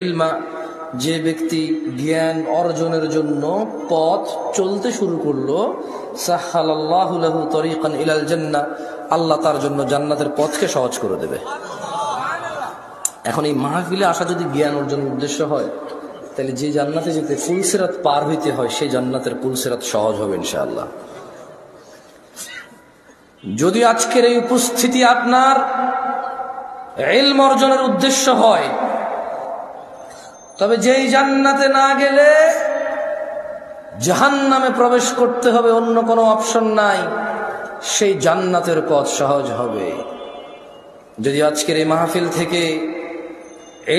ইলমা, যে ব্যক্তি জ্ঞান অর্জনের জন্য পথ চলতে শুরু করলো, সাহহালাল্লাহু লাহু তরিকান ইলাল জান্নাহ, আল্লাহ তার জন্য জান্নাতের পথকে সহজ করে দেবে। এখন এই মাহফিলে আসা যদি জ্ঞান অর্জনের উদ্দেশ্য হয়, তাহলে যে জান্নাতে যেতে পুলসিরাত পার হইতে হয়, সেই জান্নাতের পুলসিরাত সহজ হবে ইনশাআল্লাহ। যদি আজকের এই উপস্থিতি আপনার ইলম অর্জনের উদ্দেশ্য হয়, তবে যেই জান্নাতে না গেলে জাহান্নামে প্রবেশ করতে হবে, অন্য কোনো অপশন নাই, সেই জান্নাতের পথ সহজ হবে। যদি আজকের এই মাহফিল থেকে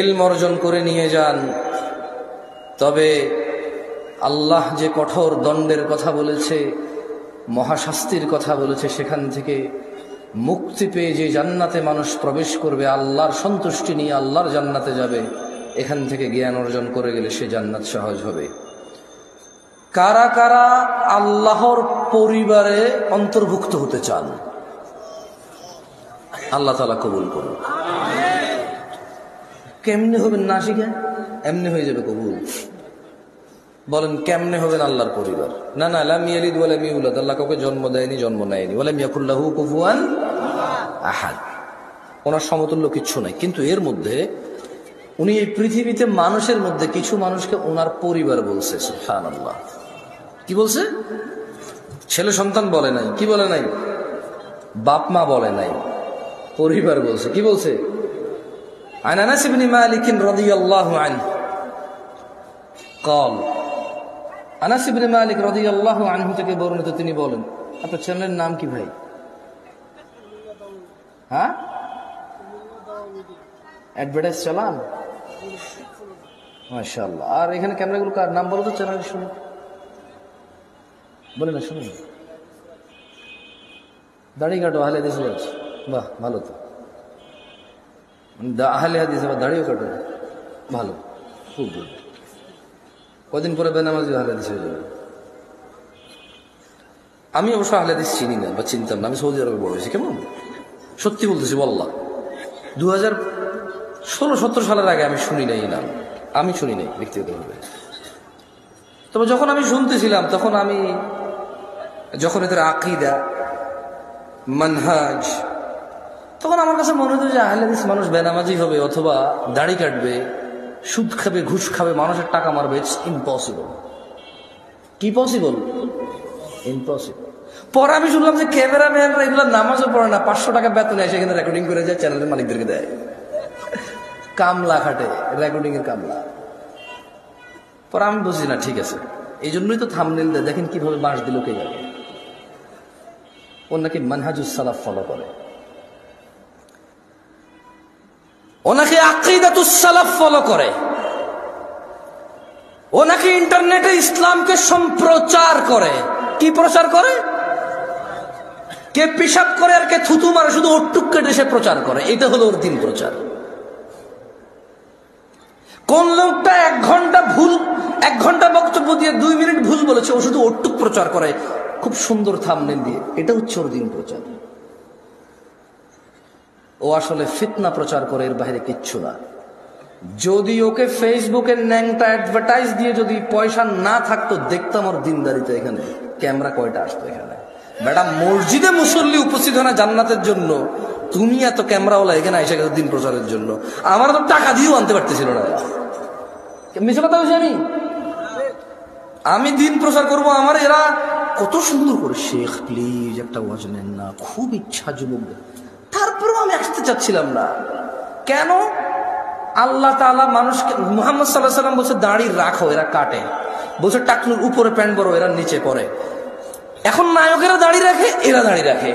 ইলম অর্জন করে নিয়ে যান, তবে আল্লাহ যে কঠোর দণ্ডের কথা বলেছে, মহাশাস্তির কথা বলেছে, সেখান থেকে মুক্তি পেয়ে যে জান্নাতে মানুষ প্রবেশ করবে, আল্লাহর সন্তুষ্টি নিয়ে আল্লাহর জান্নাতে যাবে, এখান থেকে জ্ঞান অর্জন করে গেলে সে জান্নাত সহজ হবে। কারা কারা আল্লাহর পরিবারে অন্তর্ভুক্ত হতে চান? আল্লাহ তাআলা কবুল করুন। কেমনে হবেন না শিখে? এমনি হয়ে যাবে কবুল। বলেন কেমনে হবেন আল্লাহর পরিবার? না না, লাম ইয়ালিদ ওয়া লাম ইউলাদ, আল্লাহ কাউকে জন্ম দেয়নি, জন্ম নেয়নি। ওয়া লাম ইয়াকুল লাহু কুফুয়ান আহাদ, ওনার সমতুল্য কিচ্ছু নাই। কিন্তু এর মধ্যে উনি এই পৃথিবীতে মানুষের মধ্যে কিছু মানুষকে ওনার পরিবার বলছে। সুবহানাল্লাহ। কি বলছে? ছেলে সন্তান বলে নাই। কি বলে নাই? বাপ মা বলে নাই, পরিবার বলছে। কি বলছে? আন আনাস ইবনে মালিক রাদিয়াল্লাহু আনহু قال, আনাস ইবনে মালিক রাদিয়াল্লাহু আনহু থেকে বর্ণিত, তিনি বলেন, আপনার ছেলের নাম কি ভাই? হ্যাঁ, অ্যাডভার্টাইজ চালান? মাশাআল্লাহ। আর এখানে ক্যামেরাগুলো কার নাম বলো তো, চ্যানেল শুনে বলে না, শুনুন। দাড়ি কাটো, আহলে হাদিস বলছ, বাহ ভালো তো। আহলে হাদিস আবার দাড়িও কাটো, ভালো, খুব গুড। কদিন পরে বেনামাজি আহলে হাদিস হয়ে যাবে। আমি অবশ্য আহলে হাদিস চিনি না বা চিনতাম না, আমি সৌদি আরবে বড় হয়েছি। কেমন সত্যি বলতেছি, বল্লাহ 2016-17 সালের আগে আমি শুনি নাই নাম, আমি শুনি নাই ব্যক্তিগতভাবে। তবে যখন আমি শুনতেছিলাম, তখন এদের আকীদা, মানহাজ, তখন আমার কাছে মনে হতো যে আহলে হাদিস মানুষ বেনামাজি হবে অথবা দাড়ি কাটবে, সুদ খাবে, ঘুষ খাবে, মানুষের টাকা মারবে। It's impossible. কি পসিবল? ইম্পসিবল। পরে আমি শুনলাম যে ক্যামেরাম্যানরা এগুলো নামাজও পড়ে না, 500 টাকা বেতন এসে এখানে রেকর্ডিং করে যায়, চ্যানেলের মালিকদেরকে দেয়। কামলা খাটে, রেকর্ডিং এর কামলা। পরে আমি বুঝি না, ঠিক আছে, এই জন্যই তো থাম্বনেইল দেয়, দেখেন কিভাবে বাঁশ দিল কে যাবে। ও নাকি মানহাজুস সালাফ ফলো করে, ও নাকি আকীদাতুস সালাফ ফলো করে, ও নাকি ইন্টারনেটে ইসলামকে সম্প্রচার করে। কি প্রচার করে? কে পেশাব করে আর কে থুতু মারে, শুধু ওটুক কেটে সে প্রচার করে। এটা হলো ওর দিন প্রচার। কোন লোকটা 1 ঘন্টা বক্তব্য দিয়ে 2 মিনিট ভুল বলেছে, ও শুধু ওটুক প্রচার করে খুব সুন্দর থাম্বনেইল দিয়ে। এটা হচ্ছে ওর দিন প্রচার। ও আসলে ফিতনা প্রচার করে, এর বাইরে কিচ্ছু না। যদি ওকে ফেসবুকের ন্যাংটা অ্যাডভার্টাইজ দিয়ে যদি পয়সা না থাকতো, দেখতাম ওর দিনদারিতে এখানে ক্যামেরা কয়টা আসতো এখানে। বেটা, মসজিদে মুসল্লি উপস্থিত হয় না জান্নাতের জন্য, তুমি এত ক্যামেরাওয়ালা এখানে এসে গেছো দিন প্রচারের জন্য। আমার তো টাকা দিয়েও আনতে পারতেছিল না। মিছে কথা বলছি আমি দিন প্রচার করবো, আমার এরা কত সুন্দর করে, শেখ প্লিজ একটা ওয়াজ নেন না, খুব ইচ্ছা যুবক। তারপরেও আমি আসতে চাচ্ছিলাম না। কেন? আল্লাহ তাআলা মানুষকে, মুহাম্মদ সাল্লাল্লাহু আলাইহি ওয়াসাল্লাম বলছে দাড়ি রাখো, এরা কাটে। বলছে টাকনুর উপরে প্যান্ট পরো, এরা নিচে পরে। এখন নায়কেরা দাড়ি রাখে, এরা দাড়ি রাখে।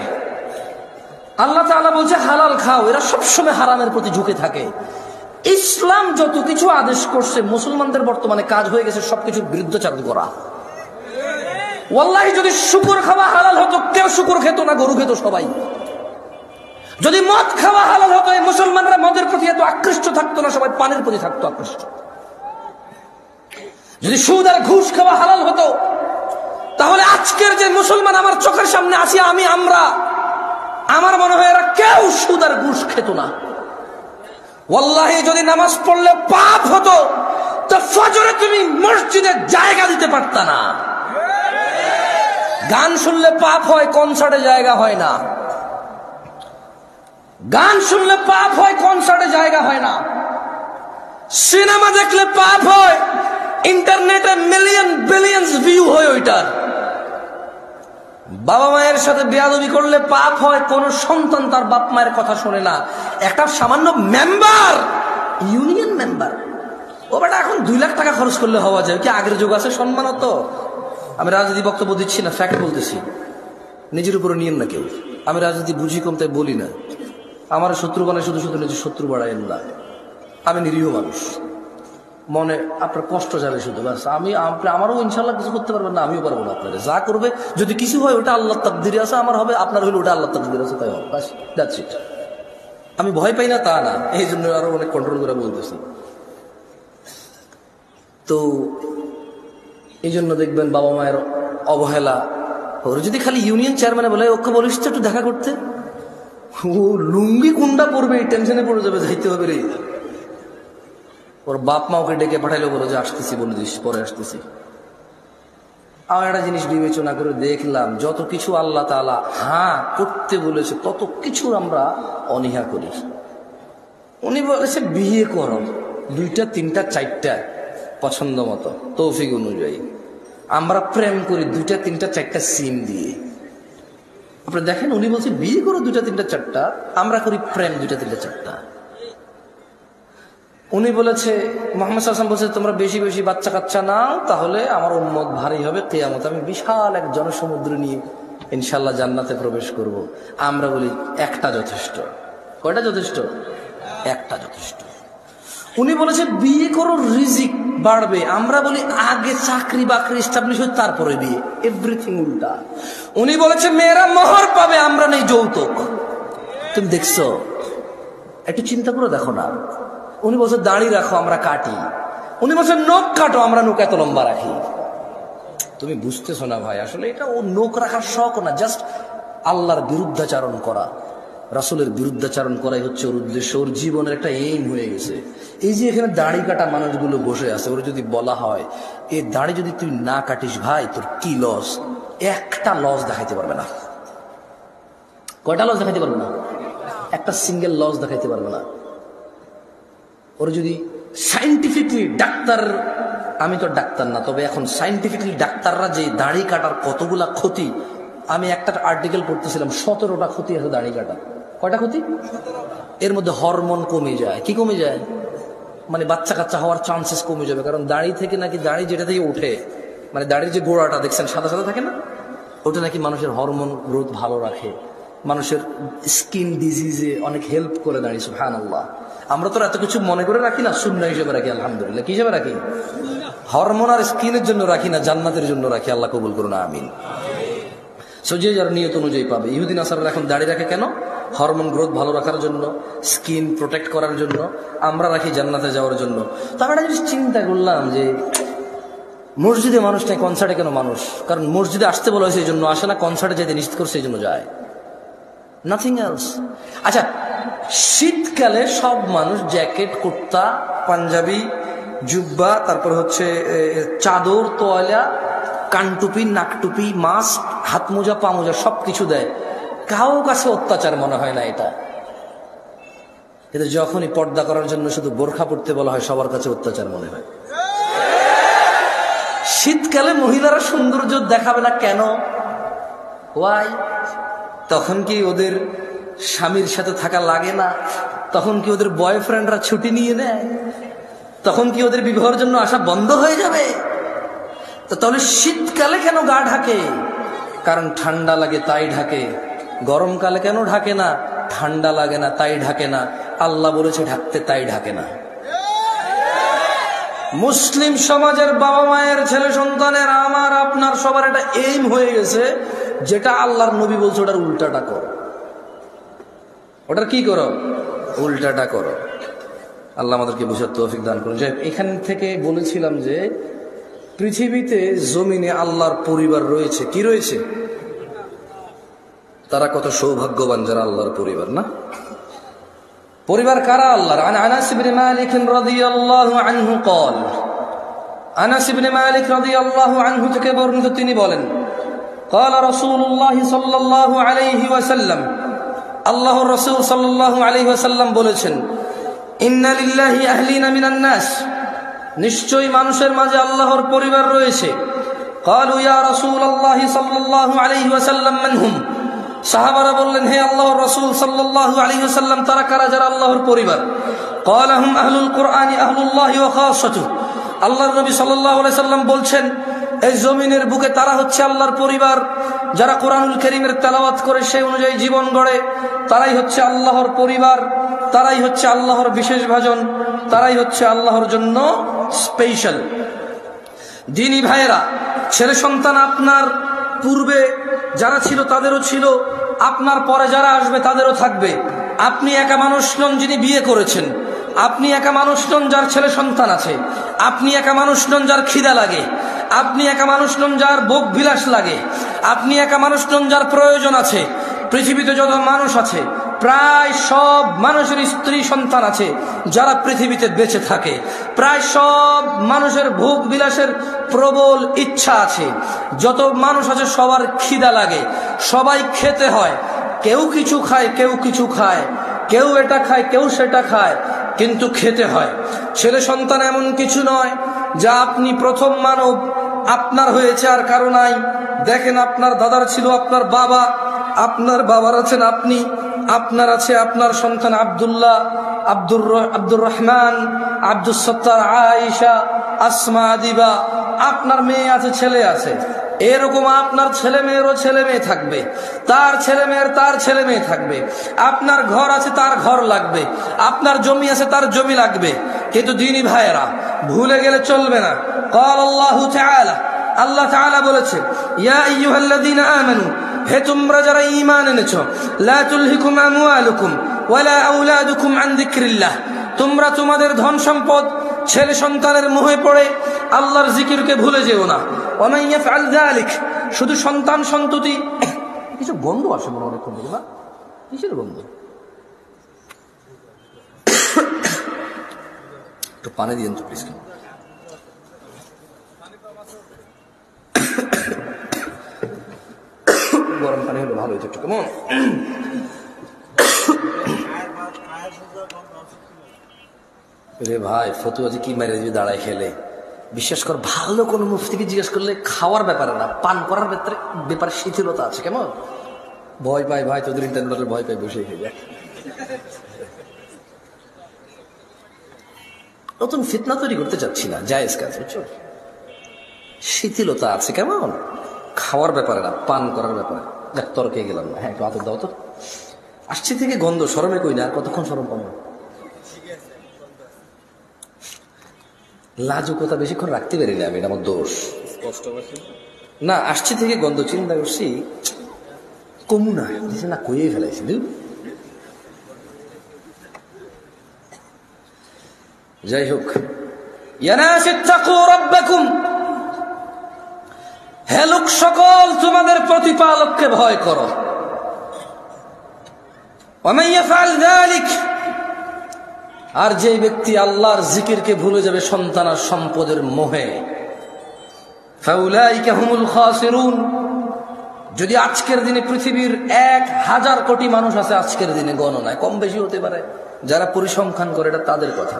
আল্লাহ তাআলা বলছে হালাল খাও, এরা সবসময় হারামের প্রতি ঝুঁকে থাকে। ইসলাম যত কিছু আদেশ করছে, মুসলমানদের বর্তমানে কাজ হয়ে গেছে সবকিছুর বিরুদ্ধাচারণ করা। ওয়াল্লাহি যদি শুকর খাওয়া হালাল হতো, কেউ শুকর খেত না, গরু খেত সবাই। যদি মদ খাওয়া হালাল হতো, এই মুসলমানরা মদের প্রতি এত আকৃষ্ট থাকতো না, সবাই পানের প্রতি থাকতো আকৃষ্ট। যদি সুদ আর ঘুষ খাওয়া হালাল হতো, তাহলে আজকের যে মুসলমান আমার চোখের সামনে আসি, আমার মনে হয় এরা কেউ সুদ আর ঘুষ খেত না। ওয়াল্লাহি যদি নামাজ পড়লে পাপ হতো তো ফজরে তুমি মসজিদে জায়গা দিতে পারতা না। গান শুনলে পাপ হয়, কনসার্টে জায়গা হয় না। গান শুনলে পাপ হয়, কনসার্টে জায়গা হয় না। সিনেমা দেখলে পাপ হয়, ইন্টারনেটে মিলিয়ন বিলিয়ন ভিউ হয় ওইটার। বাবা মায়ের সাথে বেয়াদবি করলে পাপ হয়, কোন সন্তান তার বাপ মায়ের কথা শোনে না। একটা সামান্য মেম্বার, ইউনিয়ন মেম্বার, ও বেটা এখন 2 লাখ টাকা খরচ করলে হওয়া যায় কি? আগের যুগ আছে সম্মান তো। আমি রাজনীতি বক্তব্য দিচ্ছি না, ফ্যাক্ট বলতেছি, নিজের উপরে নিয়েন না কেউ। আমি রাজনীতি বুঝি কম তাই বলি না। আমার শত্রু বানায় শুধু শুধু নিজের শত্রু বাড়াইন না। আমি নিরীহ মানুষ, মনে আপনার কষ্ট যাবে শুধু, ব্যাস। আমারও ইনশাল্লাহ কিছু করতে পারবেন না, আমিও পারবো না। আপনারা যা করবে, যদি কিছু হয় ওটা আল্লাহর তাকদিরে আছে, আমার হবে, আপনার হইলে ওটা আল্লাহর তাকদিরে আছে, তাই হবে, বাস, দ্যাটস ইট। আমি ভয় পাই না তা না, এই জন্য আরো অনেক কন্ট্রোল করে বলতেছি। তো এই জন্য দেখবেন বাবা মায়ের অবহেলা। ওর যদি খালি ইউনিয়ন চেয়ারম্যানে বলে ওকে বলিস তো একটু দেখা করতে, ও লুঙ্গি কুন্ডা পড়বে, এই টেনশনে পড়ে যাবে, যাইতে হবে রে। ওর বাপ মা ওকে ডেকে পাঠাইলো, বলো যে আসতেছি, বলে দিস পরে আসতেছি। আমার একটা জিনিস বিবেচনা করে দেখলাম, যত কিছু আল্লাহ তাআলা হ্যাঁ করতে বলেছে তত কিছু আমরা অনীহা করি। উনি বলেছে বিয়ে করো, 2টা 3টা 4টা পছন্দ মতো তৌফিক অনুযায়ী। আমরা প্রেম করি 2টা 3টা 4টা সিম দিয়ে। আপনি দেখেন, উনি বলছে বিয়ে করো 2টা 3টা 4টা, আমরা করি প্রেম 2টা 3টা 4টা। উনি বলেছে, মুহাম্মদ সাল্লাল্লাহু আলাইহি ওয়াসাল্লাম বলছে তোমরা বেশি বেশি বাচ্চা কাচ্চা নাও, তাহলে আমার উম্মত ভারী হবে কিয়ামত, আমি বিশাল এক জনসমুদ্র নিয়ে ইনশাআল্লাহ জান্নাতে প্রবেশ করব। আমরা বলি একটা যথেষ্ট। কয়টা যথেষ্ট? একটা যথেষ্ট। উনি বলেছে বিয়ে করো রিজিক বাড়বে, আমরা বলি আগে চাকরি বাকরি এস্টাবলিশ হয় তারপরে বিয়ে। এভরিথিং উল্টা। উনি বলেছে মেয়েরা মোহর পাবে, আমরা নেই যৌতুক। তুমি দেখছো? একটু চিন্তা করে দেখো না। উনি বলছে দাড়ি রাখো, আমরা কাটি। উনি বলছে নখ কাটো, আমরা নখ এত লম্বা রাখি। তুমি বুঝতেছো না ভাই, আসলে এটা ও নখ রাখার শখ না, জাস্ট আল্লাহর বিরুদ্ধাচারণ করা, রাসূলের বিরুদ্ধাচারণ করাই হচ্ছে ওর উদ্দেশ্য। ওর জীবনের একটা এইম হয়ে গেছে। এই যে এখানে দাড়ি কাটা মানুষগুলো বসে আছে, ওর যদি বলা হয় এই দাড়ি যদি তুই না কাটিস ভাই তোর কি লস, একটা লস দেখাইতে পারবে না। কয়টা লস দেখাইতে পারবে না? একটা সিঙ্গেল লস দেখাইতে পারবে না। ওর যদি সাইন্টিফিকলি ডাক্তার, আমি তো ডাক্তার না, তবে এখন সাইন্টিফিকলি ডাক্তাররা যে দাড়ি কাটার কতগুলা ক্ষতি, আমি একটা আর্টিকেল পড়তেছিলাম, 17টা ক্ষতি আছে দাড়ি কাটা। কয়টা ক্ষতি? এর মধ্যে হরমোন কমে যায়। কি কমে যায়? মানে বাচ্চা কাচ্চা হওয়ার চান্সেস কমে যাবে, কারণ দাড়ি থেকে নাকি, দাড়ি যেটা থেকে ওঠে, মানে দাড়ির যে গোড়াটা দেখছেন সাদা সাদা থাকে না, ওটা নাকি মানুষের হরমোন গ্রোথ ভালো রাখে, মানুষের স্কিন ডিজিজে অনেক হেল্প করে দাঁড়ি। সুবহানাল্লাহ। আমরা তো এত কিছু মনে করে রাখি না, সুন্নাহ হিসেবে রাখি। আলহামদুলিল্লাহ। কি হিসেবে রাখি? হরমোন আর স্কিনের জন্য রাখি না, জান্নাতের জন্য রাখি। আল্লাহ কবুল করুন, আমিন। সো যে যার নিয়ত অনুযায়ী পাবে। ইহুদি নাসারারা এখন দাড়ি রাখে কেন? হরমোন গ্রোথ ভালো রাখার জন্য, স্কিন প্রোটেক্ট করার জন্য। আমরা রাখি জান্নাতে যাওয়ার জন্য। তো আমরা একটা জিনিস চিন্তা করলাম যে মসজিদে মানুষ নেই, কনসার্টে কেন মানুষ? কারণ মসজিদে আসতে বলা হয়েছে এই জন্য আসে না, কনসার্টে যেতে নিষেধ করছে এই জন্য যায়, নাথিং এলস। আচ্ছা, শীতকালে সব মানুষ জ্যাকেট, কুর্তা, পাঞ্জাবি, জুব্বা, তারপর হচ্ছে চাদর, তোয়ালা, কানটুপি, নাকটুপি, মাস্ক, হাত মোজা, পা মোজা সবকিছু দেয়। কারো কাছে অত্যাচার মনে হয় না এটা। কিন্তু যখনই পর্দা করার জন্য শুধু বোরখা পড়তে বলা হয়, সবার কাছে অত্যাচার মনে হয়। শীতকালে মহিলারা সৌন্দর্য দেখাবে না কেন? ওয়াই? তখন কি ওদের স্বামীর সাথে থাকা লাগে না? তখন কি ওদের বয়ফ্রেন্ডরা ছুটি নিয়ে নেয়? তখন কি ওদের বিবাহের জন্য আসা বন্ধ হয়ে যাবে? তো তাহলে শীতকালে কেন গা ঢাকে? কারণ ঠান্ডা লাগে তাই ঢাকে। গরমকালে কেন ঢাকে না? ঠান্ডা লাগে না তাই ঢাকে না। আল্লাহ বলেছে ঢাকতে, তাই ঢাকে না। মুসলিম সমাজের বাবা মায়ের ছেলে সন্তানের, আমার আপনার সবার একটা এইম হয়ে গেছে, যেটা আল্লাহর নবী বলছে ওটার উল্টাটা করো। ওটার কি করো? উল্টাটা করো। আল্লাহ আমাদেরকে বুঝার তৌফিক দান করুন। যে এখান থেকে বলেছিলাম যে পৃথিবীতে জমিনে আল্লাহর পরিবার রয়েছে। কি রয়েছে? তারা কত সৌভাগ্যবান যারা আল্লাহর পরিবার, না? পরিবার কারা আল্লাহর? আনাস ইবনে মালিক রাদিয়াল্লাহু আনহু قال, আনাস ইবনে মালিক রাদিয়াল্লাহু আনহু থেকে বর্ণিত, তিনি বলেন, قال رسول الله صلى الله عليه وسلم, আল্লাহর রাসূল সাল্লাল্লাহু আলাইহি ওয়াসাল্লাম বলেছেন, ইন্না লিল্লাহি আহলিনা মিনান নাস, নিশ্চয়ই মানুষের মাঝে আল্লাহর পরিবার রয়েছে। قالوا يا رسول الله صلى الله عليه وسلم من هم, সাহাবারা বললেন, হে আল্লাহর রাসূল সাল্লাল্লাহু আলাইহি ওয়াসাল্লাম, তারা কারা যারা আল্লাহর পরিবার? قال هم اهل القرآن اهل الله وخاصته, আল্লাহর নবী সাল্লাল্লাহু আলাইহি ওয়াসাল্লাম বলছেন, এই জমিনের বুকে তারা হচ্ছে আল্লাহর পরিবার, যারা কোরআনুল কারীমের তেলাওয়াত করে সেই অনুযায়ী জীবন গড়ে, তারাই হচ্ছে আল্লাহর পরিবার, তারাই হচ্ছে আল্লাহর বিশেষ ভাজন, তারাই হচ্ছে আল্লাহর জন্য স্পেশাল। দিনী ভাইয়েরা, ছেলে সন্তান আপনার পূর্বে যারা ছিল তাদেরও ছিল, আপনার পরে যারা আসবে তাদেরও থাকবে। আপনি একা মানুষ নন যিনি বিয়ে করেছেন, আপনি একা মানুষ নন যার ছেলে সন্তান আছে, আপনি একা মানুষ নন যার খিদা লাগে, আপনি একা মানুষ নন যার ভোগ বিলাস লাগে, আপনি একা মানুষ নন যার প্রয়োজন আছে। পৃথিবীতে যত মানুষ আছে প্রায় সব মানুষের স্ত্রী সন্তান আছে যারা পৃথিবীতে বেঁচে থাকে। প্রায় সব মানুষের ভোগ বিলাসের প্রবল ইচ্ছা আছে। যত মানুষ আছে সবার খিদা লাগে, সবাই খেতে হয়। কেউ কিছু খায়, কেউ কিছু খায়, কেউ এটা খায়, কেউ সেটা খায়, কিন্তু খেতে হয়। ছেলে সন্তান এমন কিছু নয় যা আপনি প্রথম মানব, আপনার হয়েছে আর কারো নাই। দেখেন, আপনার দাদার ছিল আপনার বাবা, আপনার বাবার আছেন আপনি, আপনার আছে আপনার সন্তান আব্দুল্লাহ, আব্দুর রহমান, আব্দুল সত্তার, আয়েশা, আসমা, আদিবা, আপনার মেয়ে আছে, ছেলে আছে। এরকম আপনার ছেলে মেয়েরও ছেলে মেয়ে থাকবে, তার ছেলে মেয়ের তার ছেলে মেয়ে থাকবে। আপনার ঘর আছে, তার ঘর লাগবে, আপনার জমি আছে, তার জমি লাগবে। কিন্তু দিনী ভাইয়েরা, ভুলে গেলে চলবে না। قال الله تعالى, আল্লাহ তাআলা বলেছে, ইয়া আইয়ুহাল্লাযীনা আমানু, হে তোমরা যারা ঈমান এনেছো, লা তুলহিকুম আমওয়ালুকুম ওয়ালা আওলাদুকুম আন যিকরিল্লাহ, তোমরা তোমাদের ধন সম্পদ ছেলে সন্তানের মোহে পড়ে আল্লাহর জিকিরকে ভুলে যেও না। ওয়া মান ইয়াফআল যালিক, শুধু সন্তান সন্ততি। কিছু গন্ধ আসে মনে অনেকক্ষণ ধরে, না কিসের গন্ধ? একটু পানি দিন তো প্লিজ। গরম পানি হলে ভালো হতো একটু, কেমন? রে ভাই, ফতুয়া যে কি মেরে দিবি দাঁড়ায় খেলে। বিশ্বাস কর, ভালো কোনো মুফতিকে জিজ্ঞেস করলে খাওয়ার ব্যাপারে না, পান করার ব্যাপারে শিথিলতা আছে। কেমন ভয় পাই ভাই, তোদের ইন্টারনেটের ভয় পাই, বসে খেয়ে যায়। নতুন ফিতনা তৈরি করতে চাচ্ছি না, জায়েজ কাজ, বুঝছো? শিথিলতা আছে কেমন, খাওয়ার ব্যাপারে না, পান করার ব্যাপারে। দেখ, তর্কে গেলাম না। হ্যাঁ, একটু আতর দাও তো। আসছি থেকে গন্ধ, শরমে কই না, আর কতক্ষণ শরম পাবো? লাজুকতা বেশিক্ষণ রাখতে পারি না আমি, এটা আমার দোষ। না, আসছি থেকে গন্ধ, চিন্তা করছি কমু না, না কইয়ে ফেলাইছি। যাই হোক, হে লোক সকল, তোমাদের প্রতিপালককে ভয় করো। আর যে ব্যক্তি আল্লাহর জিকিরকে ভুলে যাবে সন্তান আর সম্পদের মোহে, ফাউলাইকা হুমুল খাসিরুন। যদি আজকের দিনে পৃথিবীর 1000 কোটি মানুষ আছে, আজকের দিনে গণনায় কম বেশি হতে পারে, যারা পরিসংখ্যান করে, এটা তাদের কথা।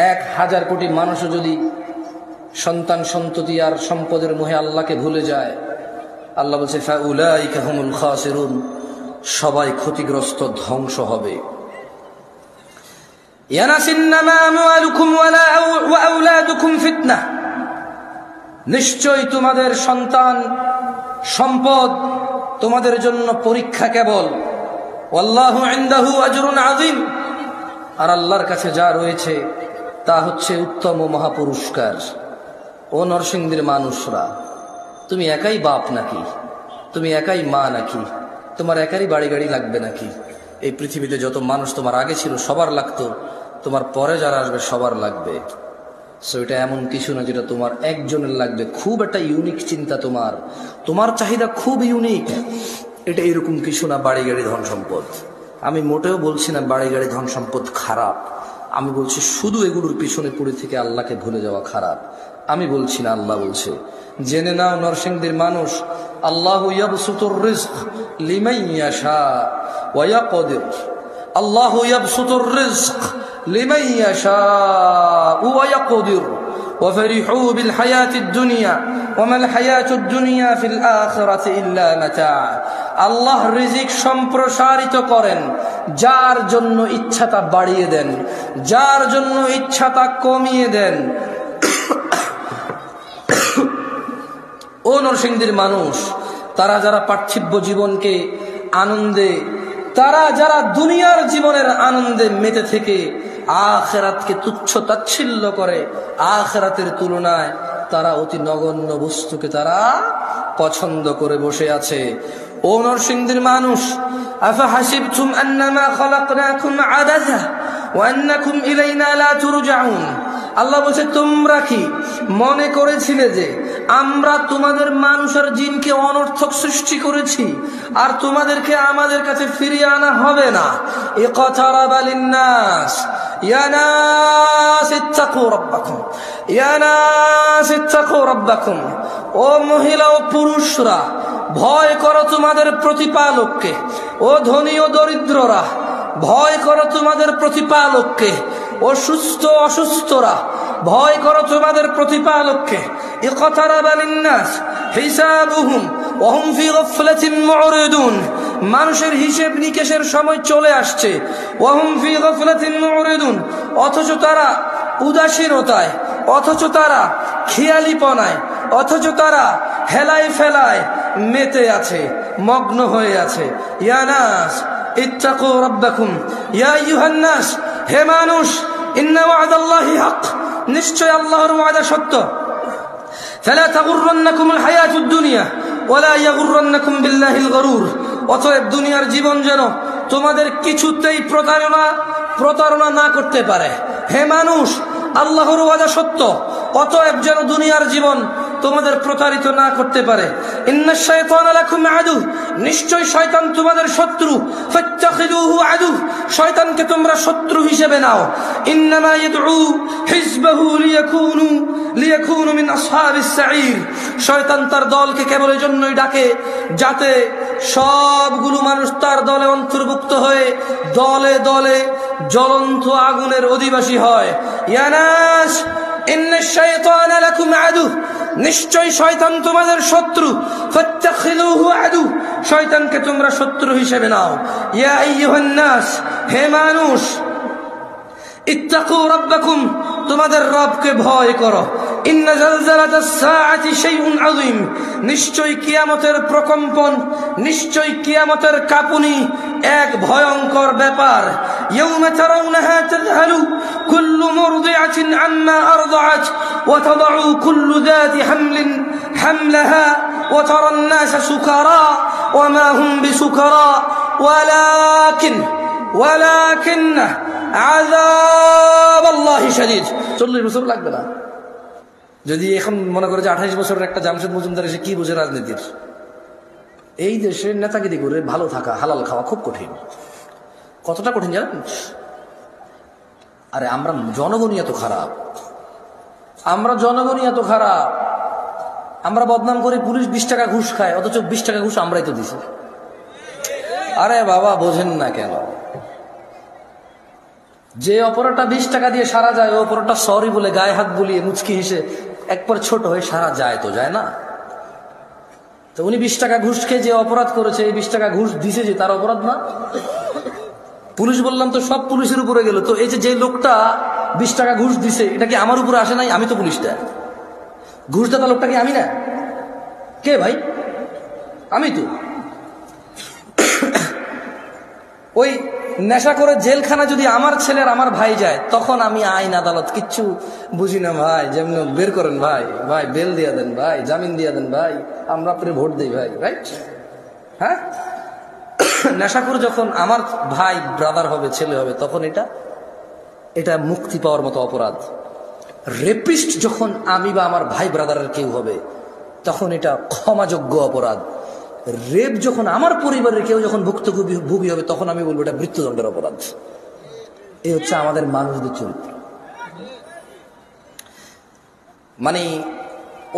1000 কোটি মানুষও যদি সন্তান সন্ততি আর সম্পদের মোহে আল্লাহকে ভুলে যায়, আল্লাহ বলছে ফাউলাইকা হুমুল খাসিরুন, সবাই ক্ষতিগ্রস্ত, ধ্বংস হবে। নিশ্চয় তোমাদের সন্তান সম্পদ তোমাদের জন্য পরীক্ষা কেবল। ওয়াল্লাহু ইনদাহু আজরুন আযীম, আর আল্লাহর কাছে যা রয়েছে তা হচ্ছে উত্তম ও মহাপুরস্কার। ও নরসিংদীর মানুষরা, তুমি একাই বাপ নাকি? তুমি একাই মা নাকি? তোমার একারই বাড়ি গাড়ি লাগবে নাকি? এই পৃথিবীতে যত মানুষ তোমার আগে ছিল সবার লাগতো, তোমার পরে যারা আসবে সবার লাগবে। সো এটা এমন কিছু না যেটা তোমার একজনের লাগবে। খুব একটা ইউনিক চিন্তা, তোমার চাহিদা খুব ইউনিক। এটা এরকম কিছু না বাড়ি গাড়ি ধন সম্পদ। আমি মোটেও বলছি না বাড়ি গাড়ি ধন সম্পদ খারাপ, আমি বলছি শুধু এগুলোর পিছনে পড়ে থেকে আল্লাহকে ভুলে যাওয়া খারাপ। আমি বলছি না, আল্লাহ বলছে। জেনে নাও নরসিংদীর মানুষ, আল্লাহু ইয়াবসুতুর রিজক লিমান ইয়াশা ওয়া ইয়াকদির, আল্লাহু ইয়াবসুতুর রিজক লিমান ইয়াশা ওয়া ইয়াকদির وفرحوا بالحياة الدنيا وما الحياة الدنيا في الآخرة إلا متاع। আল্লাহ রিজিক সম্প্রসারিত করেন, যার জন্য ইচ্ছা তা বাড়িয়ে দেন, যার জন্য ইচ্ছা তা কমিয়ে দেন। ও নরসিংদীর মানুষ, তারা যারা পার্থিব জীবনকে আনন্দে, তারা যারা দুনিয়ার জীবনের আনন্দে মেতে থেকে আখিরাতকে তুচ্ছ তাচ্ছিল্য করে, আখিরাতের তুলনায় তারা অতি নগণ্য বস্তুকে তারা পছন্দ করে বসে আছে। ও নরসিংদীর মানুষ, আফা হাসিবতুম আন্নামা খালাকনাকুম আবাসা ওয়া আন্নাকুম ইলাইনা লা তুরজাউন। আল্লাহ বলছে, তোমরা কি মনে করেছিলে যে আমরা তোমাদের মানুষের জিনকে অনর্থক সৃষ্টি করেছি আর তোমাদেরকে আমাদের কাছে ফিরিয়ে আনা হবে না? ইকতারাবা লিন্নাস ইয়া নাস ইত্তাকু রাব্বাকুম, ইয়া নাস ইত্তাকু রাব্বাকুম। ও মহিলা ও পুরুষরা, ভয় করো তোমাদের প্রতিপালককে। ও ধনী ও দরিদ্ররা, ভয় করো তোমাদের প্রতিপালককে। ও সুস্থ অসুস্থরা, ভয় করো তোমাদের প্রতিপালককে। ইকতারাবা লিন্নাস হিসাবুহুম ওয়া হুম ফি গাফলাতিন মুরিদুন। মানুষের হিসেব নিকেশের সময় চলে আসছে। ওয়া হুম ফি গাফলাতিন মুরিদুন, অথচ তারা উদাসীনতায়, অথচ তারা খেয়ালিপনায়, অথচ তারা হেলায় ফেলায় মেতে আছে, মগ্ন হয়ে আছে। ইয়া নাস ইত্তাকু রাব্বাকুম ইয়া আইয়ুহান নাস, হে মানুষ, ইন্না ওয়াদাল্লাহি হক, নিশ্চয় আল্লাহর ওয়াদা সত্য। ফালা তাগুররান্নাকুমুল হায়াতুদ দুনিয়া ওয়ালা ইয়াগুররান্নাকুম বিল্লাহিল গরুর। অতএব দুনিয়ার জীবন যেন তোমাদের কিছুতেই প্রতারণা না করতে পারে। হে মানুষ, আল্লাহর ওয়াদা সত্য, অতএব যেন দুনিয়ার জীবন তোমাদের প্রতারিত না করতে পারে। ইন্নাশ শাইতানা লাকুম আদু, নিশ্চয় শয়তান তোমাদের শত্রু। ফাত্তাখিযুহু আদু, শয়তানকে তোমরা শত্রু হিসেবে নাও। ইন্নামা ইয়াদউ হিজবাহু লিয়াকুনু মিন আসহাবিস সাঈর, শয়তান তার দলকে কেবল এই জন্যই ডাকে যাতে সবগুলো মানুষ তার দলে অন্তর্ভুক্ত হয়ে দলে দলে জ্বলন্ত আগুনের অধিবাসী হয়। ইয়া নাস ইন্নাশ শাইতানা লাকুম আদু, নিশ্চয় শয়তান তোমাদের শত্রু। ফাত্তাখিযুহু আদু, শয়তানকে তোমরা শত্রু হিসেবে নাও। ইয়া আইয়ুহান নাস, হে মানুষ, ইত্তাকু রাব্বাকুম, তোমাদের রবকে ভয় করো। ইন্না জালজালাতাস সাআতি শাইউন আযীম, নিশ্চয় কিয়ামতের প্রকম্পন, নিশ্চয় কিয়ামতের কাঁপুনি এক ভয়ঙ্কর ব্যাপার। ইয়াউমা তারাউনাহা তাযহালু কুল্লু মুরদিআতিন আম্মা আরদাআত ওয়া তাদাউ কুল্লু যাতি হামলিন হামলাহা ওয়া তারান নাসা সুকারা ওয়া মা হুম বিসুকারা ওয়ালাকিন্না আযাবাল্লাহি শাদীদ। 40 বছর লাগবে না। যদি এখন মনে করে যে 28 বছরের একটা জামশেদ মজুমদার এসে কি বোঝে রাজনীতির, এই দেশে নেতাগিরি করে ভালো থাকা, হালাল খাওয়া খুব কঠিন। কতটা কঠিন জানেন? আরে আমরা জনগণই এত খারাপ, আমরা জনগণই এত খারাপ। আমরা বদনাম করি পুলিশ 20 টাকা ঘুষ খায়, অথচ 20 টাকা ঘুষ আমরাই তো দিছি। আরে বাবা, বোঝেন না কেন? যে অপরাধটা 20 টাকা দিয়ে সারা যায়, ওই অপরাধটা সরি বলে গায়ে হাত বুলিয়ে মুচকি হেসে একবার ছোট হয়ে সারা যায় তো যায় না? তো উনি 20 টাকা ঘুষ খেয়ে যে অপরাধ করেছে, এই 20 টাকা ঘুষ দিছে যে তার অপরাধ না? পুলিশ বললাম তো সব পুলিশের উপরে গেল, তো এই যে লোকটা 20 টাকা ঘুষ দিছে, এটা কি আমার উপরে আসে নাই? আমি তো পুলিশটা, ঘুষ দেওয়া লোকটা কি আমি না? কে ভাই? আমি তো। ওই নেশা করে জেলখানা যদি আমার ছেলের আমার ভাই যায়, তখন আমি আইন আদালত কিচ্ছু বুঝি না ভাই। যেমন বের করেন ভাই, ভাই বেল দিয়ে দেন ভাই, জামিন দিয়ে দেন ভাই, আমরা আপনি ভোট দিই ভাই, রাইট? হ্যাঁ, নেশা করে যখন আমার ভাই ব্রাদার হবে, ছেলে হবে, তখন এটা মুক্তি পাওয়ার মতো অপরাধ। রেপিস্ট যখন আমি বা আমার ভাই ব্রাদারের কেউ হবে, তখন এটা ক্ষমাযোগ্য অপরাধ। রেপ যখন আমার পরিবারের কেউ যখন ভুক্তভোগী হবে তখন আমি বলবো এটা মৃত্যুদণ্ডের অপরাধ। এই হচ্ছে আমাদের মানুষদের চরিত্র। মানে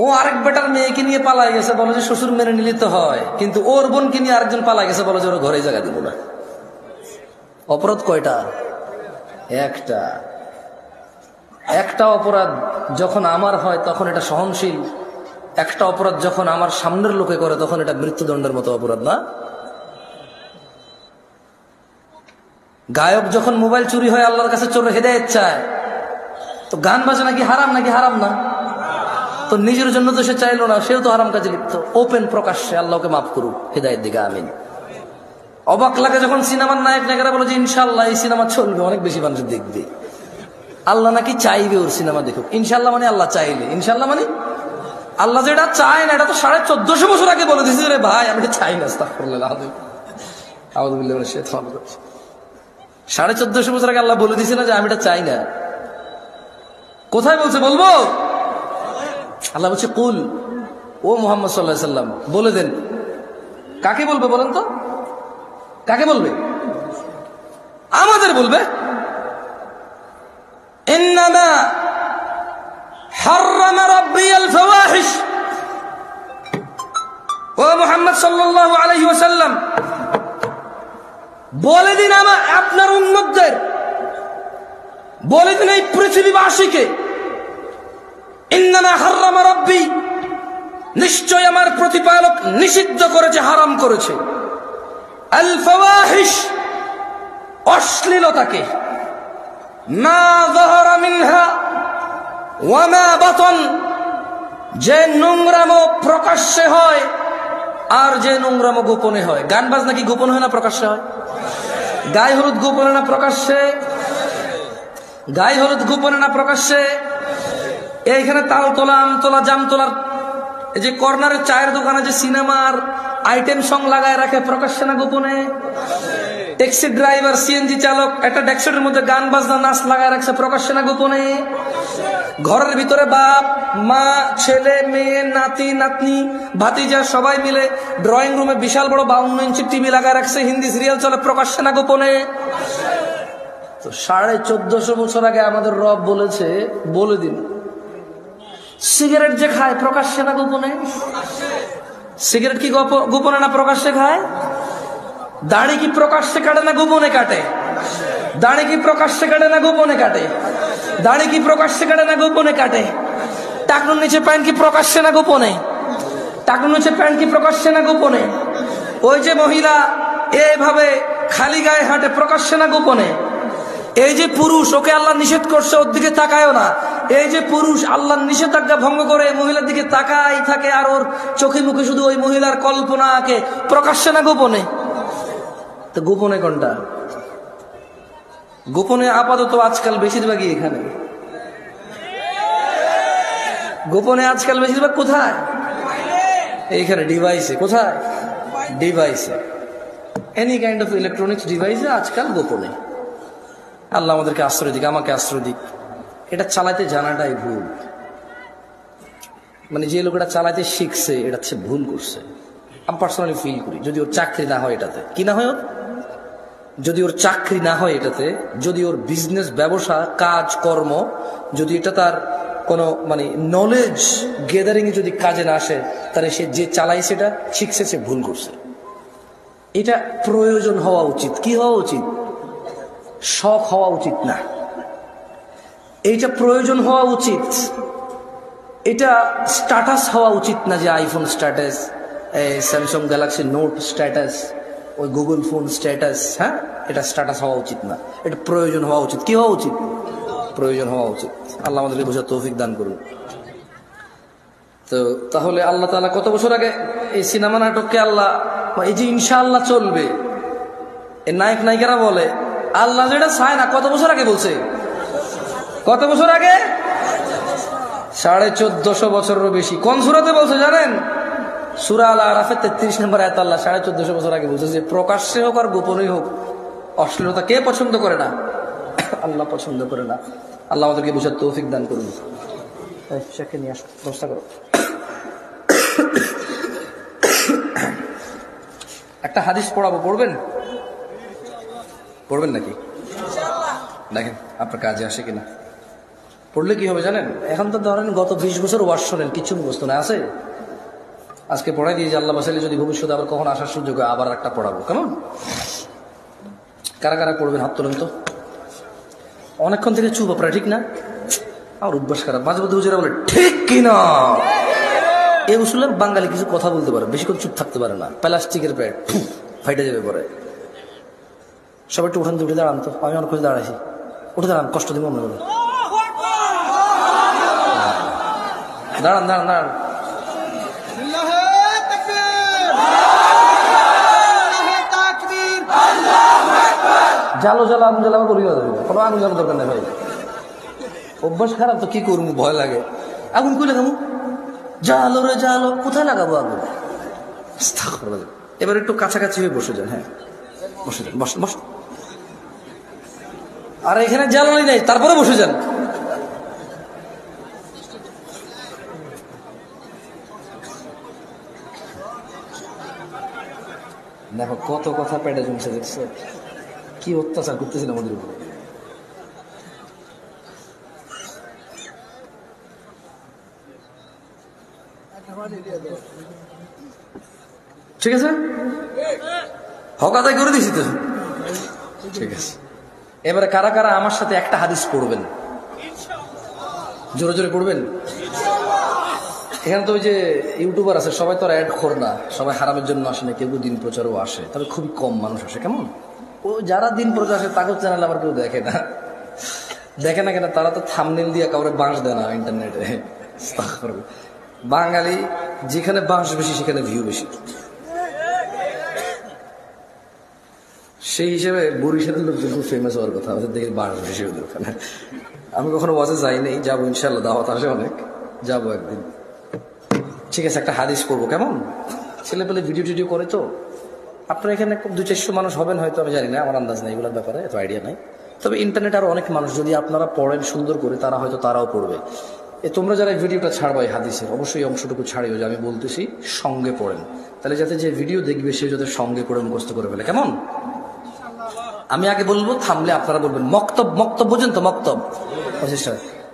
ও আরেক বেটার মেয়েকে নিয়ে পালাই গেছে, বলে যে শ্বশুর মেনে নিলে তো হয়, কিন্তু ওর বোনকে নিয়ে আরেকজন পালাই গেছে, বলে যে ওর ঘরে জায়গা দিব না। অপরাধ কয়টা? একটা। একটা অপরাধ যখন আমার হয় তখন এটা সহনশীল, একটা অপরাধ যখন আমার সামনের লোকে করে তখন এটা মৃত্যুদণ্ডের মতো অপরাধ না? গায়ক যখন মোবাইল চুরি হয় আল্লাহর কাছে চোর হেদায়েত চায়, তো গান বাজনা কি হারাম নাকি হারাম না? তো নিজের জন্য তো সে চাইলো না, সেও তো হারাম কাজে লিপ্ত। ওপেন প্রকাশ্যে আল্লাহকে মাফ করুক, হেদায়েত দিকে আমিন। অবাক লাগে যখন সিনেমার নায়ক নায়িকারা বলে যে ইনশাআল্লাহ এই সিনেমা চলবে, অনেক বেশি মানুষ দেখবে। আল্লাহ নাকি চাইবে ওর সিনেমা দেখুক। ইনশাআল্লাহ মানে আল্লাহ চাইলে, ইনশাআল্লাহ মানে আল্লাহ যেটা চায় না এটা তো 1450 বছর আগে বলে দিয়েছে। রে ভাই আমি চাই না, আস্তাগফিরুল্লাহ, আউযুবিল্লাহি মিনাশ শাইতানির রাজিম। 1450 বছর আগে আল্লাহ বলে দিয়েছে না যে আমি এটা চাই না? কোথায় বলছে? বলবো? আল্লাহ বলছে কুল, ও মুহাম্মদ সাল্লাল্লাহু আলাইহি সাল্লাম বলে দেন। কাকে বলবে বলেন তো? কাকে বলবে? আমাদের বলবে। ইন্নামা হাররামা রাব্বিয়াল ফাওয়াহিশ, ও মুহাম্মদ সাল্লাল্লাহু আলাইহি ওয়াসাল্লাম বলে দিন আপনার উম্মতদের, বলে দিন এই পৃথিবীবাসীকে, ইন্নামা হাররামা রাব্বি, নিশ্চয় আমার প্রতিপালক নিষিদ্ধ করেছে, হারাম করেছে, আল ফাওয়াহিশ, অশ্লীলতাকে, মা যাহারা মিনহা ওয়া মা বাতন, যে নোংরামো প্রকাশ্যে হয় আর যে নোংরামো গোপনে হয়। গান বাজনা কি গোপন হয় না প্রকাশ্যে হয়? গায়ে হলুদ গোপনে না প্রকাশ্যে? গায়ে হলুদ গোপনে না প্রকাশ্যে? এইখানে তাল তোলা, আম তোলা, জাম তোলার এই যে কর্নারের চায়ের দোকানে যে সিনেমার আইটেম সং লাগায় রাখে, প্রকাশ্যে না গোপনে? ট্যাক্সি ড্রাইভার, সিএনজি চালক একটা ডেস্কের মধ্যে গান বাজনা নাচ লাগায় রাখছে, প্রকাশ্যে না গোপনে? ঘরের ভিতরে বাপ মা, ছেলে মেয়ে, নাতি নাতনি, ভাতিজা সবাই মিলে ড্রয়িং রুমে বিশাল বড় 52 ইঞ্চি টিভি লাগায় রাখছে, হিন্দি সিরিয়াল চলে, প্রকাশ্যে না গোপনে? তো 1450 বছর আগে আমাদের রব বলেছে, বলে দিন সিগারেট যে খায় প্রকাশ্যে না গোপনে? সিগারেট কি গোপনে না প্রকাশ্যে খায়? দাড়ি কি প্রকাশ্যে কাটে না গোপনে কাটে? দাড়ি কি প্রকাশ্যে কাটে না গোপনে কাটে? দাড়ি কি প্রকাশ্যে কাটে না গোপনে কাটে? টাকনুর নিচে প্যান্ট কি প্রকাশ্যে না গোপনে? টাকনুর নিচে প্যান্ট কি প্রকাশ্যে না গোপনে? ওই যে মহিলা এইভাবে খালি গায়ে হাঁটে, প্রকাশ্যে না গোপনে? এই যে পুরুষ, ওকে আল্লাহ নিষেধ করছে ওর দিকে তাকায়ও না, এই যে পুরুষ আল্লাহর নিষেধাজ্ঞা ভঙ্গ করে মহিলার দিকে তাকাই থাকে আর ওর চোখে মুখে শুধু ওই মহিলার কল্পনা আঁকে, প্রকাশ্যে না গোপনে? তো গোপনে কোনটা? গোপনে আপাতত আজকাল বেশিরভাগই এখানে। গোপনে আজকাল বেশিরভাগ কোথায়? এইখানে ডিভাইসে। কোথায়? ডিভাইসে। এনি কাইন্ড অফ ইলেকট্রনিক্স ডিভাইসে আজকাল গোপনে। আল্লাহ আমাদেরকে আশ্রয় দিক, আমাকে আশ্রয় দিক। এটা চালাতে জানাটাই ভুল। মানে যে লোকটা চালাতে শিখছে এটা হচ্ছে ভুল করছে। আমি পার্সোনালি ফিল করি, যদি ওর চাকরি না হয় এটাতে, কি না হয় ওর, যদি ওর চাকরি না হয় এটাতে, যদি ওর বিজনেস ব্যবসা কাজ কর্ম যদি এটা তার কোনো মানে নলেজ গেদারিং এ যদি কাজে না আসে, তাহলে সে যে চালাইছে এটা শিখছে, সে ভুল করছে। এটা প্রয়োজন হওয়া উচিত। কি হওয়া উচিত? শখ হওয়া উচিত না। এইটা প্রয়োজন হওয়া উচিত। এটা স্ট্যাটাস হওয়া উচিত না, যে iPhone status, Samsung Galaxy note status, ওই গুগল ফোন স্ট্যাটাস। হ্যাঁ, এটা স্ট্যাটাস হওয়া উচিত না, এটা প্রয়োজন হওয়া উচিত। কি হওয়া উচিত? প্রয়োজন হওয়া উচিত। আল্লাহ আমাদেরকে বোঝার তৌফিক দান করুন। তো তাহলে আল্লাহ তাআলা কত বছর আগে এই সিনেমা নাটককে আল্লাহ, এই যে ইনশাআল্লাহ চলবে, এই নায়ক নায়িকারা বলে আল্লাহ যেটা চায় না, কত বছর আগে বলছে? কত বছর আগে? 1450 বছরেরও বেশি। কোন সূরাতে বলছে জানেন? সূরা আল আরাফের 33 নম্বর আয়াত আল্লাহ 1450 বছর আগে বলছে যে প্রকাশ্যে হোক আর গোপনে হোক অশ্লীলতা কে পছন্দ করে না? আল্লাহ পছন্দ করে না। আল্লাহ আমাদেরকে বোঝার তৌফিক দান করুন। নিয়ে আস, ব্যবস্থা করো। একটা হাদিস পড়াবো, পড়বেন? পড়বেন নাকি? দেখেন আপনার কাজে আসে কিনা। পড়লে কি হবে জানেন? এখন তো ধরেন গত 20 বছর ওয়াজ শোনেন, কিছু মুখস্থ না আছে। আজকে পড়াই দিয়ে যে আল্লাহ বাসাইলে যদি ভবিষ্যতে আবার কখন আসার সুযোগ হয় আবার একটা পড়াবো। কেমন? কারা কারা পড়বেন হাত তোলেন তো। অনেকক্ষণ থেকে চুপ আপনারা, ঠিক না? আর অভ্যাস খারাপ, মাঝে মধ্যে হুজুরা বলে ঠিক কিনা। এই উসুলে বাঙালি কিছু কথা বলতে পারে, বেশিক্ষণ চুপ থাকতে পারে না। প্লাস্টিকের প্যাড ফাইটে যাবে পরে। সবাই একটু উঠান, উঠে দাঁড়ান তো। আমি অনেক খুঁজে দাঁড়াইছি, উঠে দাঁড়ান, কষ্ট দিব মনে করে। দাঁড়ান দাঁড়ান দাঁড়ান। জালো জ্বালা আগুন জ্বালা করি না, কোনো আগুন জ্বালার দরকার নেই ভাই। অভ্যাস খারাপ তো কি করবো, ভয় লাগে। আগুন কই লাগাবো? জালো রে জালো, কোথায় লাগাবো আগুন? এবার একটু কাছাকাছি হয়ে বসে যান। হ্যাঁ বসে যান, বস বস। আর এখানে জ্বালানি নেই, তারপরে বসে যান। দেখো কত কথা পেটে জমছে, দেখছো কি অত্যাচার করতেছিল আমাদের উপরে। ঠিক আছে, হক আদায় করে দিছি তো। ঠিক আছে, এবারে কারা কারা আমার সাথে একটা হাদিস পড়বেন? জোরে জোরে পড়বেন। এখানে তো ওই যে ইউটিউবার আছে, সবাই তো আর অ্যাড খোর না, সবাই হারামের জন্য আসে না, কেউ দিন প্রচারও আসে, তবে খুবই কম মানুষ আসে। কেমন? ও যারা দিন প্রচার আসে তাকেও চ্যানেল আবার কেউ দেখে না। দেখে না কেন? তারা তো থাম্বনেল দিয়ে কাউরে বাঁশ দেয় না ইন্টারনেটে। বাঙালি যেখানে বাঁশ বেশি সেখানে ভিউ বেশি। সেই হিসেবে বরিশালের লোকজন খুব ফেমাস হওয়ার কথা, আমাদের দেখে বাঁশ বেশি ওদের ওখানে। আমি কখনো ওয়াজে যাইনি, যাবো ইনশাল্লাহ, দাওয়াত আসে অনেক, যাবো একদিন। ঠিক আছে, একটা হাদিস পড়বো। কেমন? ছেলে পেলে ভিডিও টিডিও করে তো। আপনারা এখানে 200-400 মানুষ হবেন হয়তো, আমি জানি না, আমার আন্দাজ নাই এগুলোর ব্যাপারে, এত আইডিয়া নাই। তবে ইন্টারনেট আরো অনেক মানুষ, যদি আপনারা পড়েন সুন্দর করে, তারা হয়তো তারাও পড়বে। তোমরা যারা ভিডিওটা ছাড়বা এই হাদিসের, অবশ্যই অংশটুকু ছাড়িও যে আমি বলতেছি সঙ্গে পড়েন, তাহলে যাতে যে ভিডিও দেখবে সে যাতে সঙ্গে পড়ে মুখস্থ করে ফেলে। কেমন? আমি আগে বলবো, থামলে আপনারা বলবেন। মক্তব, মক্তব বোঝেন তো? মক্তব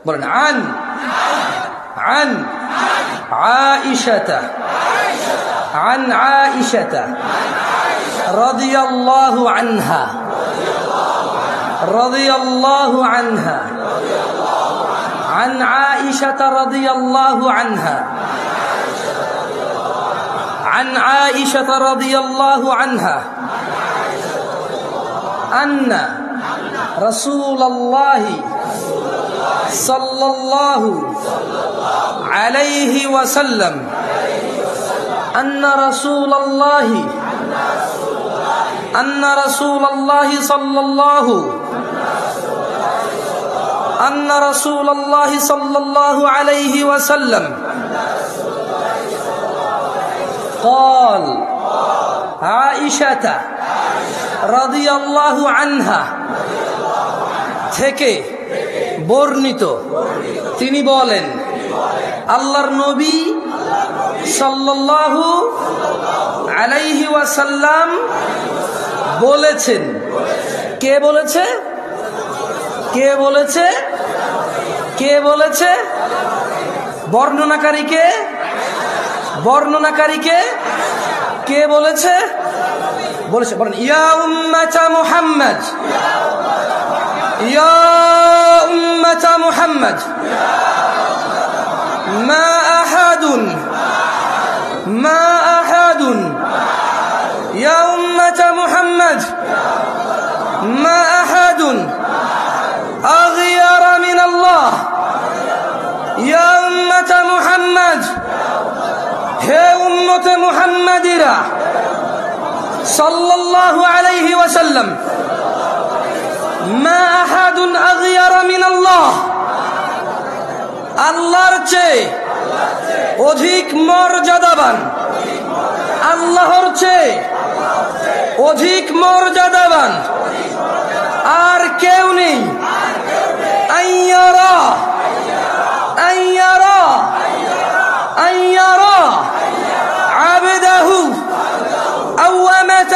বলেন। আন আন আয়েশা, عن عائشة رضي الله عنها رضي الله عنها عن عائشة رضي الله عنها عن عائشة رضي الله عنها أن رسول الله صلى الله عليه وسلم أن رسول الله صلى الله أن رسول الله صلى الله عليه وسلم قال عائشة رضي الله عنها থেকে বর্ণিত, তিনি বলেন আল্লাহর নবী সাল্লাল্লাহু আলাইহি ওয়াসাল্লাম বলেছেন। কে বলেছে? কে বলেছে? কে বলেছে? বর্ণনাকারীকে? বর্ণনাকারীকে কে বলেছে? বলেছে, বলেন ইয়া উম্মাতা মুহাম্মদ, ইয়া উম্মাতা মুহাম্মদ মা আহাদুন ما أحد يا أمة محمد ما أحد أغير من الله يا أمة محمد هي أمة محمد صلى الله عليه وسلم ما أحد أغير من الله আল্লাহর চেয়ে অধিক মর্যাদাবান, আল্লাহর চেয়ে অধিক মর্যাদাবান আর কেউ নেই। আইয়ারা আইয়ারা আইয়ারা আবদাহু আওয়ামাত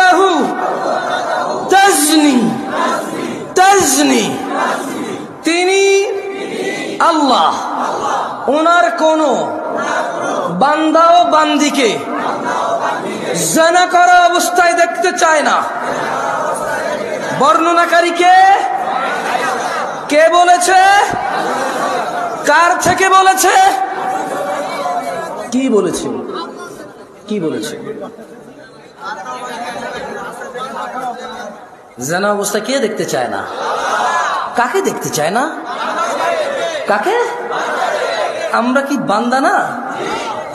ওনার কোন বান্দা ও বান্দিকে জিনা করা অবস্থায় দেখতে চায় না। বর্ণনাকারী কে? কে বলেছে? কার থেকে বলেছে? কি বলেছে? কি বলেছে? জিনা অবস্থায় কে দেখতে চায় না? কাকে দেখতে চায় না? কাকে? আমরা কি বান্দা না?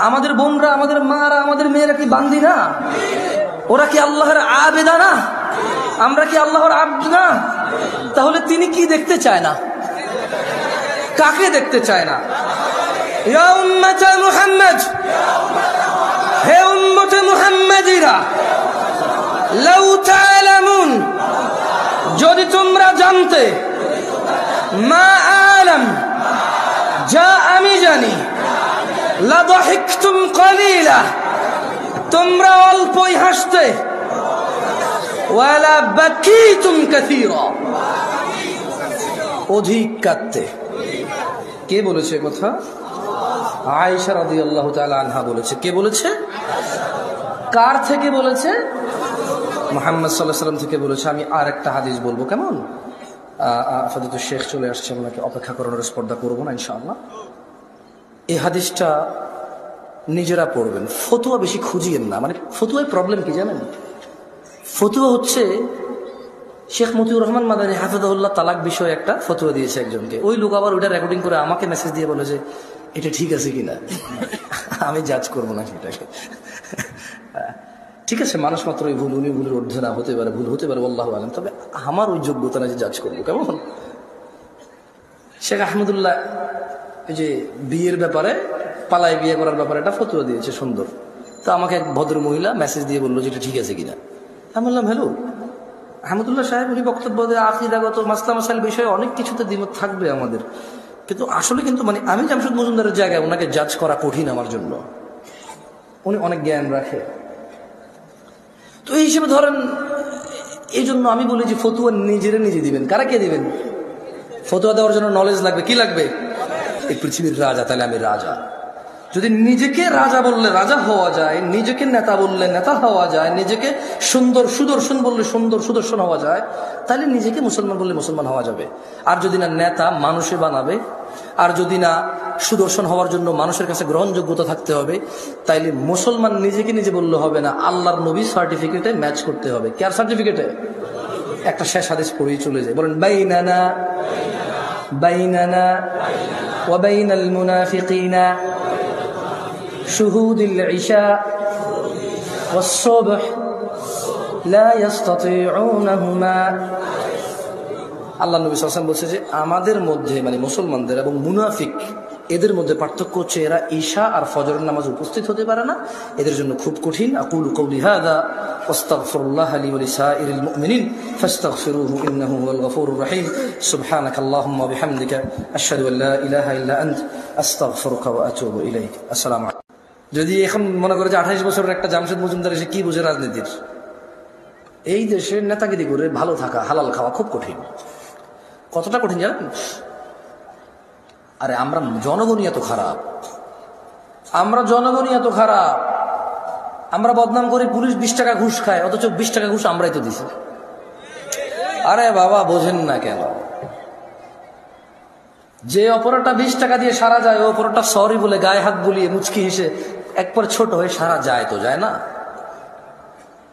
আমাদের বোনরা, আমাদের মারা, আমাদের মেয়েরা কি বান্দি না? ওরা কি আল্লাহর আবেদা না? আমরা কি আল্লাহর আব্দ না? তাহলে তিনি কি দেখতে চায় না? কাকে দেখতে চায় না? ইয়া উম্মতে মুহাম্মদ, হে উম্মতে মুহাম্মাদিরা, লাউ তা'লামুন, যদি তোমরা জানতে, মা আলাম, যা আমি জানি, লাদাহিকতুম কলিলা, তোমরা অল্পই হাসতে, ওয়ালা বাকিতুম কাসীরা, অধিক কাঁদতে। কে বলেছে কথা? আয়েশা রাদিয়াল্লাহু তাআলা আনহা বলেছে। কে বলেছে? কার থেকে বলেছে? মুহাম্মদ সাল্লাল্লাহু আলাইহি ওয়াসাল্লাম থেকে বলেছে। আমি আর একটা হাদিস বলবো, কেমন? আপাতত শেখ চলে আসছে, ওনাকে অপেক্ষা করানোর স্পর্ধা করবো না ইনশাআল্লাহ। এই হাদিসটা নিজেরা পড়বেন, ফতুয়া বেশি খুঁজিয়েন না। মানে ফতুয়ায় প্রবলেম কি জানেন? ফতুয়া হচ্ছে, শেখ মতিউর রহমান মাদানী হাফিজাহুল্লাহ তালাক বিষয়ে একটা ফতুয়া দিয়েছে একজনকে। ওই লোক আবার ওইটা রেকর্ডিং করে আমাকে মেসেজ দিয়ে বলে যে এটা ঠিক আছে কিনা। আমি জাজ করবো না সেটাকে। ঠিক আছে, মানুষ মাত্রই ভুল, উনি ভুলের ঊর্ধ্বে না, হতে পারে, ভুল হতে পারে, আল্লাহু আলাম। তবে আমার ওই যোগ্যতা না যে জাজ করবো, কেমন? শেখ আহমদুল্লাহ এই যে বিয়ের ব্যাপারে, পালায় বিয়ে করার ব্যাপারে একটা ফতুয়া দিয়েছে, সুন্দর। তো আমাকে এক ভদ্র মহিলা মেসেজ দিয়ে বললো যে এটা ঠিক আছে কিনা। আমি বললাম হ্যালো আহমদুল্লাহ সাহেব, উনি বক্তব্য দেয় আকীদাগত মাসলা মাসাইল বিষয়ে অনেক কিছুতে দ্বিমত থাকবে আমাদের, কিন্তু আসলে কিন্তু মানে আমি জামশেদ মজুমদারের জায়গায় ওনাকে জাজ করা কঠিন আমার জন্য। উনি অনেক জ্ঞান রাখে, তো এই হিসেবে ধরেন, এই জন্য আমি বলি যে ফতুয়া নিজেরা নিজে দিবেন। কারা কে দিবেন? ফতুয়া দেওয়ার জন্য নলেজ লাগবে। কি লাগবে? এই পৃথিবীর রাজা, তাহলে আমি রাজা। যদি নিজেকে রাজা বললে রাজা হওয়া যায়, নিজেকে নেতা বললে নেতা হওয়া যায়, নিজেকে সুন্দর সুদর্শন বললে সুন্দর সুদর্শন হওয়া যায়, তাহলে নিজেকে মুসলমান বললে মুসলমান হওয়া যাবে। আর যদি না নেতা মানুষে বানাবে, আর যদি না সুদর্শন হওয়ার জন্য মানুষের কাছে গ্রহণযোগ্যতা থাকতে হবে, তাইলে মুসলমান নিজেকে নিজে বললে হবে না, আল্লাহর নবী সার্টিফিকেটে ম্যাচ করতে হবে। কার সার্টিফিকেটে? একটা শেষ হাদিস পড়েই চলে যায়, বলেন বাইনানা বাইনানা ওয়া বাইনাল মুনাফিকিনা শুহুদুল ইশা ওয়াস সুবহ লা ইস্তাতিউনাহুমা। আল্লাহ নবী সাল্লাল্লাহু আলাইহি ওয়াসাল্লাম বলছে যে আমাদের মধ্যে, মানে মুসলমানদের এবং মুনাফিক, এদের মধ্যে পার্থক্য হচ্ছে এরা ঈশা আর ফজরের নামাজ উপস্থিত হতে পারে না, এদের জন্য খুব কঠিন। আকুলু কওলি হাযা ওয়াস্তাগফিরুল্লাহ লি ওয়া লিসাইরিল মুমিনিন ফাস্তাগফিরুহু ইন্নাহু হুয়াল গফুরুর রহিম। সুবহানাকাল্লাহুম্মা ওয়া বিহামদিকা আশহাদু আল লা ইলাহা ইল্লা আনতা আস্তাগফিরুকা ওয়া আতুবু ইলাইক। আসসালামু আলাইকুম। যদি এখন মনে করে যে 28 বছরের একটা জামশেদ মজুমদার এসে কি বুঝে রাজনীতির, এই দেশে নেতাগিরি করে ভালো থাকা, হালাল খাওয়া খুব কঠিন। কতটা কঠিন জানেন? আরে আমরা জনগণই এত খারাপ, আমরা জনগণই এত খারাপ, আমরা বদনাম করি পুলিশ 20 টাকা ঘুষ খায়, অথচ 20 টাকা ঘুষ আমরাই তো দিছি। আরে বাবা বোঝেন না কেন? যে অপরাধটা 20 টাকা দিয়ে সারা যায়, ওই অপরাধটা সরি বলে গায়ে হাত বুলিয়ে মুচকি হেসে একবার ছোট হয়ে সারা যায় তো যায় না?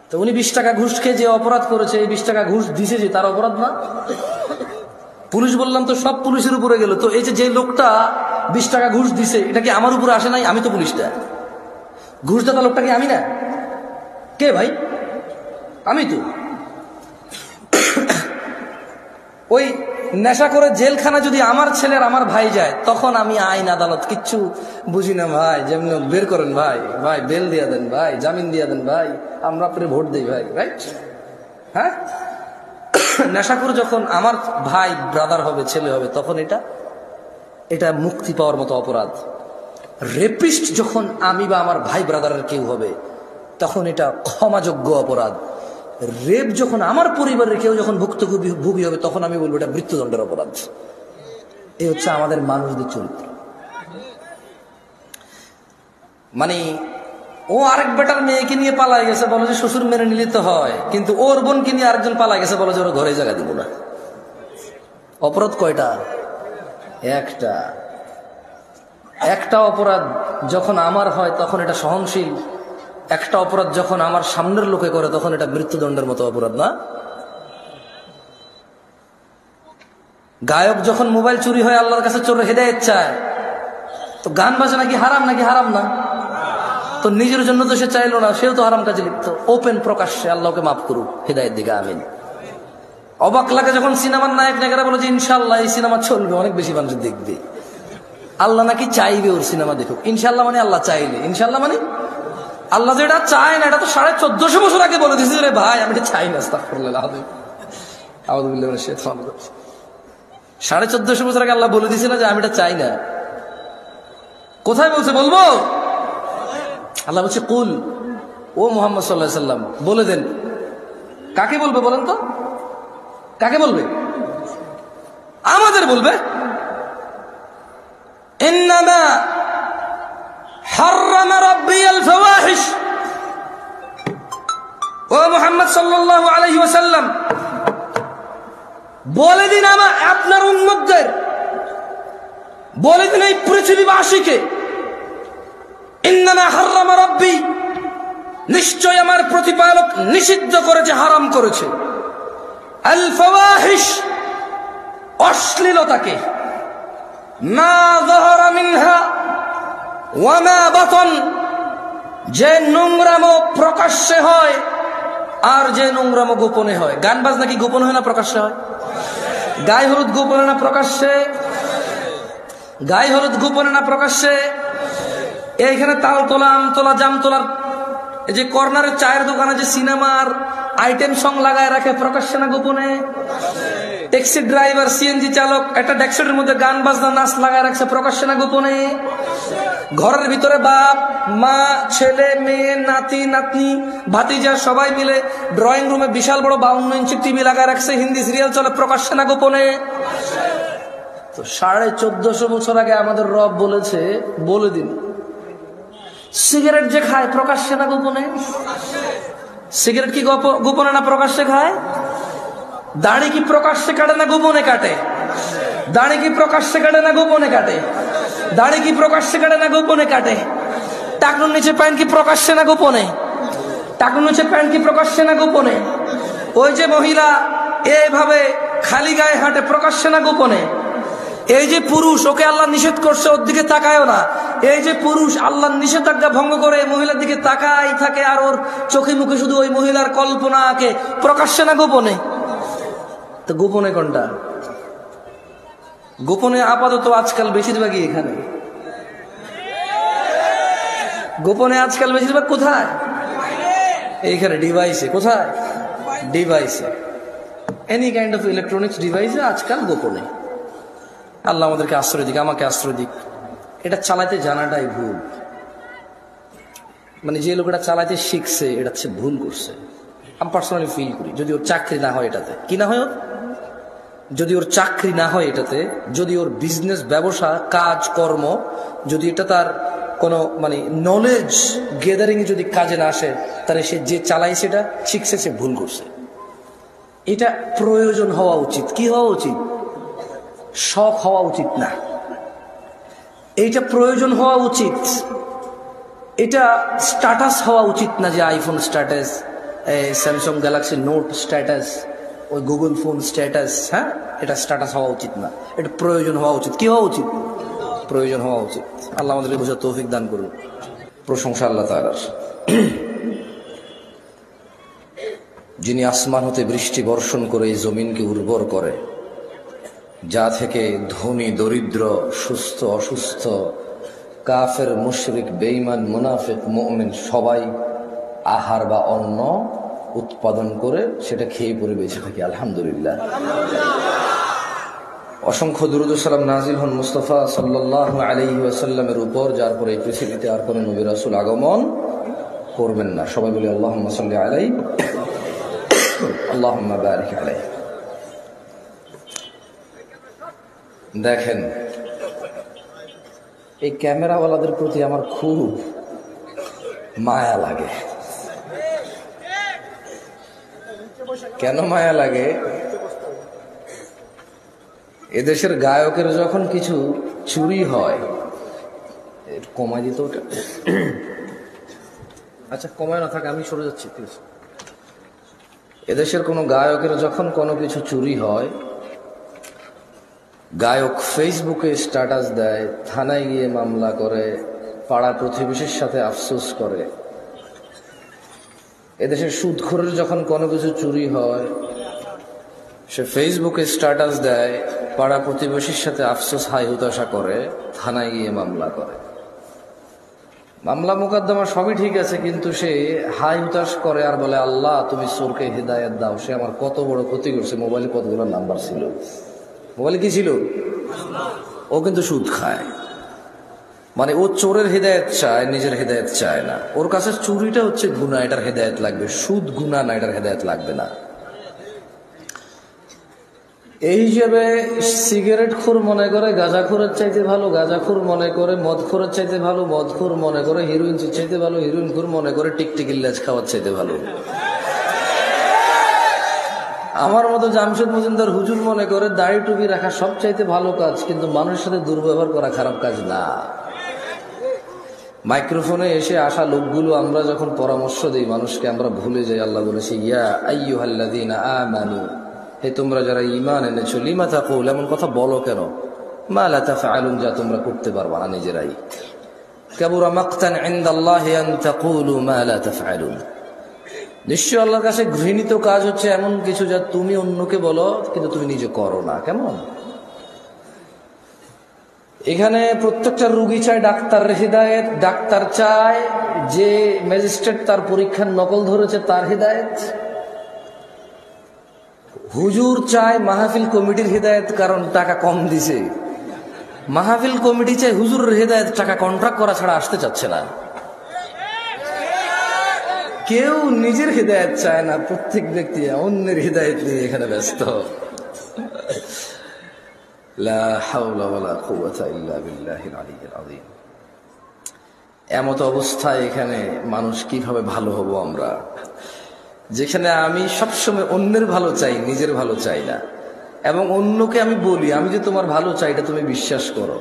তো উনি 20 টাকা ঘুষ খেয়ে যে অপরাধ করেছে, এই 20 টাকা ঘুষ দিছে যে তার অপরাধ না? পুলিশ বললাম তো সব পুলিশের উপরে গেল, তো এই যে লোকটা 20 টাকা ঘুষ দিছে, এটা কি আমার উপরে আসে নাই? আমি তো পুলিশটা, ঘুষদাতা লোকটা কি আমি না? কে ভাই? আমি তো। ওই নেশা করে জেলখানা যদি আমার ছেলের আমার ভাই যায়, তখন আমি আইন আদালত কিচ্ছু বুঝি না ভাই। যেমন বের করেন ভাই, ভাই বেল দিয়া দেন ভাই, জামিন দিয়া দেন ভাই, আমরা আপনার ভোট দিই ভাই, রাইট? হ্যাঁ, নেশা করে যখন আমার ভাই ব্রাদার হবে, ছেলে হবে, তখন এটা মুক্তি পাওয়ার মতো অপরাধ। রেপিস্ট যখন আমি বা আমার ভাই ব্রাদারের কেউ হবে, তখন এটা ক্ষমাযোগ্য অপরাধ। রেপ যখন আমার পরিবারের কেউ যখন ভুক্তভোগী হবে, তখন আমি বলবো এটা মৃত্যুদণ্ডের অপরাধ। এই হচ্ছে আমাদের মানুষদের চরিত্র। মানে ও আরেক বেটার মেয়েকে নিয়ে পালাই গেছে, বলে যে শ্বশুর মেনে নিলে তো হয়, কিন্তু ওর বোনকে নিয়ে আরেকজন পালাই গেছে, বলে যে ওর ঘরে জায়গা দিব না। অপরাধ কয়টা? একটা। একটা অপরাধ যখন আমার হয় তখন এটা সহনশীল, একটা অপরাধ যখন আমার সামনের লোকে করে তখন এটা মৃত্যুদণ্ডের মতো অপরাধ না? গায়ক যখন মোবাইল চুরি হয় আল্লাহর কাছে চোর হেদায়েত চায়, তো গান বাজনা কি হারাম নাকি হারাম না? তো নিজের জন্য তো সে চাইলো না, সেও তো হারাম কাজে লিপ্ত। ওপেন প্রকাশ্যে আল্লাহকে মাফ করুক, হেদায়েত দিকে আমিন। অবাক লাগে যখন সিনেমার নায়ক নায়িকারা বলে যে ইনশাআল্লাহ এই সিনেমা চলবে, অনেক বেশি মানুষ দেখবে। আল্লাহ নাকি চাইবে ওর সিনেমা দেখুক। ইনশাআল্লাহ মানে আল্লাহ চাইলে, ইনশাআল্লাহ মানে আল্লাহ যেটা চায় না, এটা তো 1450 বছর আগে বলে দিয়েছে রে ভাই, আমি এটা চাই না। আস্তাগফিরুল্লাহ আউযু বিল্লাহি মিনাশ শাইতানির রাজিম। 1450 বছর আগে আল্লাহ বলে দিয়েছিল যে আমি এটা চাই না। কোথায় বলছে বলবো? আল্লাহ বলছে কুল, ও মুহাম্মদ সাল্লাল্লাহু আলাইহি সাল্লাম বলে দেন। কাকে বলবে বলেন তো? কাকে বলবে? আমাদের বলবে। ইন্নামা হাররামা রাব্বিয়াল ফাওয়াহিশ, ও মুহাম্মদ সাল্লাল্লাহু আলাইহি ওয়াসাল্লাম বলে দিন আপনার উম্মতদের, বলে দিন এই পৃথিবীবাসীকে, ইন্নামা হাররামা রাব্বি, নিশ্চয় আমার প্রতিপালক নিষিদ্ধ করেছে, হারাম করেছে, আল ফাওয়াহিশ, অশ্লীলতাকে, মা যাহারা মিনহা ওয়া মা বাতন, যে নোংরামো প্রকাশ্যে হয় আর যে নোংরামো গোপনে হয়। গান বাজনা কি গোপনে হয় না প্রকাশ্যে হয়? গায়ে হলুদ গোপনে না প্রকাশ্যে? গায়ে হলুদ গোপনে না প্রকাশ্যে? এইখানে তাল তোলা, আম তোলা, জাম তোলার এই যে কর্নারের চায়ের দোকানে যে সিনেমার আইটেম সং লাগায় রাখে, প্রকাশ্যে না গোপনে? ট্যাক্সি ড্রাইভার, সিএনজি চালক একটা ডেস্কের মধ্যে গান বাজনা নাচ লাগায় রাখছে, প্রকাশ্যে না গোপনে? ঘরের ভিতরে বাপ মা, ছেলে মেয়ে, নাতি নাতনি, ভাতিজা সবাই মিলে ড্রয়িং রুমে বিশাল বড় 52 ইঞ্চি টিভি লাগায় রাখছে, হিন্দি সিরিয়াল চলে, প্রকাশ্যে না গোপনে? তো 1450 বছর আগে আমাদের রব বলেছে, বলে দিন সিগারেট যে খায় প্রকাশ্যে না গোপনে? সিগারেট কি গোপনে না প্রকাশ্যে খায়? দাড়ি কি প্রকাশ্যে কাটে না গোপনে কাটে? দাড়ি কি প্রকাশ্যে কাটে না গোপনে কাটে? দাড়ি কি প্রকাশ্যে কাটে না গোপনে কাটে? টাকনুর নিচে প্যান্ট কি প্রকাশ্যে না গোপনে? টাকনুর নিচে প্যান্ট কি প্রকাশ্যে না গোপনে? ওই যে মহিলা এইভাবে খালি গায়ে হাঁটে, প্রকাশ্যে না গোপনে? এই যে পুরুষ, ওকে আল্লাহ নিষেধ করছে ওর দিকে তাকায়ও না, এই যে পুরুষ আল্লাহর নিষেধাজ্ঞা ভঙ্গ করে মহিলার দিকে তাকাই থাকে আর ওর চোখে মুখে শুধু ওই মহিলার কল্পনা আঁকে, প্রকাশ্যে না গোপনে? তো গোপনে কোনটা? গোপনে আপাতত আজকাল বেশিরভাগই এখানে। গোপনে আজকাল বেশিরভাগ কোথায়? এইখানে ডিভাইসে। কোথায়? ডিভাইসে। এনি কাইন্ড অফ ইলেকট্রনিক্স ডিভাইসে আজকাল গোপনে। আল্লাহ আমাদেরকে আশ্রয় দিক, আমাকে আশ্রয় দিক। এটা চালাতে জানাটাই ভুল। মানে যে লোকটা চালাতে শিখছে এটা হচ্ছে ভুল করছে, আমি পার্সোনালি ফিল করি। যদি ওর চাকরি না হয় এটাতে, কি না হয় ওর, যদি ওর চাকরি না হয় এটাতে, যদি ওর বিজনেস, ব্যবসা, কাজ কর্ম, যদি এটা তার কোনো মানে নলেজ গেদারিং যদি কাজে না আসে, তাহলে সে যে চালায় সেটা শিখছে, সে ভুল করছে। এটা প্রয়োজন হওয়া উচিত। কি হওয়া উচিত? শখ হওয়া উচিত না। এইটা প্রয়োজন হওয়া উচিত। এটা স্ট্যাটাস হওয়া উচিত না, যে iPhone status, Samsung Galaxy note status, ওই গুগল ফোন স্ট্যাটাস। হ্যাঁ, এটা স্ট্যাটাস হওয়া উচিত না, এটা প্রয়োজন হওয়া উচিত। কি হওয়া উচিত? প্রয়োজন হওয়া উচিত। আল্লাহ আমাদেরকে বোঝার তৌফিক দান করুন। প্রশংসা আল্লাহ তাআলার, যিনি আসমান হতে বৃষ্টি বর্ষণ করে এই জমিনকে উর্বর করে, যা থেকে ধনী দরিদ্র, সুস্থ অসুস্থ, কাফের মুশরিক বেঈমান মুনাফিক মুমিন সবাই আহার বা অন্ন উৎপাদন করে সেটা খেয়ে পরে বেঁচে থাকি। আলহামদুলিল্লাহ। অসংখ্য দুরূদ ও সালাম নাজিল হন মুস্তাফা সাল্লাল্লাহু আলাইহি ওয়াসাল্লামের উপর, যার পরে এই পৃথিবীতে আর কোনো নবী রাসূল আগমন করবেন না। সবাই বলি আল্লাহুম্মা সাল্লি আলাইহি, আল্লাহুম্মা বারিক আলাইহি। দেখেন, এই ক্যামেরাওয়ালাদের প্রতি আমার খুব মায়া লাগে। কেন মায়া লাগে? এদেশের গায়কের যখন কিছু চুরি হয়, কমাই দিত ওটা, আচ্ছা কমায় না থাকে, আমি সরে যাচ্ছি প্লিজ। এদেশের কোনো গায়কের যখন কোনো কিছু চুরি হয়, গায়ক ফেসবুকে স্ট্যাটাস দেয়, থানায় গিয়ে মামলা করে, পাড়া প্রতিবেশীর সাথে আফসোস করে। এদেশের সুদখোরের যখন কোনো কিছু চুরি হয়, সে ফেসবুকে স্ট্যাটাস দেয়, পাড়া প্রতিবেশীর সাথে আফসোস হাই হুতাশা করে, থানায় গিয়ে মামলা করে। মামলা মোকদ্দমা সবই ঠিক আছে, কিন্তু সে হাই হুতাশ করে আর বলে, আল্লাহ তুমি চোরকে হিদায়াত দাও, সে আমার কত বড় ক্ষতি করছে। মোবাইলে কতগুলো নাম্বার ছিল, মোবাইলে কি ছিল? ও কিন্তু সুদ খায়। মানে ও চোরের হেদায়েত চায়, নিজের হেদায়েত চায় না। ওর কাছে চুরিটা হচ্ছে গুনাহ, এটার হেদায়েত লাগবে। সুদ গুনাহ না, এটার হেদায়েত লাগবে না। এই হিসেবে সিগারেটখোর মনে করে গাঁজাখোরের চাইতে ভালো, গাঁজাখোর মনে করে মদখোরের চাইতে ভালো, মদখোর মনে করে হিরোইন চাইতে ভালো, হিরোইনখোর মনে করে টিকটিকির লেজ খাওয়ার চাইতে ভালো। আমার মতো জামশেদ মজুমদার হুজুর মনে করে দাড়ি টুপি রাখা সব চাইতে ভালো কাজ, কিন্তু মানুষের সাথে দুর্ব্যবহার করা খারাপ কাজ না। মাইক্রোফোনে এসে আসা লোকগুলো আমরা যখন পরামর্শ দিই মানুষকে, আমরা ভুলে যাই আল্লাহ বলেছে, ইয়া আইয়ুহাল্লাযীনা আমানু, হে তোমরা যারা ঈমান এনেছো, লিমা তাকুল, এমন কথা বলো কেন, মা লা তাফআলুন, যা তোমরা করতে পারবা না নিজেরাই। কাবুরা মাকতান ইনদাল্লাহি আন তাকুলু মা লা তাফআলুন, নিশ্চয় আল্লাহর কাছে ঘৃণিত কাজ হচ্ছে এমন কিছু যা তুমি অন্যকে বলো কিন্তু তুমি নিজে করো না। কেমন? এখানে প্রত্যেকটা রুগী চায় ডাক্তারের হিদায়েত, ডাক্তার চায় যে ম্যাজিস্ট্রেট তার পরীক্ষার নকল ধরেছে তার হিদায়েত, হুজুর চায় মাহফিল কমিটির হিদায়েত কারণ টাকা কম দিছে, মাহফিল কমিটি চায় হুজুরের হিদায়েত, টাকা কন্ট্রাক্ট করা ছাড়া আসতে চাচ্ছে না। কেউ নিজের হিদায়েত চায় না, প্রত্যেক ব্যক্তি অন্যের হিদায়েত নিয়ে এখানে ব্যস্ত। লা হাওলা ওয়ালা কুওয়াতা ইল্লা বিল্লাহিল আলিয়্যিল আযীম। এমত অবস্থায় এখানে মানুষ কিভাবে ভালো হব আমরা, যেখানে আমি সবসময় অন্যের ভালো চাই, নিজের ভালো চাই না, এবং অন্যকে আমি বলি আমি যে তোমার ভালো চাই এটা তুমি বিশ্বাস করো।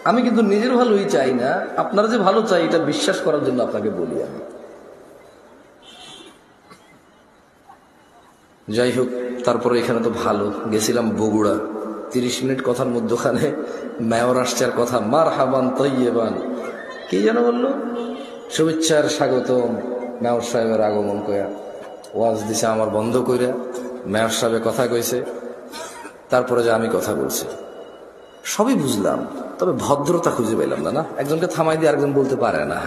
আমি কিন্তু নিজের ভালোই চাই না, আপনারা যে ভালো চাই এটা বিশ্বাস করার জন্য আপনাকে বলি আমি। যাই হোক, তারপরে এখানে তো ভালো গেছিলাম বগুড়া, 30 মিনিট কথার মধ্যখানে মেয়র আসছে আর কথা, মারহাবান তৈয়বান, কি যেন বললো, শুভেচ্ছার স্বাগতম, মেয়র সাহেবের আগমন কয়া ওয়াজ দিছে আমার বন্ধ কইরা, মেয়র সাহেবের কথা কইছে, তারপরে যে আমি কথা বলছি সবই বুঝলাম, তবে ভদ্রতা খুঁজে পেলাম না। না, একজনকে থামাই দিয়ে আরেকজন বলতে পারে না,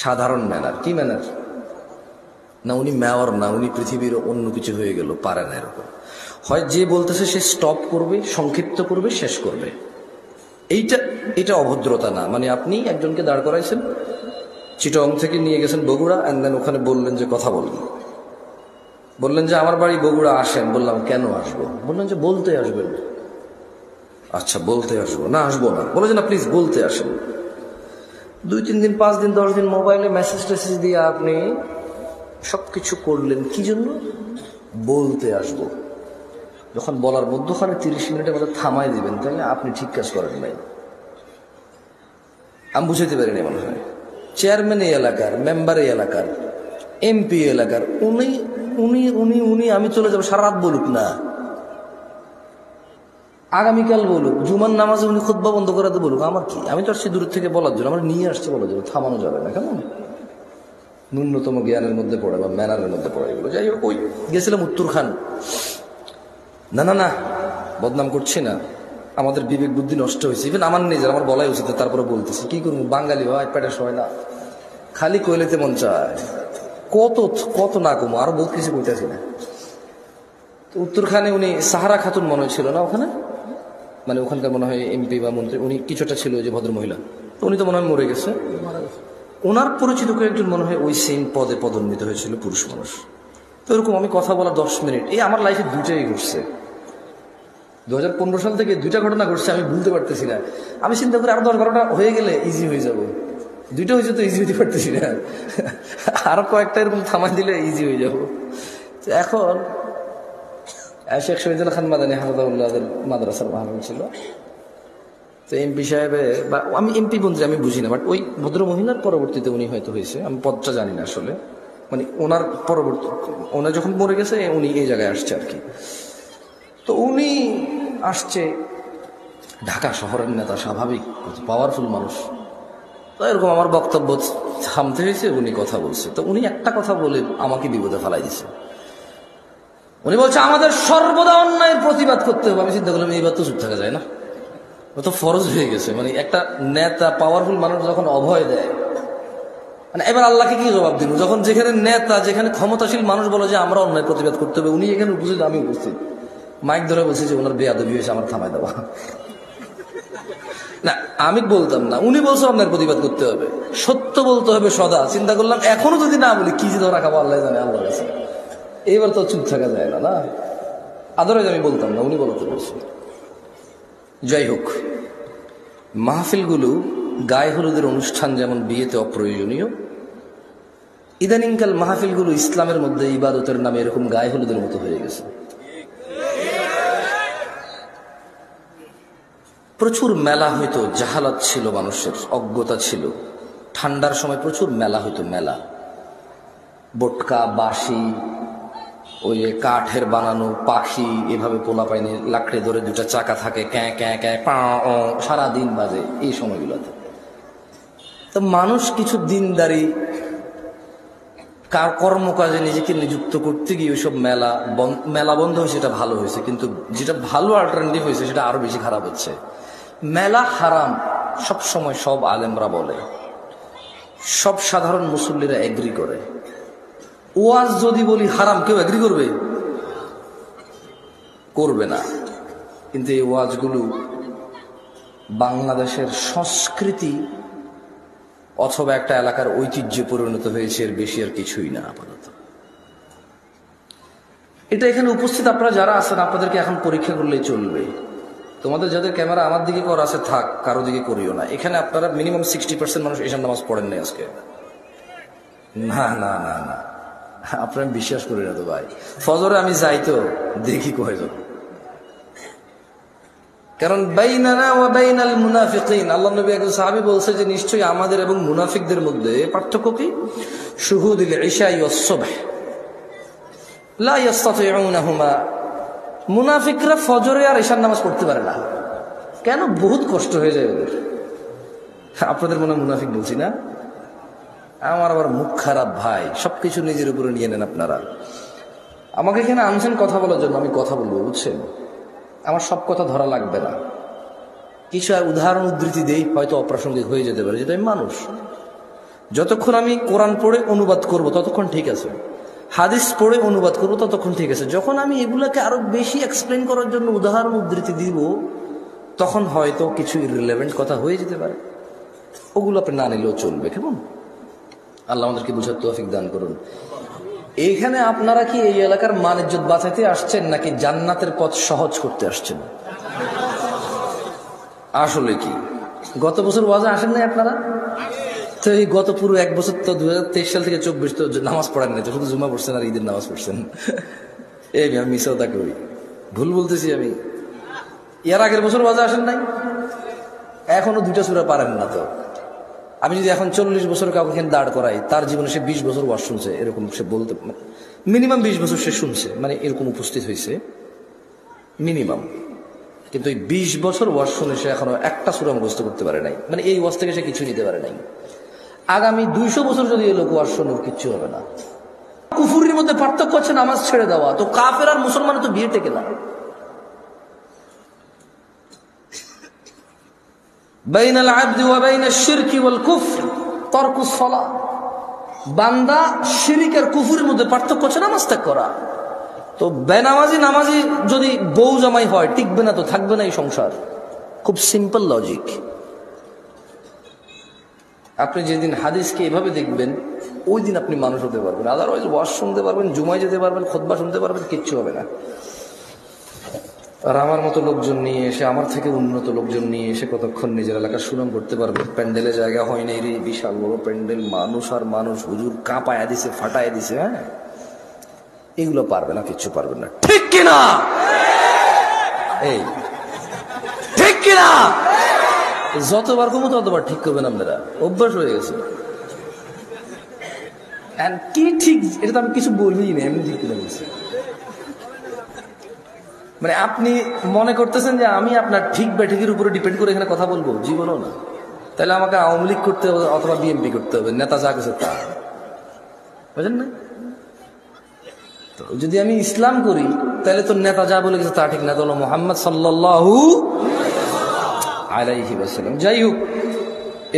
সাধারণ ম্যানার। কি ম্যানার? না উনি মেয়র না, উনি পৃথিবীর অন্য কিছু হয়ে গেল, পারে না এরকম। হয় যে বলতেছে সে স্টপ করবে, সংক্ষিপ্ত করবে, শেষ করবে। এটা অভদ্রতা না। মানে আপনি একজনকে দাঁড় করাইছেন, চিটং থেকে নিয়ে গেছেন বগুড়া, এন্ড দেন ওখানে বললেন যে কথা বলবেন, বললেন যে আমার বাড়ি বগুড়া, আসেন। বললাম কেন আসবো? বললেন যে বলতে আসবেন। আচ্ছা বলতে আসবো। না আসবো না। বলে যে না প্লিজ বলতে আসেন। 2-3 দিন 5 দিন 10 দিন মোবাইলে মেসেজ টেসেজ দিয়ে আপনি সবকিছু করলেন কি জন্য? বলতে আসবো। যখন বলার মধ্যখানে 30 মিনিটের মধ্যে থামাই দিবেন, তাহলে আপনি ঠিক কাজ করেন নাই। আমি বুঝাইতে পারিনি মনে হয়। চেয়ারম্যান এই এলাকার, মেম্বার এই এলাকার, এমপি এলাকার, উনি উনি উনি উনি আমি চলে যাবো, সারা রাত বলুক না, আগামীকাল বলুক, জুমার নামাজে উনি খুতবা বন্ধ করাতে বলুক, আমার কি? আমি তো আসছি দূর থেকে বলার জন্য, আমার নিয়ে আসছে বলার জন্য, থামানো যাবে না। কেমন ন্যূনতম জ্ঞানের মধ্যে পড়ে বা ম্যানারের মধ্যে পড়ে এগুলো। যাই হোক, ওই গেছিলাম উত্তরখান। না না না, বদনাম করছি না, আমাদের বিবেক বুদ্ধি নষ্ট হয়েছে, ইভেন আমার নিজের, আমার বলাই উচিত, তারপরে বলতেছি কি করবো, বাঙালি ভাই পেটে সয় না, খালি কইলেতে মন চায়, কত কত না কমো, আরো বহুত কিছু কইতেছি না। উত্তরখানে উনি সাহারা খাতুন মনে ছিল না ওখানে, মানে ওখানকার মনে হয় এমপি বা মন্ত্রী, উনি কিছুটা ছিল, ওই যে ভদ্র মহিলা, উনি তো মনে হয় মরে গেছে। ওনার পরিচিত কয়েকজন মনে হয় ওই সেম পদে পদোন্নীত হয়েছিল, পুরুষ মানুষ। তো এরকম আমি কথা বলা 10 মিনিট, এই আমার লাইফে দুইটাই ঘটছে। 2015 সাল থেকে 2টা ঘটনা ঘটছে, আমি ভুলতে পারতেছি না। আমি চিন্তা করি আরো 10-12টা হয়ে গেলে ইজি হয়ে যাবে। দুইটা হয়েছে তো ইজি হইতে পারতেছি না, আরো কয়েকটা এরকম থামাই দিলে ইজি হয়ে যাবো। এখন শেখ শহীদুল্লাহ খান মাদানী হাফিজাহুল্লাহর মাদ্রাসার মাহফিল ছিল, তো এমপি সাহেবে বা আমি এমপি বলছি আমি বুঝি না, বাট ওই ভদ্র মহিলার পরবর্তীতে উনি হয়তো হয়েছে, আমি পদটা জানি না আসলে, মানে ওনার পরবর্তী ওনার যখন মরে গেছে উনি এই জায়গায় আসছে আর কি। তো উনি আসছে, ঢাকা শহরের নেতা, স্বাভাবিক পাওয়ারফুল মানুষ, তো এরকম আমার বক্তব্য থামতে হয়েছে, উনি কথা বলছে। তো উনি একটা কথা বলে আমাকে বিপদে ফেলাই দিছে। উনি বলছে আমাদের সর্বদা অন্যায়ের প্রতিবাদ করতে হবে। আমি চিন্তা করলাম এইবার তো চুপ থাকা যায় না, ও তো ফরজ হয়ে গেছে। মানে একটা নেতা পাওয়ারফুল মানুষ যখন অভয় দেয়, মানে এবার আল্লাহকে কি জবাব দিন? যখন যেখানে নেতা, যেখানে ক্ষমতাশীল মানুষ বলে যে আমরা অন্যায় প্রতিবাদ করতে হবে, উনি এখানে উপস্থিত, আমি উপস্থিত, মাইক ধরে বলছি যে ওনার বেয়াদবি হয়েছে, আমার থামাই দেওয়া না। আমি বলতাম না, উনি বলছে অন্যায়ের প্রতিবাদ করতে হবে, সত্য বলতে হবে সদা। চিন্তা করলাম এখনো যদি না বলি কি যে ধরা খাবো আল্লাহ জানে, আল্লাহ কাছে। এইবার তো চুপ থাকা যায় না, না আদরাইজ আমি বলতাম না, উনি বলতে বলছেন। যাই হোক, মাহফিলগুলো গায়ে হলুদের অনুষ্ঠান যেমন বিয়েতে অপ্রয়োজনীয়, ইদানিংকাল মাহফিলগুলো ইসলামের মধ্যে ইবাদতের নামে এরকম গায়ে হলুদের মতো হয়ে গেছে। প্রচুর মেলা হইতো, জাহালাত ছিল, মানুষের অজ্ঞতা ছিল। ঠান্ডার সময় প্রচুর মেলা হইতো, মেলা, বটকা, বাঁশি, ওই কাঠের বানানো পাখি, এভাবে পোলা পাইনি লাকড়ে ধরে দুটা চাকা থাকে, ক্যাঁ ক্যাঁ ক্যাঁ পা সারাদিন বাজে এই সময়গুলোতে। তো মানুষ কিছু দিনদারি কর্মকাজে নিজেকে নিযুক্ত করতে গিয়ে ওইসব মেলা বন্ধ হয়েছে, এটা ভালো হয়েছে। কিন্তু যেটা ভালো অল্টারনেটিভ হয়েছে সেটা আরো বেশি খারাপ হচ্ছে। মেলা হারাম সব সময় সব আলেমরা বলে, সব সাধারণ মুসল্লিরা এগ্রি করে। ওয়াজ যদি বলি হারাম, কেউ এগ্রি করবে? করবে না। কিন্তু এই ওয়াজগুলো বাংলাদেশের সংস্কৃতি অথবা একটা এলাকার ঐতিহ্যে পরিণত হয়েছে, এর বেশি আর কিছুই না আপাতত। এটা এখানে উপস্থিত আপনারা যারা আছেন, আপনাদেরকে এখন পরীক্ষা করলেই চলবে। তোমাদের যাদের ক্যামেরা আমার দিকে করা আছে থাক, কারো দিকে করিও না। এখানে আপনারা মিনিমাম 60% মানুষ এসব নামাজ পড়েন নাই আজকে। না না না না, আপনার বিশ্বাস করি না তো ভাই। ফজরে আমি যাই তো দেখি কয়জন, কারণ বাইনানা ওয়া বাইনাল মুনাফিকিন, আল্লাহ নবী একজন সাহাবী বলছে যে নিশ্চয়ই আমাদের এবং মুনাফিকদের মধ্যে পার্থক্য কি? শুহুদুল ইশা ওয়াস সুবহ লা ইস্তাতিউনাহুমা। মুনাফিকরা ফজরে আর ইশার নামাজ পড়তে পারে না। কেন? বহুত কষ্ট হয়ে যায় ওদের। আপনাদের মনে মুনাফিক বলছি না? আমার আবার মুখ খারাপ ভাই, সবকিছু নিজের উপরে নিয়ে নেন আপনারা। আমাকে এখানে আনছেন কথা বলার জন্য, আমি কথা বলবো, বুঝছেন? আমার সব কথা ধরা লাগবে না, কিছু আর উদাহরণ উদ্ধৃতি দেই, হয়তো অপ্রাসঙ্গিক হয়ে যেতে পারে, যেটা আমি মানুষ। যতক্ষণ আমি কোরআন পড়ে অনুবাদ করব ততক্ষণ ঠিক আছে, হাদিস পড়ে অনুবাদ করবো ততক্ষণ ঠিক আছে। যখন আমি এগুলাকে আরো বেশি এক্সপ্লেন করার জন্য উদাহরণ উদ্ধৃতি দিব, তখন হয়তো কিছু ইররিলেভেন্ট কথা হয়ে যেতে পারে, ওগুলো আপনি না নিলেও চলবে। কেমন? আল্লাহ আমাদেরকে বুঝার তৌফিক দান করুন। এইখানে আপনারা কি এই এলাকার মান ইজ্জত বাঁচাইতে আসছেন নাকি জান্নাতের পথ সহজ করতে আসছেন? আসলে কি গত বছর ওয়াজে আসেন নাই আপনারা? তো এই গত পুরো এক বছর তো 2023 সাল থেকে 24 তো নামাজ পড়েন নাই, তো শুধু জুমা পড়ছেন আর ঈদের নামাজ পড়ছেন। এই আমি মিসাও তা করি, ভুল বলতেছি আমি? এর আগের বছর ওয়াজে আসেন নাই, এখনো 2টা সূরা পারেন না। তো আমি যদি এখন 40 বছর কাউকে এখানে দাঁড় করাই, তার জীবনে সে 20 বছর ওয়াজ শুনছে, এরকম সে বলতে মিনিমাম 20 বছর সে শুনছে, মানে এরকম উপস্থিত হয়েছে মিনিমাম। কিন্তু এই 20 বছর ওয়াজ শুনে সে এখনো একটা সূরা মুখস্থ করতে পারে নাই, মানে এই ওয়াজ থেকে সে কিছু নিতে পারে নাই। আগামী 200 বছর যদি এই লোক ওয়াজ শুনে, কিচ্ছু হবে না। কুফুরির মধ্যে পার্থক্য হচ্ছে নামাজ ছেড়ে দেওয়া। তো কাফের আর মুসলমানের তো বিয়ে টেকে না। বাইনাল আবদি ওয়া বাইনাশ শিরকি ওয়াল কুফর তারকুস সালাহ। বান্দা শিরক আর কুফরের মধ্যে পার্থক্য হচ্ছে নামাজ ত্যাগ করা। তো বেনামাজি নামাজি যদি বউ জামাই হয়, টিকবে না, তো থাকবে না এই সংসার। খুব সিম্পল লজিক। আপনি যেদিন হাদিসকে এভাবে দেখবেন, ওই দিন আপনি মানুষ হতে পারবেন। আদারওয়াইজ ওয়াজ শুনতে পারবেন, জুমায় যেতে পারবেন, খুতবা শুনতে পারবেন, কিচ্ছু হবে না। আর আমার মতো লোকজন নিয়ে এসে, আমার থেকে উন্নত লোকজন নিয়ে এসে কতক্ষণ নিজের এলাকার সুনাম করতে পারবে? প্যান্ডেলে জায়গা হয় নাই রে, বিশাল বড় প্যান্ডেল, মানুষ আর মানুষ, হুজুর কাঁপায়া দিছে, ফাটায় দিছে। হ্যাঁ, এগুলো পারবে না, কিচ্ছু পারবে না, ঠিক কিনা? এই ঠিক কিনা? যতবার কমো ততবার ঠিক করবেন আপনারা, অভ্যাস হয়ে গেছে। কি ঠিক, এটা তো আমি কিছু বলিই না, এমনি ঠিক করে বলছি। মানে আপনি মনে করতেছেন যে আমি আপনার ঠিক বা ঠিকের উপরে ডিপেন্ড করে এখানে কথা বলবো? জীবনও না। তাহলে আমাকে আওয়ামী লীগ করতে হবে অথবা বিএনপি করতে হবে, নেতা যা কিছু তা, বুঝলেন না? তো যদি আমি ইসলাম করি তাহলে তো নেতা যা বলে গেছে তা ঠিক না, তাহলে মুহাম্মদ সাল্লাল্লাহু আলাইহি ওয়াসাল্লাম। যাই হোক,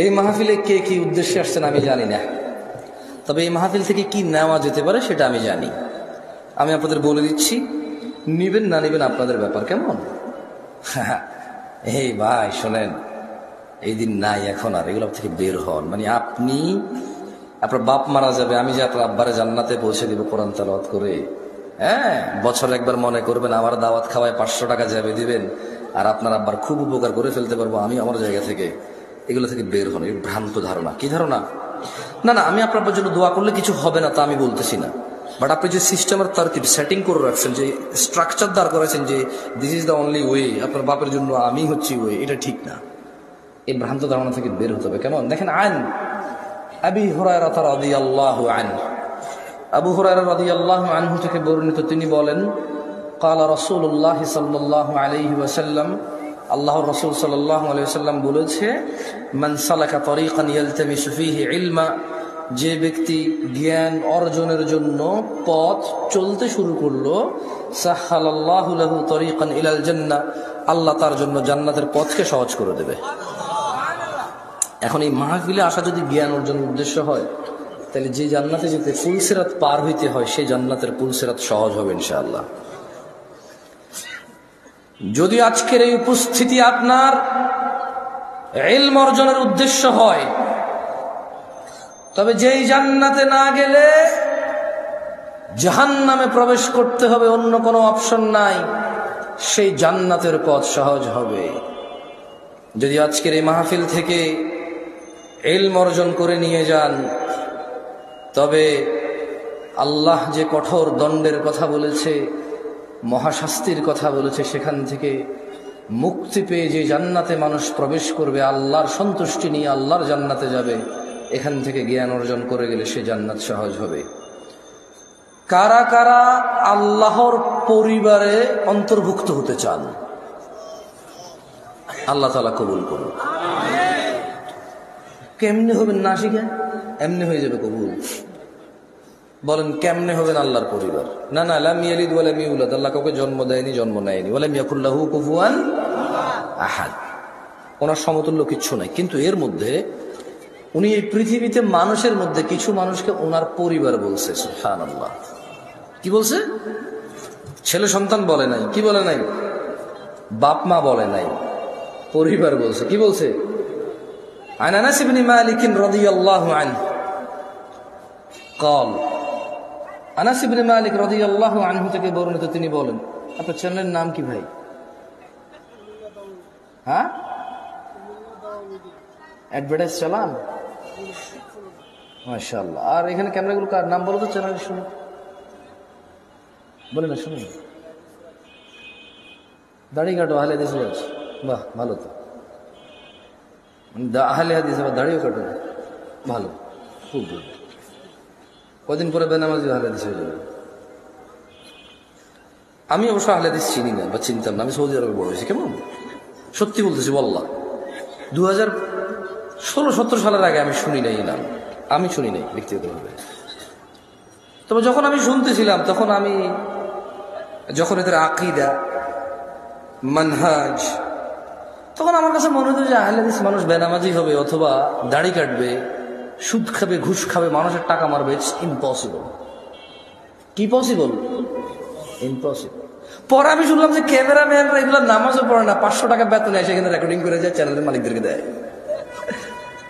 এই মাহফিলে কে কি উদ্দেশ্যে আসছেন আমি জানি না, তবে এই মাহফিল থেকে কি নেওয়া যেতে পারে সেটা আমি জানি। আমি আপনাদের বলে দিচ্ছি, নিবেন না নিবেন আপনাদের ব্যাপার, কেমন? এই ভাই শোনেন, এই দিন নাই এখন, আর এগুলো থেকে বের হন। মানে আপনি, আপনার বাপ মারা যাবে, আমি যে আপনার আব্বারে জান্নাতে পৌঁছে দিব কোরআন তেলাওয়াত করে। হ্যাঁ, বছর একবার মনে করবেন আমার দাওয়াত খাওয়ায় 500 টাকা যাবে দিবেন, আর আপনার আব্বার খুব উপকার করে ফেলতে পারবো আমি আমার জায়গা থেকে। এগুলো থেকে বের হন, এই ভ্রান্ত ধারণা। কি ধারণা? না না, আমি আপনার জন্য দোয়া করলে কিছু হবে না তা আমি বলতেছি না, বাট আপনি যে সিস্টেমের তারকিব সেটিং করে রাখছেন, যে স্ট্রাকচার দাঁড় করেছেন যে this is the only way, আপনার বাপের জন্য আমি হচ্ছি ওয়ে, এটা ঠিক না। এই ভ্রান্ত ধারণা থেকে বের হতে হবে। কেমন? দেখেন, আন আবি হুরায়রা রাদিয়াল্লাহু আনহু, আবু হুরায়রা রাদিয়াল্লাহু আনহু থেকে বর্ণিত, তিনি বলেন, ক্বালা রাসূলুল্লাহ সাল্লাল্লাহু আলাইহি ওয়াসাল্লাম, আল্লাহর রাসূল সাল্লাল্লাহু আলাইহি ওয়াসাল্লাম বলেছে, মান সালাকা তরিকান ইয়ালতামিসু ফীহি ইলমা, যে ব্যক্তি জ্ঞান অর্জনের জন্য পথ চলতে শুরু করলো, সাহহালাল্লাহু লাহু তরিকান ইলাল জান্নাহ, আল্লাহ তার জন্য জান্নাতের পথকে সহজ করে দেবে। এখন এই মাহফিলে আসা যদি জ্ঞান অর্জনের উদ্দেশ্য হয়, তাহলে যে জান্নাতে যেতে পুলসিরাত পার হইতে হয়, সেই জান্নাতের পুলসিরাত সহজ হবে ইনশাআল্লাহ। যদি আজকের এই উপস্থিতি আপনার ইলম অর্জনের উদ্দেশ্য হয়, তবে যেই জান্নাতে না গেলে জাহান্নামে প্রবেশ করতে হবে, অন্য কোনো অপশন নাই, সেই জান্নাতের পথ সহজ হবে। যদি আজকের এই মাহফিল থেকে ইলম অর্জন করে নিয়ে যান, তবে আল্লাহ যে কঠোর দণ্ডের কথা বলেছে, মহাশাস্তির কথা বলেছে, সেখান থেকে মুক্তি পেয়ে যে জান্নাতে মানুষ প্রবেশ করবে, আল্লাহর সন্তুষ্টি নিয়ে আল্লাহর জান্নাতে যাবে, এখান থেকে জ্ঞান অর্জন করে গেলে সে জান্নাত সহজ হবে। কারা কারা আল্লাহর পরিবারে অন্তর্ভুক্ত হতে চান? আল্লাহ তাআলা কবুল করুন। কেমনে হবেন না শিখে? এমনি হয়ে যাবে কবুল। বলেন কেমনে হবেন আল্লাহর পরিবার? না না, লাম ইয়ালিদ ওয়া লাম ইউলাদ, আল্লাহ কাউকে জন্ম দেয়নি, জন্ম নেয়নি। ওয়া লাম ইয়াকুল লাহু কুফুয়ান আহাদ, ওনার সমতুল্য কিচ্ছু নাই। কিন্তু এর মধ্যে উনি এই পৃথিবীতে মানুষের মধ্যে কিছু মানুষকে ওনার পরিবার বলছে। সুবহানাল্লাহ। কি বলছে? ছেলে সন্তান বলে নাই, কি বলে নাই? বাপ মা বলে নাই, পরিবার বলছে। কি বলছে? আন আনাস ইবনে মালিক রাদিয়াল্লাহু আনহু قال, আনাস ইবনে মালিক রাদিয়াল্লাহু আনহু থেকে বর্ণিত, তিনি বলেন, আপনার চ্যানেলের নাম কি ভাই? হ্যাঁ, অ্যাডভার্টাইজ চালান? মাশাআল্লাহ। আর এখানে ক্যামেরাগুলো কার নাম বলো তো, চ্যানেলের শুনে বলে না, শুনুন। দাড়ি কাটো, আহলে হাদিস। বাহ, ভালো তো, আহলে হাদিস, আবার দাড়িও কাটো, ভালো, খুব ভালো। কদিন পরে বেনামাজি আহলে হাদিস হয়ে যাবে। আমি অবশ্য আহলে হাদিস চিনি না বা চিনতাম না, আমি সৌদি আরবে বড় হয়েছি। কেমন সত্যি বলতেছি, বল্লা 2016-17 সালের আগে আমি শুনি নাই নাম, আমি শুনি নাই ব্যক্তিগতভাবে। তবে যখন আমি শুনতেছিলাম, তখন আমি যখন এদের আকীদা, মানহাজ, তখন আমার কাছে মনে হতো যে আহলে হাদিস মানুষ বেনামাজি হবে অথবা দাড়ি কাটবে, সুদ খাবে, ঘুষ খাবে, মানুষের টাকা মারবে। It's impossible. কি পসিবল? ইম্পসিবল। পরে আমি শুনলাম যে ক্যামেরাম্যানরা এগুলো নামাজও পড়ে না, 500 টাকা বেতনে এসে এখানে রেকর্ডিং করে যায়, চ্যানেলের মালিকদেরকে দেয়,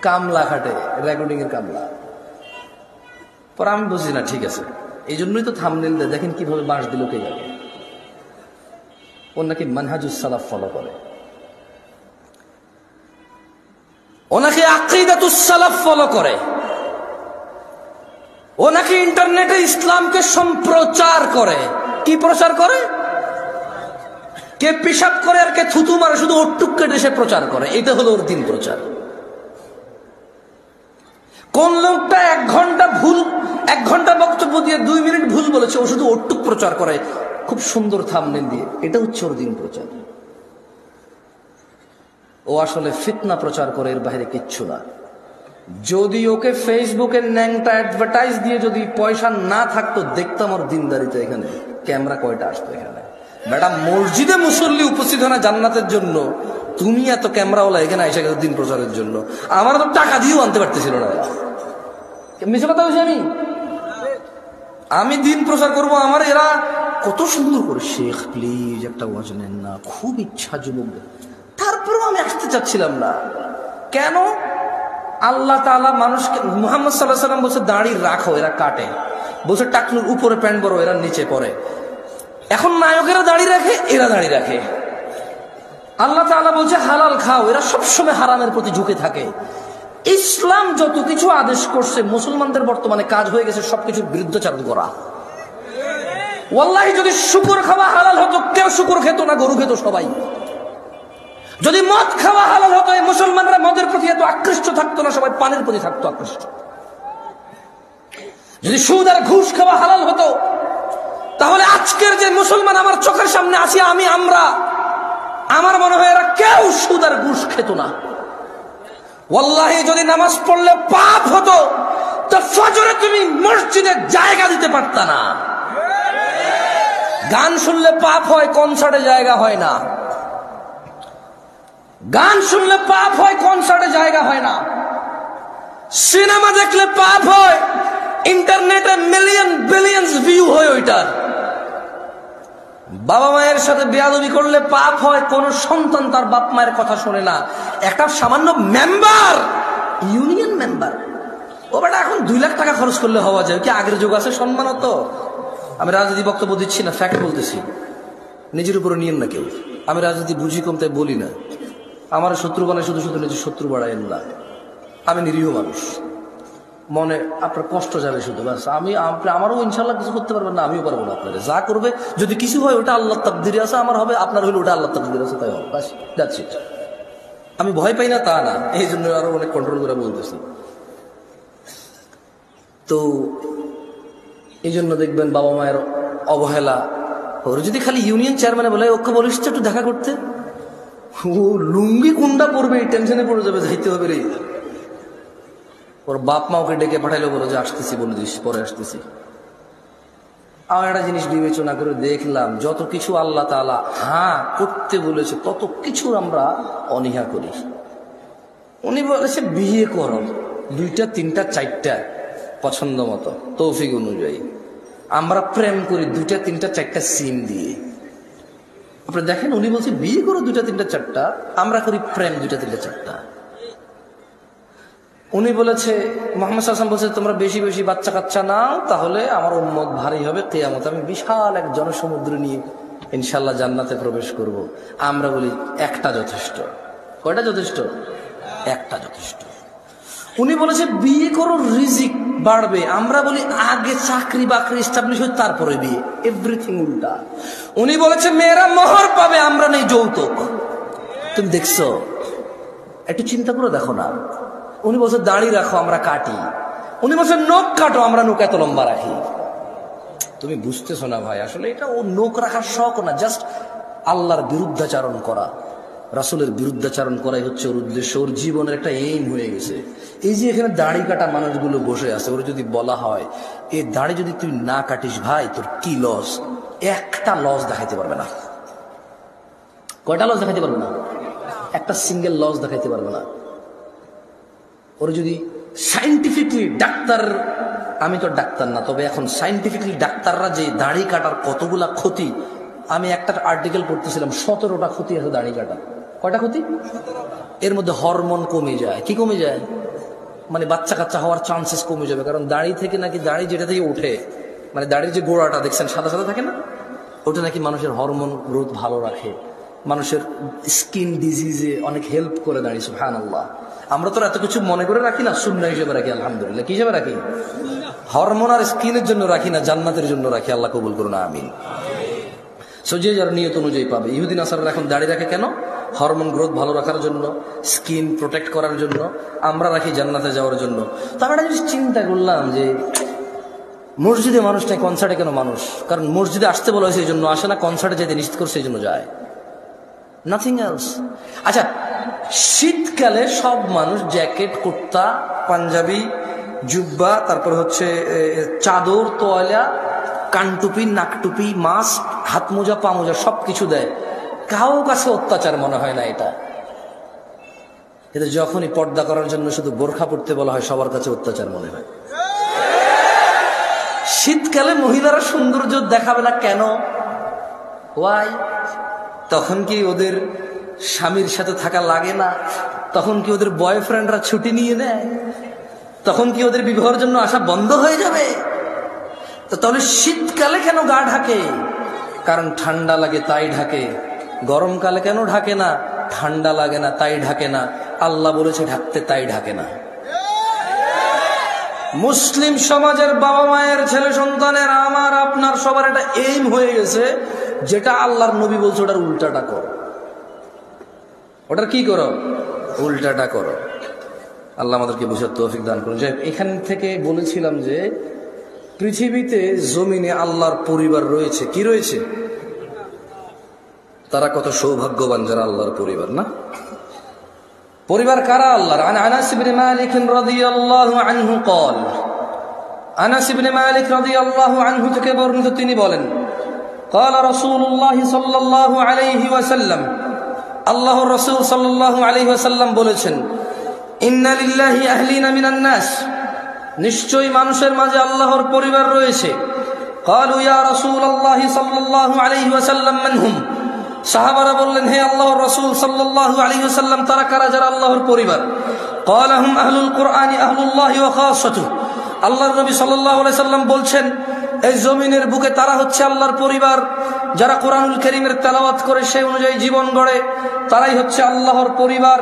কামলা খাটে, রেকর্ডিং এর কামলা। পরে আমি বুঝি না, ঠিক আছে, এই জন্যই তো থাম্বনেল দেয়, দেখেন কিভাবে বাঁশ দিল কে যাবে। ও নাকি মানহাজুস সালাফ ফলো করে, ও নাকি আকীদাতুস সালাফ ফলো করে, ও নাকি ইন্টারনেটে ইসলামকে সম্প্রচার করে। কি প্রচার করে? কে পেশাব করে আর কে থুতু মারে, শুধু ওটুক কেটে সে প্রচার করে। এটা হলো ওর দিন প্রচার। কোন লোকটা 1 ঘন্টা বক্তব্য দিয়ে 2 মিনিট ভুল বলেছে, ও শুধু ওটুক প্রচার করে খুব সুন্দর থাম্বনেল দিয়ে। এটা হচ্ছে ওর দিন প্রচার। ও আসলে ফিতনা প্রচার করে, এর বাইরে কিচ্ছু না। যদি ওকে ফেসবুকের ন্যাংটা অ্যাডভার্টাইজ দিয়ে যদি পয়সা না থাকতো, দেখতাম ওর দিনদারিতে এখানে ক্যামেরা কয়টা আসতো এখানে। বেটা মসজিদে মুসল্লি উপস্থিত হয় না জান্নাতের জন্য, তুমি এত ক্যামেরাওয়ালা এখানে এসে গেছো দিন প্রচারের জন্য। আমার তো টাকা দিয়েও আনতে পারতেছিল না। মিছে কথা বলছি আমি দিন প্রচার করব। আমার এরা কত সুন্দর করে, শেখ প্লিজ একটা ওয়াজ নেন না, খুব ইচ্ছা যুবক। তারপরেও আমি আসতে চাচ্ছিলাম না। কেন? আল্লাহ তাআলা মানুষকে, মুহাম্মদ সাল্লাল্লাহু আলাইহি ওয়াসাল্লাম বলছে দাড়ি রাখো, এরা কাটে। বলছে টাকনুর উপরে প্যান্ট বড়, এরা নিচে পরে। এখন নায়কেরা দাড়ি রাখে, এরা দাড়ি রাখে। আল্লাহ তাআলা বলছে হালাল খাও, এরা সবসময় হারামের প্রতি ঝুঁকে থাকে। ইসলাম যত কিছু আদেশ করছে, মুসলমানদের বর্তমানে কাজ হয়ে গেছে সবকিছুর বিরুদ্ধাচরণ করা। ওয়াল্লাহি যদি শুকর খাওয়া হালাল হতো, কেউ শুকর খেত না, গরু খেত সবাই। যদি মদ খাওয়া হালাল হতো, এই মুসলমানরা মদের প্রতি এত আকৃষ্ট থাকতো না, সবাই পানের প্রতি থাকতো আকৃষ্ট। যদি সুদ আর ঘুষ খাওয়া হালাল হতো, তাহলে আজকের যে মুসলমান আমার চোখের সামনে আছি আমার মনে হয় এরা কেউ সুদ আর ঘুষ খেত না। ওয়াল্লাহি যদি নামাজ পড়লে পাপ হতো, তো ফজরে তুমি মসজিদে জায়গা দিতে পারতা না। গান শুনলে পাপ হয়, কনসার্টে জায়গা হয় না। গান শুনলে পাপ হয়, কনসার্টে জায়গা হয় না। সিনেমা দেখলে পাপ হয়, ইন্টারনেটে মিলিয়ন বিলিয়ন্স ভিউ হয় ওইটার। বাবা মায়ের সাথে বেয়াদবি করলে পাপ হয়, কোন সন্তান তার বাপ মায়ের কথা শোনে না। একটা সামান্য মেম্বার, ইউনিয়ন মেম্বার, ও বেটা এখন 2 লাখ টাকা খরচ করলে হওয়া যায়। কি আগের যুগ আছে সম্মান? তো আমি রাজনীতি বক্তব্য দিচ্ছি না, ফ্যাক্ট বলতেছি। নিজের উপরে নিয়েন না কেউ। আমি রাজনীতি বুঝি কম, তাই বলি না। আমার শত্রু বানায় শুধু শুধু নিজের শত্রু বাড়ায়েন না। আমি নিরীহ মানুষ, মনে আপনার কষ্ট যাবে শুধু, ব্যাস। আমারও ইনশাল্লাহ কিছু করতে পারবেন না, আমিও পারবো না। আপনারা যা করবে, যদি কিছু হয় ওটা আল্লাহর তাকদীরে আছে, আমার হবে, আপনার হইলে ওটা আল্লাহর তাকদীরে আছে, তাই হবে, বাস, দ্যাটস ইট। আমি ভয় পাই না তা না, এই জন্য আরো অনেক কন্ট্রোল করে বলতেছি। তো এই জন্য দেখবেন বাবা মায়ের অবহেলা। ওর যদি খালি ইউনিয়ন চেয়ারম্যানে বলে, ওকে বলিস একটু দেখা করতে, ও লুঙ্গি কোনটা পড়বে এই টেনশনে পড়ে যাবে, যাইতে হবে রে। ওর বাপ মা ওকে ডেকে পাঠাইলো, বলো যে আসতেছি, বলে দিস পরে আসতেছি। আমার একটা জিনিস বিবেচনা করে দেখলাম, যত কিছু আল্লাহ তাআলা হ্যাঁ করতে বলেছে, তত কিছুর আমরা অনীহা করি। উনি বলেছে বিয়ে করো, 2টা 3টা 4টা পছন্দ মতো, তৌফিক অনুযায়ী। আমরা প্রেম করি 2টা 3টা 4টা সিম দিয়ে। আপনি দেখেন, উনি বলছে বিয়ে করো 2টা 3টা 4টা, আমরা করি প্রেম 2টা 3টা 4টা। উনি বলেছে, মুহাম্মদ সাল্লাল্লাহু আলাইহি ওয়াসাল্লাম বলছে তোমরা বেশি বেশি বাচ্চা কাচ্চা নাও, তাহলে আমার উম্মত ভারী হবে কিয়ামত, আমি বিশাল এক জনসমুদ্র নিয়ে ইনশাআল্লাহ জান্নাতে প্রবেশ করব। আমরা বলি একটা যথেষ্ট। কয়টা যথেষ্ট? একটা যথেষ্ট। উনি বলেছে বিয়ে করো রিজিক বাড়বে, আমরা বলি আগে চাকরি বাকরি এস্টাবলিশ হয় তারপরে বিয়ে। এভরিথিং উল্টা। উনি বলেছে মেয়েরা মোহর পাবে, আমরা নেই যৌতুক। তুমি দেখছো? একটু চিন্তা করে দেখো না। উনি বলছে দাড়ি রাখো, আমরা কাটি। উনি বলছে নখ কাটো, আমরা নখ এত লম্বা রাখি। তুমি বুঝতেছো না ভাই, আসলে এটা ও নখ রাখার শখ না, জাস্ট আল্লাহর বিরুদ্ধাচারণ করা, রাসূলের বিরুদ্ধাচারণ করাই হচ্ছে ওর উদ্দেশ্য। ওর জীবনের একটা এইম হয়ে গেছে। এই যে এখানে দাড়ি কাটা মানুষগুলো বসে আছে, ওর যদি বলা হয় এই দাড়ি যদি তুই না কাটিস ভাই তোর কি লস, একটা লস দেখাইতে পারবে না। কয়টা লস দেখাইতে পারবে না? একটা সিঙ্গেল লস দেখাইতে পারবে না। ওর যদি সাইন্টিফিকলি ডাক্তার, আমি তো ডাক্তার না, তবে এখন সাইন্টিফিকলি ডাক্তাররা যে দাড়ি কাটার কতগুলা ক্ষতি, আমি একটা আর্টিকেল পড়তেছিলাম, 17টা ক্ষতি আছে দাড়ি কাটা। কয়টা ক্ষতি? এর মধ্যে হরমোন কমে যায়। কি কমে যায়? মানে বাচ্চা কাচ্চা হওয়ার চান্সেস কমে যাবে। কারণ দাড়ি থেকে নাকি, দাড়ি যেটা থেকে ওঠে, মানে দাড়ির যে গোড়াটা দেখছেন সাদা সাদা থাকে না, ওটা নাকি মানুষের হরমোন গ্রোথ ভালো রাখে, মানুষের স্কিন ডিজিজে অনেক হেল্প করে দাঁড়িয়ে। সুবহানাল্লাহ। আমরা তো এত কিছু মনে করে রাখি না, সুন্নাহ হিসেবে রাখি। আলহামদুলিল্লাহ। কি হিসেবে রাখি? হরমোন আর স্কিনের জন্য রাখি না, জান্নাতের জন্য রাখি। আল্লাহ কবুল করুন, আমিন। সো যে যার নিয়ত অনুযায়ী পাবে। ইহুদি নাসারারা এখন দাড়ি রাখে কেন? হরমোন গ্রোথ ভালো রাখার জন্য, স্কিন প্রোটেক্ট করার জন্য। আমরা রাখি জান্নাতে যাওয়ার জন্য। তো আমরা একটা জিনিস চিন্তা করলাম যে মসজিদে মানুষ নাই, কনসার্টে কেন মানুষ? কারণ মসজিদে আসতে বলা হয়েছে এই জন্য আসে না, কনসার্টে যেতে নিষেধ করছে এই জন্য যায়, নাথিং এলস। আচ্ছা, শীতকালে সব মানুষ জ্যাকেট, কুর্তা, পাঞ্জাবি, জুব্বা, তারপর হচ্ছে চাদর, তোয়ালা, কানটুপি, নাকটুপি, মাস্ক, হাত মোজা, পা মোজা সবকিছু দেয়। কাউ কাছে অত্যাচার মনে হয় না এটা। কিন্তু যখনই পর্দা করার জন্য শুধু বোরখা পড়তে বলা হয়, সবার কাছে অত্যাচার মনে হয়। শীতকালে মহিলারা সৌন্দর্য দেখাবে না কেন? ওয়াই? তখন কি ওদের স্বামীর সাথে থাকা লাগে না? তখন কি ওদের বয়ফ্রেন্ডরা ছুটি নিয়ে নেয়? তখন কি ওদের বিবাহের জন্য আসা বন্ধ হয়ে যাবে? তো তাহলে শীতকালে কেন গা ঢাকে? কারণ ঠান্ডা লাগে তাই ঢাকে। গরমকালে কেন ঢাকে না? ঠান্ডা লাগে না তাই ঢাকে না। আল্লাহ বলেছে ঢাকতে, তাই ঢাকে না। মুসলিম সমাজের বাবা মায়ের, ছেলে সন্তানের, আমার আপনার সবার এটা এইম হয়ে গেছে, যেটা আল্লাহর নবী বলছে ওটার উল্টাটা করো। ওটার কি করো? উল্টাটা করো। আল্লাহ আমাদেরকে বুঝার তৌফিক দান করুন। যে এখান থেকে বলেছিলাম যে পৃথিবীতে জমিনে আল্লাহর পরিবার রয়েছে। কি রয়েছে? তারা কত সৌভাগ্যবান যারা আল্লাহর পরিবার। না? পরিবার কারা আল্লাহর? আনাস ইবনে মালিক রাদিয়াল্লাহু আনহু قال, আনাস ইবনে মালিক রাদিয়াল্লাহু আনহু থেকে বর্ণিত, তিনি বলেন, قال رسول الله صلى الله عليه وسلم, আল্লাহর রাসূল সাল্লাল্লাহু আলাইহি ওয়াসাল্লাম বলেছেন, ইন্না লিল্লাহি আহলিনা মিনান নাস, নিশ্চয়ই মানুষের মাঝে আল্লাহর পরিবার রয়েছে। قالوا يا رسول الله صلى الله عليه وسلم من هم, সাহাবারা বললেন, হে আল্লাহর রাসূল সাল্লাল্লাহু আলাইহি ওয়াসাল্লাম, তারা কারা যারা আল্লাহর পরিবার? قال هم اهل القرآن اهل الله وخاصته, আল্লাহর নবী সাল্লাল্লাহু আলাইহি ওয়াসাল্লাম বলছেন, এই জমিনের বুকে তারা হচ্ছে আল্লাহর পরিবার, যারা কোরআনুল কারীমের তেলাওয়াত করে সেই অনুযায়ী জীবন গড়ে, তারাই হচ্ছে আল্লাহর পরিবার,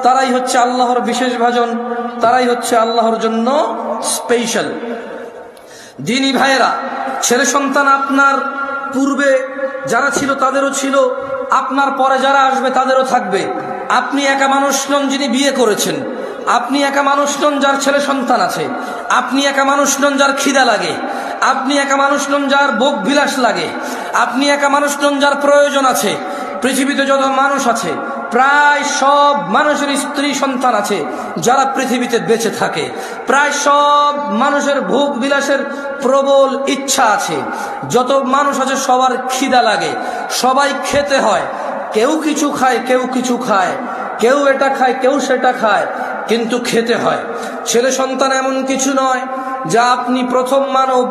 তারাই হচ্ছে আল্লাহর বিশেষ ভাজন, তারাই হচ্ছে আল্লাহর জন্য স্পেশাল। দিনী ভাইয়েরা, ছেলে সন্তান আপনার পূর্বে যারা ছিল তাদেরও ছিল, আপনার পরে যারা আসবে তাদেরও থাকবে। আপনি একা মানুষ নন যিনি বিয়ে করেছেন, আপনি একা মানুষ নন যার ছেলে সন্তান আছে, আপনি একা মানুষ নন যার খিদা লাগে, আপনি একা মানুষ নন যার ভোগ বিলাস লাগে, আপনি একা মানুষ নন যার প্রয়োজন আছে। পৃথিবীতে যত মানুষ আছে প্রায় সব মানুষের স্ত্রী সন্তান আছে যারা পৃথিবীতে বেঁচে থাকে। প্রায় সব মানুষের ভোগ বিলাসের প্রবল ইচ্ছা আছে। যত মানুষ আছে সবার খিদা লাগে, সবাই খেতে হয়। কেউ কিছু খায়, কেউ কিছু খায়, কেউ এটা খায়, কেউ সেটা খায়, কিন্তু খেতে হয়। ছেলে সন্তান এমন কিছু নয় যা আপনি প্রথম মানব,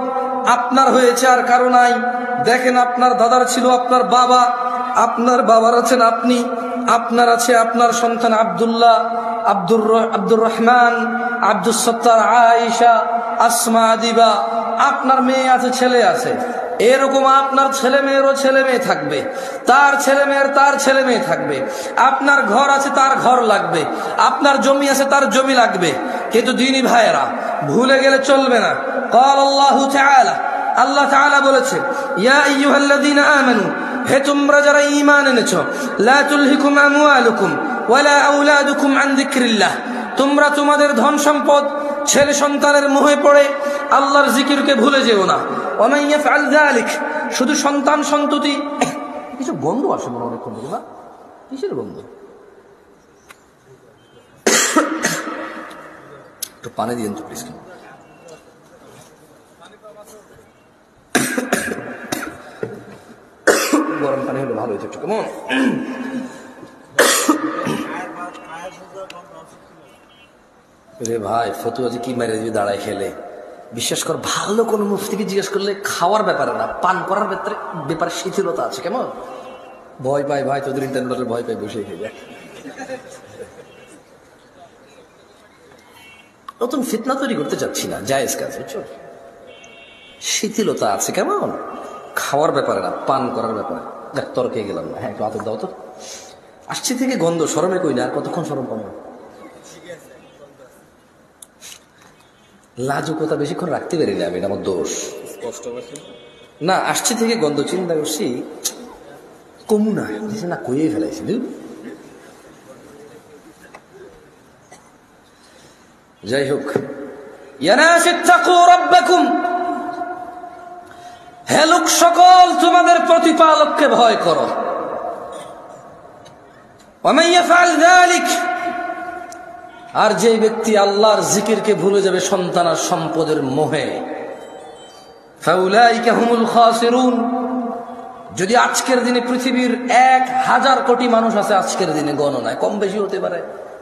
আপনার হয়েছে আর কারো নাই। দেখেন, আপনার দাদার ছিল আপনার বাবা, আপনার বাবার আছেন আপনি, আপনার আছে আপনার সন্তান আব্দুল্লাহ, আব্দুর রহমান, আব্দুস সত্তার, আয়েশা, আসমা, আদিবা, আপনার মেয়ে আছে, ছেলে আছে। এরকম আপনার ছেলে মেয়েরও ছেলে মেয়ে থাকবে, তার ছেলে মেয়ের তার ছেলে মেয়ে থাকবে। আপনার ঘর আছে, তার ঘর লাগবে, আপনার জমি আছে, তার জমি লাগবে। কিন্তু দিনী ভাইয়েরা, ভুলে গেলে চলবে না। قال الله تعالى, আল্লাহ তাআলা বলেছে, ইয়া আইয়ুহাল্লাযীনা আমানু, হে তোমরা যারা ঈমান এনেছো, লা তুলহিকুম আমওয়ালুকুম ওয়ালা আওলাদুকুম আন যিকরিল্লাহ, তোমরা তোমাদের ধন সম্পদ, ছেলে সন্তানের মোহে পড়ে আল্লাহর জিকিরকে ভুলে যেও না। ওয়া মান ইয়াফআল যালিক, শুধু সন্তান সন্ততি। কিছু গন্ধ আসে মনে অনেকক্ষণ থেকে, না? কিসের গন্ধ? একটু পানি দিন তো প্লিজ। গরম পানি হলে ভালো হইতো একটু, কেমন? রে ভাই, ফতুয়া যে কি মেরে দিয়ে দাঁড়ায় খেলে, বিশ্বাস কর, ভালো কোন মুফতিকে জিজ্ঞেস করলে খাওয়ার ব্যাপারে না, পান করার ব্যাপারে শিথিলতা আছে। কেমন ভয় পায় ভাই, তোদের ইন্টারনেটের ভয় পায়, বসে খেয়ে যায়। নতুন ফিতনা তৈরি করতে চাচ্ছি না, জায়েজ কাজ, বুঝছো? শিথিলতা আছে। কেমন খাওয়ার ব্যাপারে না, পান করার ব্যাপারে। দেখ তর্কে গেলাম না। হ্যাঁ, একটু আতর দাও তো। আসছে থেকে গন্ধ, শরমে কই না, আর কতক্ষণ শরম পাবো? লাজুকতা বেশিক্ষণ রাখতে পারি না আমি, এটা আমার দোষ না। আসছে থেকে গন্ধ, চিন্তা করছি কমু না, না কইয়ে ফেলাইছি। যাই হোক, হে লোক সকল, তোমাদের প্রতিপালককে ভয় করো। আর যে ব্যক্তি আল্লাহর জিকিরকে ভুলে যাবে সন্তান আর সম্পদের মোহে, ফাউলাইকা হুমুল খাসিরুন। যদি আজকের দিনে পৃথিবীর 1000 কোটি মানুষ আছে, আজকের দিনে গণনায় কম বেশি হতে পারে,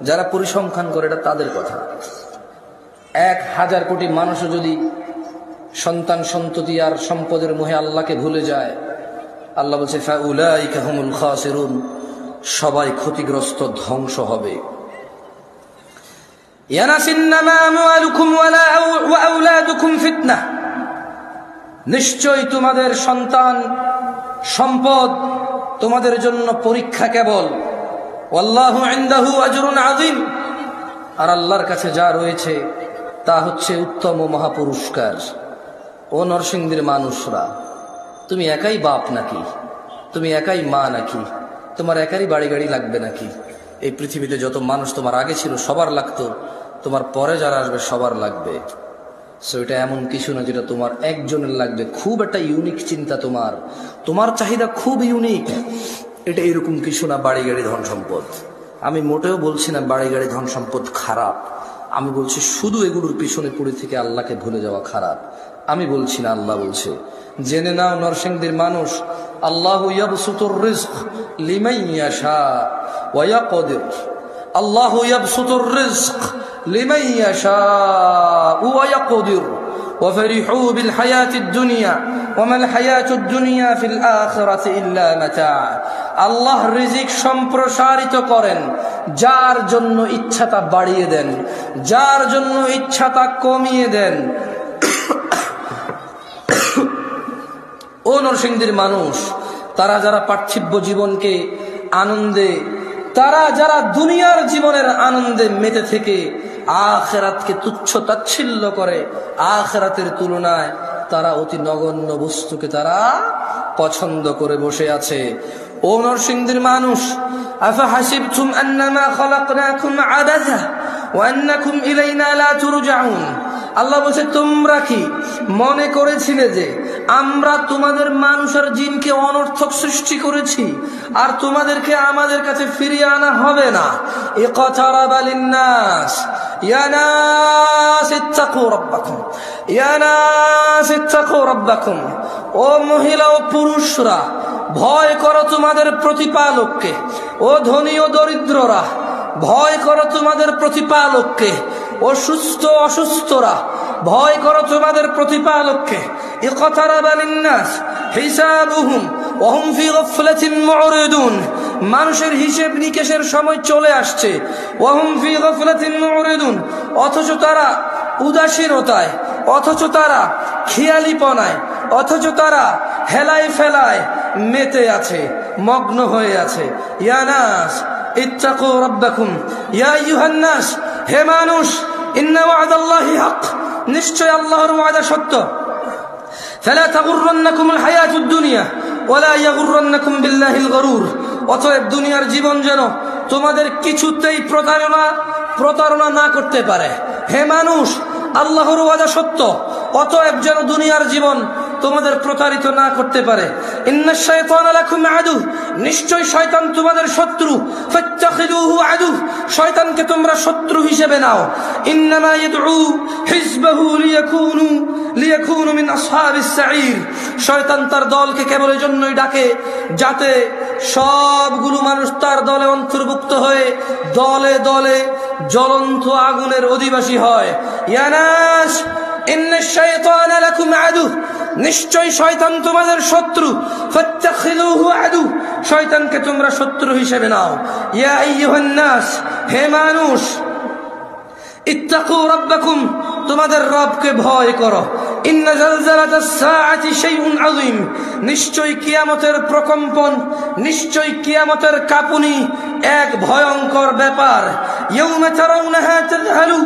যারা পরিসংখ্যান করে, এটা তাদের কথা। 1000 কোটি মানুষও যদি সন্তান সন্ততি আর সম্পদের মোহে আল্লাহকে ভুলে যায়, আল্লাহ বলছে ফাউলাইকা হুমুল খাসিরুন, সবাই ক্ষতিগ্রস্ত, ধ্বংস হবে। নিশ্চয় তোমাদের সন্তান সম্পদ তোমাদের জন্য পরীক্ষা কেবল। ওয়াল্লাহু ইনদাহু আজরুন আযীম, আর আল্লাহর কাছে যা রয়েছে তা হচ্ছে উত্তম ও মহাপুরস্কার। ও নরসিংদীর মানুষরা, তুমি একাই বাপ নাকি? তুমি একাই মা নাকি? তোমার একারই বাড়ি গাড়ি লাগবে নাকি? এই পৃথিবীতে যত মানুষ তোমার আগে ছিল সবার লাগতো, তোমার পরে যারা আসবে সবার লাগবে। সো এটা এমন কিছু না যেটা তোমার একজনের লাগবে। খুব একটা ইউনিক চিন্তা, তোমার চাহিদা খুব ইউনিক। এটা এরকম কিছু না বাড়ি গাড়ি ধন সম্পদ। আমি মোটেও বলছি না বাড়ি গাড়ি ধন সম্পদ খারাপ, আমি বলছি শুধু এগুলোর পিছনে পড়ে থেকে আল্লাহকে ভুলে যাওয়া খারাপ। আমি বলছি না, আল্লাহ বলছে। জেনে নাও নরসিংদীর মানুষ, আল্লাহু ইয়াবসুতুর রিজক লিমান ইয়াশা ওয়া ইয়াকদির। আল্লাহু ইয়াবসুতুর রিজক লিমান ইয়াশা ওয়া ইয়াকদির ওয়া ফারিহু বিল হায়াতিদ দুনিয়া ওয়া মাল হায়াতুদ দুনিয়া ফিল আখিরাতি ইল্লা মাতা। আল্লাহ রিজিক সম্প্রসারিত করেন, যার জন্য ইচ্ছা তা বাড়িয়ে দেন, যার জন্য ইচ্ছা তা কমিয়ে দেন। ও নরসিংদীর মানুষ, তারা যারা পার্থিব জীবনকে আনন্দে, তারা যারা দুনিয়ার জীবনের আনন্দে মেতে থেকে আখিরাতকে তুচ্ছ তাচ্ছিল্য করে, আখিরাতের তুলনায় তারা অতি নগণ্য বস্তুকে তারা পছন্দ করে বসে আছে। ও নরসিংদীর মানুষ, আফা হাসিবতুম আন্নামা খালাকনাকুম আবাসা ওয়া আন্নাকুম ইলাইনা লা তুরজাউন। আল্লাহ বলছে, তোমরা কি মনে করেছিলে যে আমরা তোমাদের মানুষ আর জিনকে অনর্থক সৃষ্টি করেছি আর তোমাদেরকে আমাদের কাছে ফিরিয়ে আনা হবে না? ইকতারাবা লিন্নাস ইয়া নাস ইত্তাকু রাব্বাকুম ইয়া নাস ইত্তাকু রাব্বাকুম। ও মহিলা ও পুরুষরা, ভয় করো তোমাদের প্রতিপালককে। ও ধনী ও দরিদ্ররা, ভয় করো তোমাদের প্রতিপালককে। ও সুস্থ অসুস্থরা, ভয় করো তোমাদের প্রতিপালককে। ইকতারাবা লিন্নাস হিসাবুহুম ওয়া হুম ফি গাফলাতিন মুরিদুন। মানুষের হিসেব নিকেশের সময় চলে আসছে। ওয়া হুম ফি গাফলাতিন মুরিদুন, অথচ তারা উদাসীনতায়, অথচ তারা খেয়ালিপনায়, অথচ তারা হেলায় ফেলায় মেতে আছে, মগ্ন হয়ে আছে। ইয়া নাস ইত্তাকু রাব্বাকুম ইয়া আইয়ুহান নাস, হে মানুষ, ইন্না ওয়া'দাল্লাহি হক, নিশ্চয় আল্লাহর ওয়াদা সত্য। ফালা তাগুররান্নাকুমুল হায়াতুদ দুনিয়া ওয়ালা ইয়াগুররান্নাকুম বিল্লাহিল গরুর। অতএব দুনিয়ার জীবন যেন তোমাদের কিছুতেই প্রতারণা না করতে পারে। হে মানুষ, আল্লাহর ওয়াদা সত্য, অতএব যেন দুনিয়ার জীবন তোমাদের প্রতারিত না করতে পারে। ইন্নাশ শাইতানা লাকুম আদু, নিশ্চয় শয়তান তোমাদের শত্রু। ফাত্তাখিযুহু আদু, শয়তানকে তোমরা শত্রু হিসেবে নাও। ইন্নামা ইয়াদউ হিজবাহু লিয়াকুনু মিন আসহাবিস সাঈর, শয়তান তার দলকে কেবল এই জন্যই ডাকে যাতে সবগুলো মানুষ তার দলে অন্তর্ভুক্ত হয়ে দলে দলে জ্বলন্ত আগুনের অধিবাসী হয়। ইয়া নাস ইন্নাশ শাইতানা লাকুম আদু, নিশ্চয় শয়তান তোমাদের শত্রু। ফাত্তাখিযুহু আদু, শয়তানকে তোমরা শত্রু হিসেবে নাও। ইয়া আইয়ুহান নাস, হে মানুষ, ইত্তাকু রাব্বাকুম, তোমাদের রবকে ভয় করো। ইন্না জালজালাতাস সাআতি শাইউন আযীম, নিশ্চয় কিয়ামতের প্রকম্পন, নিশ্চয় কিয়ামতের কাঁপুনি এক ভয়ঙ্কর ব্যাপার। ইয়াউমা তারাউনাহা তাযহালু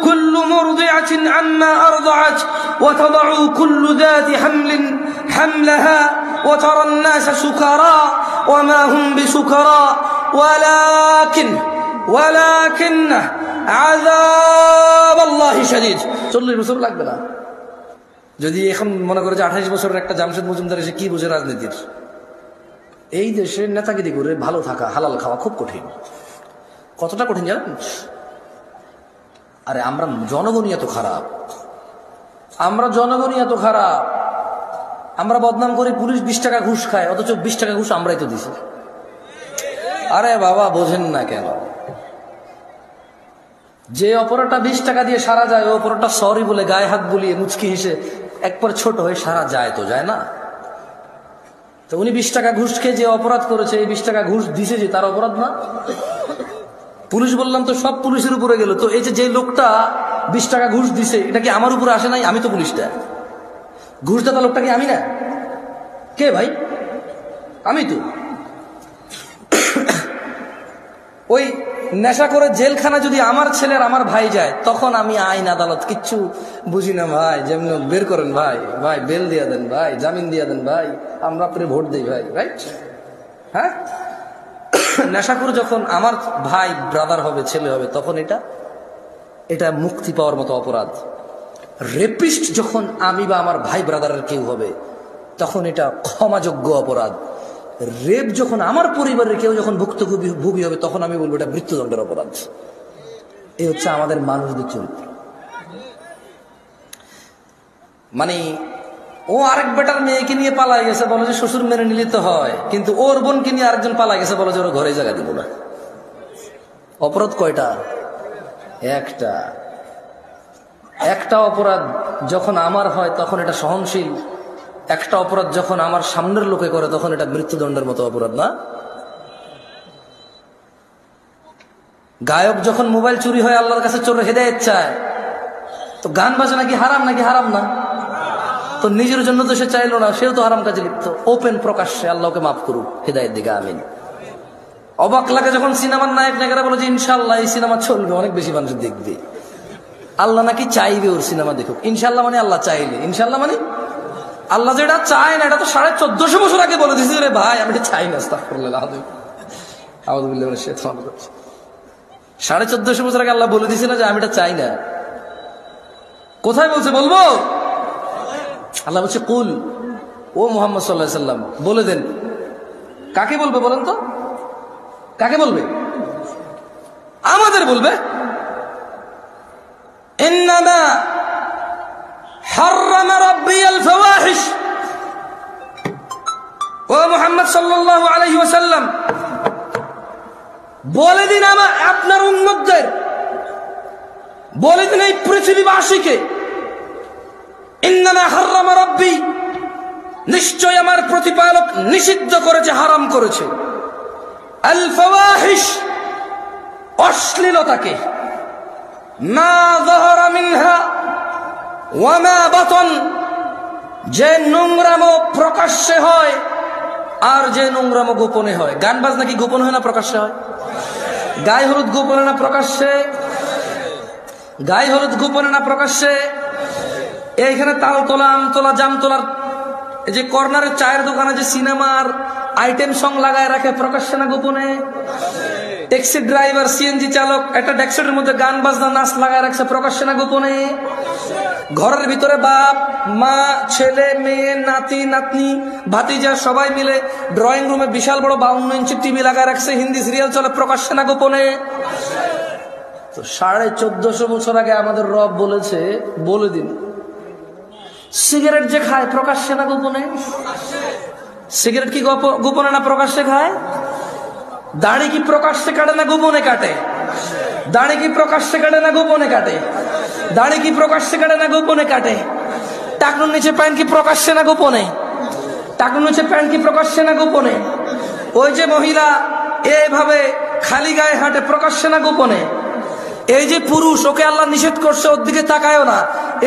কুল্লু মুরদিআতিন আম্মা আরদাআত ওয়া তাদউ কুল্লু যাতি হামলিন হামলাহা ওয়া তারান নাসা সুকারা ওয়া মা হুম বিসুকারা ওয়ালাকিন আযাবাল্লাহি শাদীদ। 40 বছর লাগবে না। যদি এখন মনে করে যে 28 বছরের একটা জামশেদ মজুমদার এসে কি বুঝে রাজনীতির, এই দেশে নেতাগিরি করে ভালো থাকা, হালাল খাওয়া খুব কঠিন। কতটা কঠিন জানেন? আরে আমরা জনগণই এত খারাপ, আমরা বদনাম করি পুলিশ 20 টাকা ঘুষ খায়, অথচ 20 টাকা ঘুষ আমরাই তো দিছি। আরে বাবা বোঝেন না কেন? যে অপরাধটা 20 টাকা দিয়ে সারা যায়, ওই অপরাধটা সরি বলে গায়ে হাত বুলিয়ে মুচকি হেসে একবার ছোট হয়ে সারা যায় তো যায় না? তো উনি 20 টাকা ঘুষ খেয়ে যে অপরাধ করেছে, এই 20 টাকা ঘুষ দিছে যে তার অপরাধ না? পুলিশ বললাম তো সব পুলিশের উপরে গেল, তো এই যে লোকটা 20 টাকা ঘুষ দিছে এটা কি আমার উপরে আসে নাই? আমি তো পুলিশটা, ঘুষদাতা লোকটা কি আমি না? কে ভাই? আমি তো। ওই নেশা করে জেলখানা যদি আমার ছেলের আমার ভাই যায়, তখন আমি আইন আদালত কিচ্ছু বুঝি না ভাই, যেমন বের করেন ভাই, ভাই বেল দিয়া দেন ভাই, জামিন দিয়া দেন ভাই, আমরা আপনি ভোট দিই ভাই, রাইট? হ্যাঁ, নেশা করে যখন আমার ভাই ব্রাদার হবে, ছেলে হবে, তখন এটা মুক্তি পাওয়ার মতো অপরাধ। রেপিস্ট যখন আমি বা আমার ভাই ব্রাদারের কেউ হবে, তখন এটা ক্ষমাযোগ্য অপরাধ। রেপ যখন আমার পরিবারের কেউ যখন ভুক্তভোগী হবে, তখন আমি বলবো এটা মৃত্যুদণ্ডের অপরাধ। এই হচ্ছে আমাদের মানুষদের চরিত্র। মানে ও আরেক বেটার মেয়েকে নিয়ে পালাই গেছে, বলে যে শ্বশুর মেনে নিলে তো হয়, কিন্তু ওর বোনকে নিয়ে আরেকজন পালাই গেছে, বলে যে ওর ঘরে জায়গা দিব না। অপরাধ কয়টা? একটা অপরাধ যখন আমার হয় তখন এটা সহনশীল, একটা অপরাধ যখন আমার সামনের লোকে করে তখন এটা মৃত্যুদণ্ডের মতো অপরাধ না? গায়ক যখন মোবাইল চুরি হয় আল্লাহর কাছে চোর হেদায়েত চায়, তো গান বাজনা কি হারাম নাকি হারাম না? তো নিজের জন্য তো সে চাইলো না, সেও তো হারাম কাজে লিপ্ত। ওপেন প্রকাশ্যে আল্লাহকে মাফ করুক, হেদায়েত দিকে আমিন। অবাক লাগে যখন সিনেমার নায়ক নায়িকারা বলে যে ইনশাআল্লাহ এই সিনেমা চলবে, অনেক বেশি মানুষ দেখবে। আল্লাহ নাকি চাইবে ওর সিনেমা দেখুক। ইনশাআল্লাহ মানে আল্লাহ চাইলে, ইনশাআল্লাহ মানে আল্লাহ যেটা চায় না, এটা তো 1450 বছর আগে বলে দিয়েছে রে ভাই, আমি চাই না। আস্তাগফিরুল্লাহ, 1450 বছর আগে আল্লাহ বলে দিয়েছে না যে আমি এটা চাই না? কোথায় বলছে বলবো? আল্লাহ বলছে কুল, ও মুহাম্মদ সাল্লাল্লাহু আলাইহি সাল্লাম বলে দেন। কাকে বলবে বলেন তো? কাকে বলবে? আমাদের বলবে। ইন্নামা হাররামা রাব্বিয়াল ফাওয়াহিশ, ও মুহাম্মদ সাল্লাল্লাহু আলাইহি ওয়াসাল্লাম বলে দিন আপনার উম্মতদের, বলে দিন এই পৃথিবীবাসীকে, ইন্নামা হাররামা রাব্বি, নিশ্চয় আমার প্রতিপালক নিষিদ্ধ করেছে, হারাম করেছে, আল ফাওয়াহিশ, অশ্লীলতাকে, মা যাহারা মিনহা ওয়া মা বাতন, যে নোংরামো প্রকাশ্যে হয় আর যে নোংরামো গোপনে হয়। গান বাজনা কি গোপন হয় না প্রকাশ্যে হয়? গায়ে হলুদ গোপনে না প্রকাশ্যে? গায়ে হলুদ গোপনে না প্রকাশ্যে? এইখানে তালতলা, আমতলা, জামতলার যে কর্নারের চায়ের দোকানে যে সিনেমার আইটেম সং লাগায় রাখে, প্রকাশ্যে না গোপনে? ট্যাক্সি ড্রাইভার, সিএনজি চালক একটা ডেস্কের মধ্যে গান বাজনা নাচ লাগায় রাখছে, প্রকাশ্যে না গোপনে? ঘরের ভিতরে বাপ মা, ছেলে মেয়ে, নাতি নাতনি, ভাতিজা সবাই মিলে ড্রয়িং রুমে বিশাল বড় 52 ইঞ্চি টিভি লাগায় রাখছে, হিন্দি সিরিয়াল চলে, প্রকাশ্যে না গোপনে? তো 1450 বছর আগে আমাদের রব বলেছে, বলে দিন সিগারেট যে খায় প্রকাশ্যে না গোপনে? সিগারেট কি গোপনে না প্রকাশ্যে খায়? দাড়ি কি প্রকাশ্যে কাটে না গোপনে কাটে? দাড়ি কি প্রকাশ্যে কাটে না গোপনে কাটে? দাড়ি কি প্রকাশ্যে কাটে না গোপনে কাটে? টাকনুর নিচে প্যান্ট কি প্রকাশ্যে না গোপনে? টাকনুর নিচে প্যান্ট কি প্রকাশ্যে না গোপনে? ওই যে মহিলা এইভাবে খালি গায়ে হাঁটে, প্রকাশ্যে না গোপনে? এই যে পুরুষ, ওকে আল্লাহ নিষেধ করছে, ওর দিকে তাকায়ও না।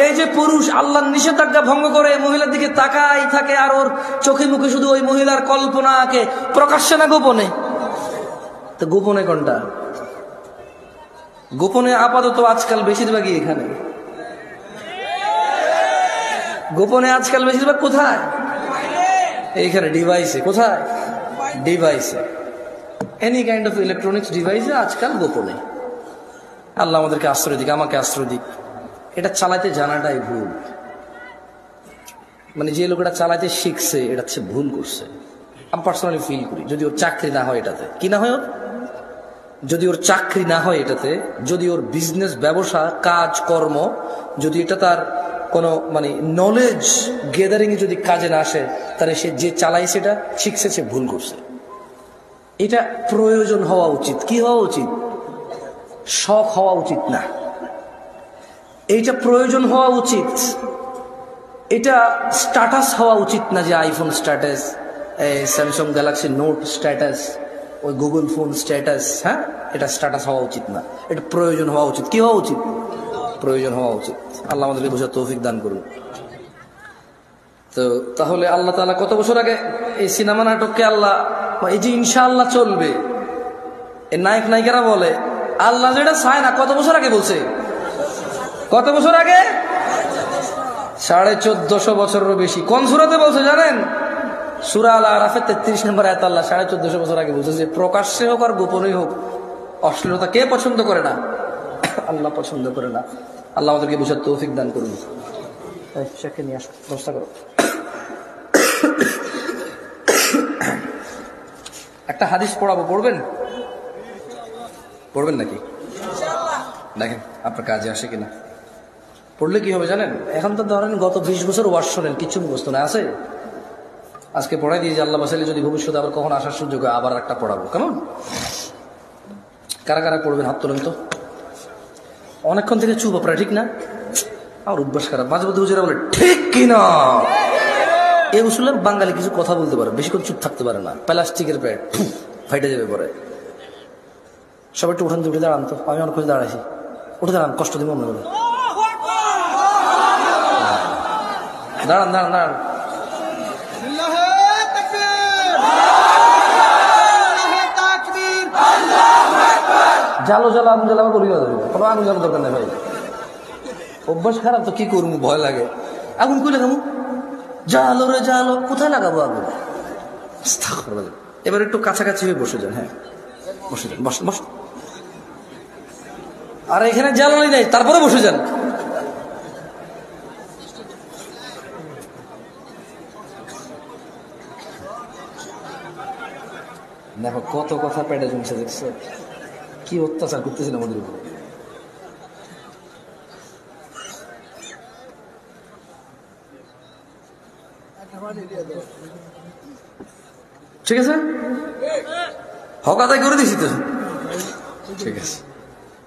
এই যে পুরুষ আল্লাহর নিষেধাজ্ঞা ভঙ্গ করে মহিলার দিকে তাকাই থাকে, আর ওর চোখে মুখে শুধু ওই মহিলার কল্পনা আঁকে, প্রকাশ্যে না গোপনে? তো গোপনে কোনটা? গোপনে আপাতত আজকাল বেশিরভাগই এখানে। গোপনে আজকাল বেশিরভাগ কোথায়? এইখানে, ডিভাইসে। কোথায়? ডিভাইসে, এনি কাইন্ড অফ ইলেকট্রনিক্স ডিভাইসে আজকাল গোপনে। আল্লাহ আমাদেরকে আশ্রয় দিক, আমাকে আশ্রয় দিক। এটা চালাতে জানাটাই ভুল। মানে যে লোকটা চালাতে শিখছে, এটা হচ্ছে ভুল করছে। আমি পার্সোনালি ফিল করি, যদি ওর চাকরি না হয় এটাতে, কি না হয় ওর, যদি ওর চাকরি না হয় এটাতে, যদি ওর বিজনেস, ব্যবসা, কাজ কর্ম, যদি এটা তার কোনো মানে নলেজ গেদারিং এ যদি কাজে না আসে, তাহলে সে যে চালাই সেটা শিখছে, সে ভুল করছে। এটা প্রয়োজন হওয়া উচিত। কি হওয়া উচিত? শখ হওয়া উচিত না। এইটা প্রয়োজন হওয়া উচিত। এটা স্ট্যাটাস হওয়া উচিত না, যে iPhone status, Samsung Galaxy note status, ওই গুগল ফোন স্ট্যাটাস। হ্যাঁ, এটা স্ট্যাটাস হওয়া উচিত না, এটা প্রয়োজন হওয়া উচিত। কি হওয়া উচিত? প্রয়োজন হওয়া উচিত। আল্লাহ আমাদেরকে বোঝার তৌফিক দান করুন। তো তাহলে আল্লাহ তাআলা কত বছর আগে এই সিনেমা নাটককে আল্লাহ, এই যে ইনশাআল্লাহ চলবে, এই নায়ক নায়িকারা বলে আল্লাহ যেটা চায় না, কত বছর আগে বলছে? কত বছর আগে? 1450 বছরেরও বেশি। কোন সূরাতে বলছে জানেন? সূরা আল আরাফের 33 নম্বর আয়াত আল্লাহ 1450 বছর আগে বলছে যে প্রকাশ্যে হোক আর গোপনেই হোক, অশ্লীলতা কে পছন্দ করে না? আল্লাহ পছন্দ করে না। আল্লাহ আমাদেরকে বুঝার তৌফিক দান করুন। নিয়ে আসো, ব্যবস্থা করো। একটা হাদিস পড়াবো, পড়বেন? পড়বেন নাকি? দেখেন আপনার কাজে আসে কিনা। পড়লে কি হবে জানেন? এখন তো ধরেন গত 20 বছর ওয়াজ শোনেন, কিছু মুখস্থ না আছে। আজকে পড়াই দিয়ে যে আল্লাহ বাসাইলে যদি ভবিষ্যতে আবার কখন আসার সুযোগ হয়, আবার একটা পড়াবো। কেমন? কারা কারা পড়বেন হাত তোলেন তো। অনেকক্ষণ থেকে চুপ আপনারা, ঠিক না? আমার অভ্যাস খারাপ, মাঝে মধ্যে হুজুরা বলে ঠিক কিনা। এই উসুলে বাঙালি কিছু কথা বলতে পারে, বেশিক্ষণ চুপ থাকতে পারে না। প্লাস্টিকের প্যাড ফাইটে যাবে পরে। সবাই একটু উঠান, উঠে দাঁড়ান তো। আমি অনেক দাঁড়াইছি, উঠে দাঁড়ান, কষ্ট দিব মনে বলে। দাঁড়ান দাঁড়ান দাঁড়ান। জালো জালো আগুন জ্বালাবো, বলি না কোনো আগুন জ্বালার দরকার নেই ভাই। অভ্যাস খারাপ তো কি করবো, ভয় লাগে। আগুন কই লাগাবো? জালো রে জালো, কোথায় লাগাবো আগুন? এবার একটু কাছাকাছি হয়ে বসে যান। হ্যাঁ বসে যান, বস বস। আর এখানে জ্বালানি নাই, তারপরে বসে যান। দেখো কত কথা পেটে জমছে, দেখছো কি অত্যাচার করতেছিল আমাদের উপরে। ঠিক আছে, হক আদায় করে দিছি তো। ঠিক আছে,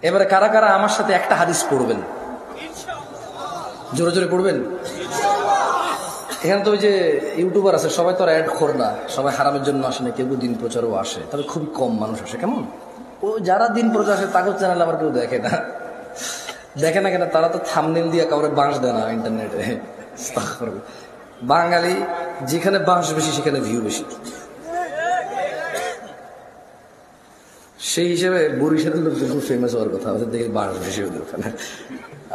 এবারে কারা কারা আমার সাথে একটা হাদিস পড়বেন? জোরে জোরে পড়বেন। এখানে তো ওই যে ইউটিউবার আছে, সবাই তো আর অ্যাড খোর না, সবাই হারামের জন্য আসে না, কেউ দিন প্রচারও আসে, তবে খুবই কম মানুষ আসে। কেমন? ও যারা দিন প্রচার আসে তাকে চ্যানেল আবার কেউ দেখে না। দেখে না কেন? তারা তো থাম্বনেল দিয়ে কাউরে বাঁশ দেয় না ইন্টারনেটে। বাঙালি যেখানে বাঁশ বেশি সেখানে ভিউ বেশি। সেই হিসেবে বরিশালের লোকজন খুব ফেমাস হওয়ার কথা, ওদের দেখে বাঁশ বেশি ওদের ওখানে।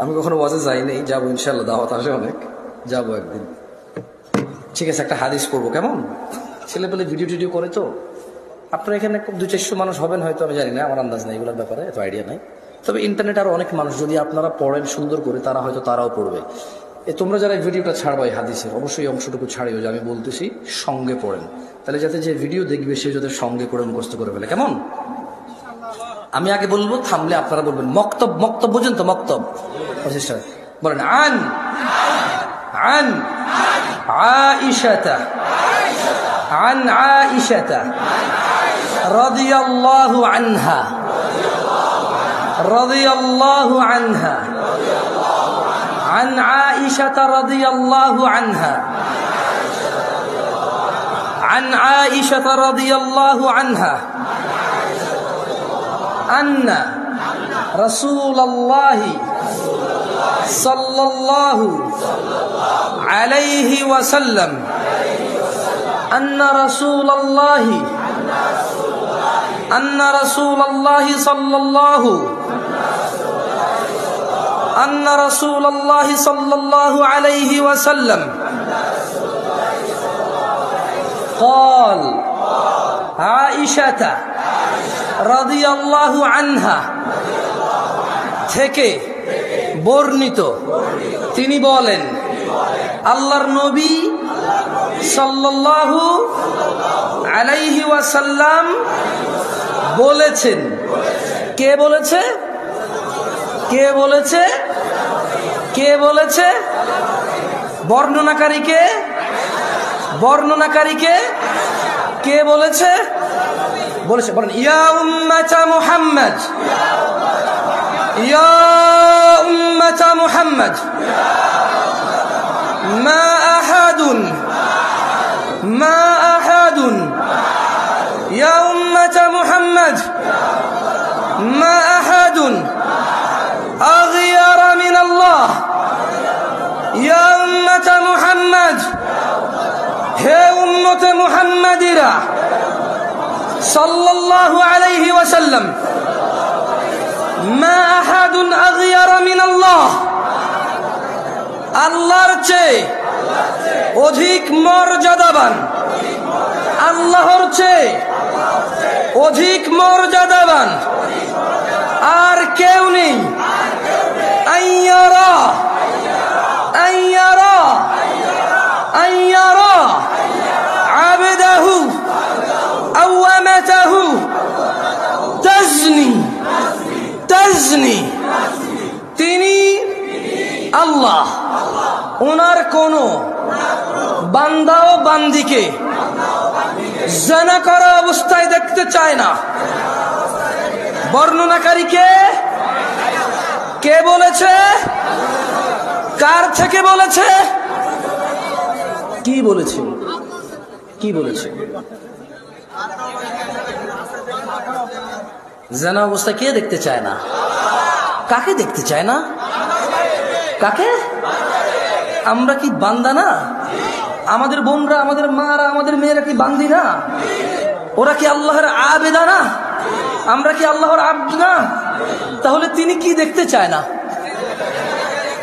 আমি কখনো ওয়াজে যাইনি, যাবো ইনশাল্লাহ, দাওয়াত আসে অনেক, যাবো একদিন। ঠিক আছে, একটা হাদিস পড়বো। কেমন? ছেলে পেলে ভিডিও টিডিও করে তো। আপনারা এখানে 200-400 মানুষ হবেন হয়তো, আমি জানি না, আমার আন্দাজ নাই এগুলোর ব্যাপারে, এত আইডিয়া নাই। তবে ইন্টারনেটে আরো অনেক মানুষ, যদি আপনারা পড়েন সুন্দর করে, তারা হয়তো তারাও পড়বে। তোমরা যারা এই ভিডিওটা ছাড়বা এই হাদিসের, অবশ্যই অংশটুকু ছাড়িও যে আমি বলতেছি সঙ্গে পড়েন, তাহলে যাতে যে ভিডিও দেখবে সে যাতে সঙ্গে করে মুখস্থ করে ফেলে। কেমন? আমি আগে বলবো, থামলে আপনারা বলবেন। মক্তব, মক্তব বুঝেন তো? মক্তব বলেন। আন আন আয়েশা, عن عائشة رضي الله عنها رضي الله عنها عن عائشة رضي الله عنها عن عائشة رضي الله عنها أن রাসূলুল্লাহি সাল্লাল্লাহু আলাইহি ওয়াসাল্লাম আন্না রাসূলুল্লাহি সাল্লাল্লাহু আন্না রাসূলুল্লাহি সাল্লাল্লাহু আলাইহি ওয়াসাল্লাম قال عائشة رضي الله عنها থেকে বর্ণিত তিনি বলেন আল্লাহর নবী সাল্লাল্লাহু আলাইহি ওয়াসাল্লাম বলেছেন। কে বলেছে? কে বলেছে? কে বলেছে? বর্ণনাকারীকে? বর্ণনাকারীকে কে বলেছে? বলেছে, বলেন ইয়া উম্মাতা মুহাম্মদ, ইয়া উম্মাতা মুহাম্মদ মা আহাদুন ইয়া উম্মাতা মুহাম্মদ মা আহাদুন আগিয়ারা মিন আল্লাহ, ইয়া উম্মাতা মুহাম্মদ, হে উম্মতে মুহাম্মাদিরা সাল্লাল্লাহু আলাইহি ওয়াসাল্লাম, মা আহাদুন আগিয়ারা মিন আল্লাহ, আল্লাহর চেয়ে অধিক মর্যাদাবান, আল্লাহর চেয়ে অধিক মর্যাদাবান আর কেউ নেই। আইয়ারা আইয়ারা আইয়ারা আবদাহু আও আমাতাহু তাজনি তাজনি, তিনি আল্লাহ ওনার কোন বান্দা ও বান্দিকে জিনা করা অবস্থায় দেখতে চায় না। বর্ণনাকারীকে কে বলেছে? কার থেকে বলেছে? কি বলেছে? কি বলেছে? জিনা অবস্থা কে দেখতে চায় না? কাকে দেখতে চায় না? কাকে? আমরা কি বান্দা না? আমাদের বোনরা, আমাদের মারা, আমাদের মেয়েরা কি বান্দি না? ওরা কি আল্লাহর আবেদা না? আমরা কি আল্লাহর আব্দ না? তাহলে তিনি কি দেখতে চায় না?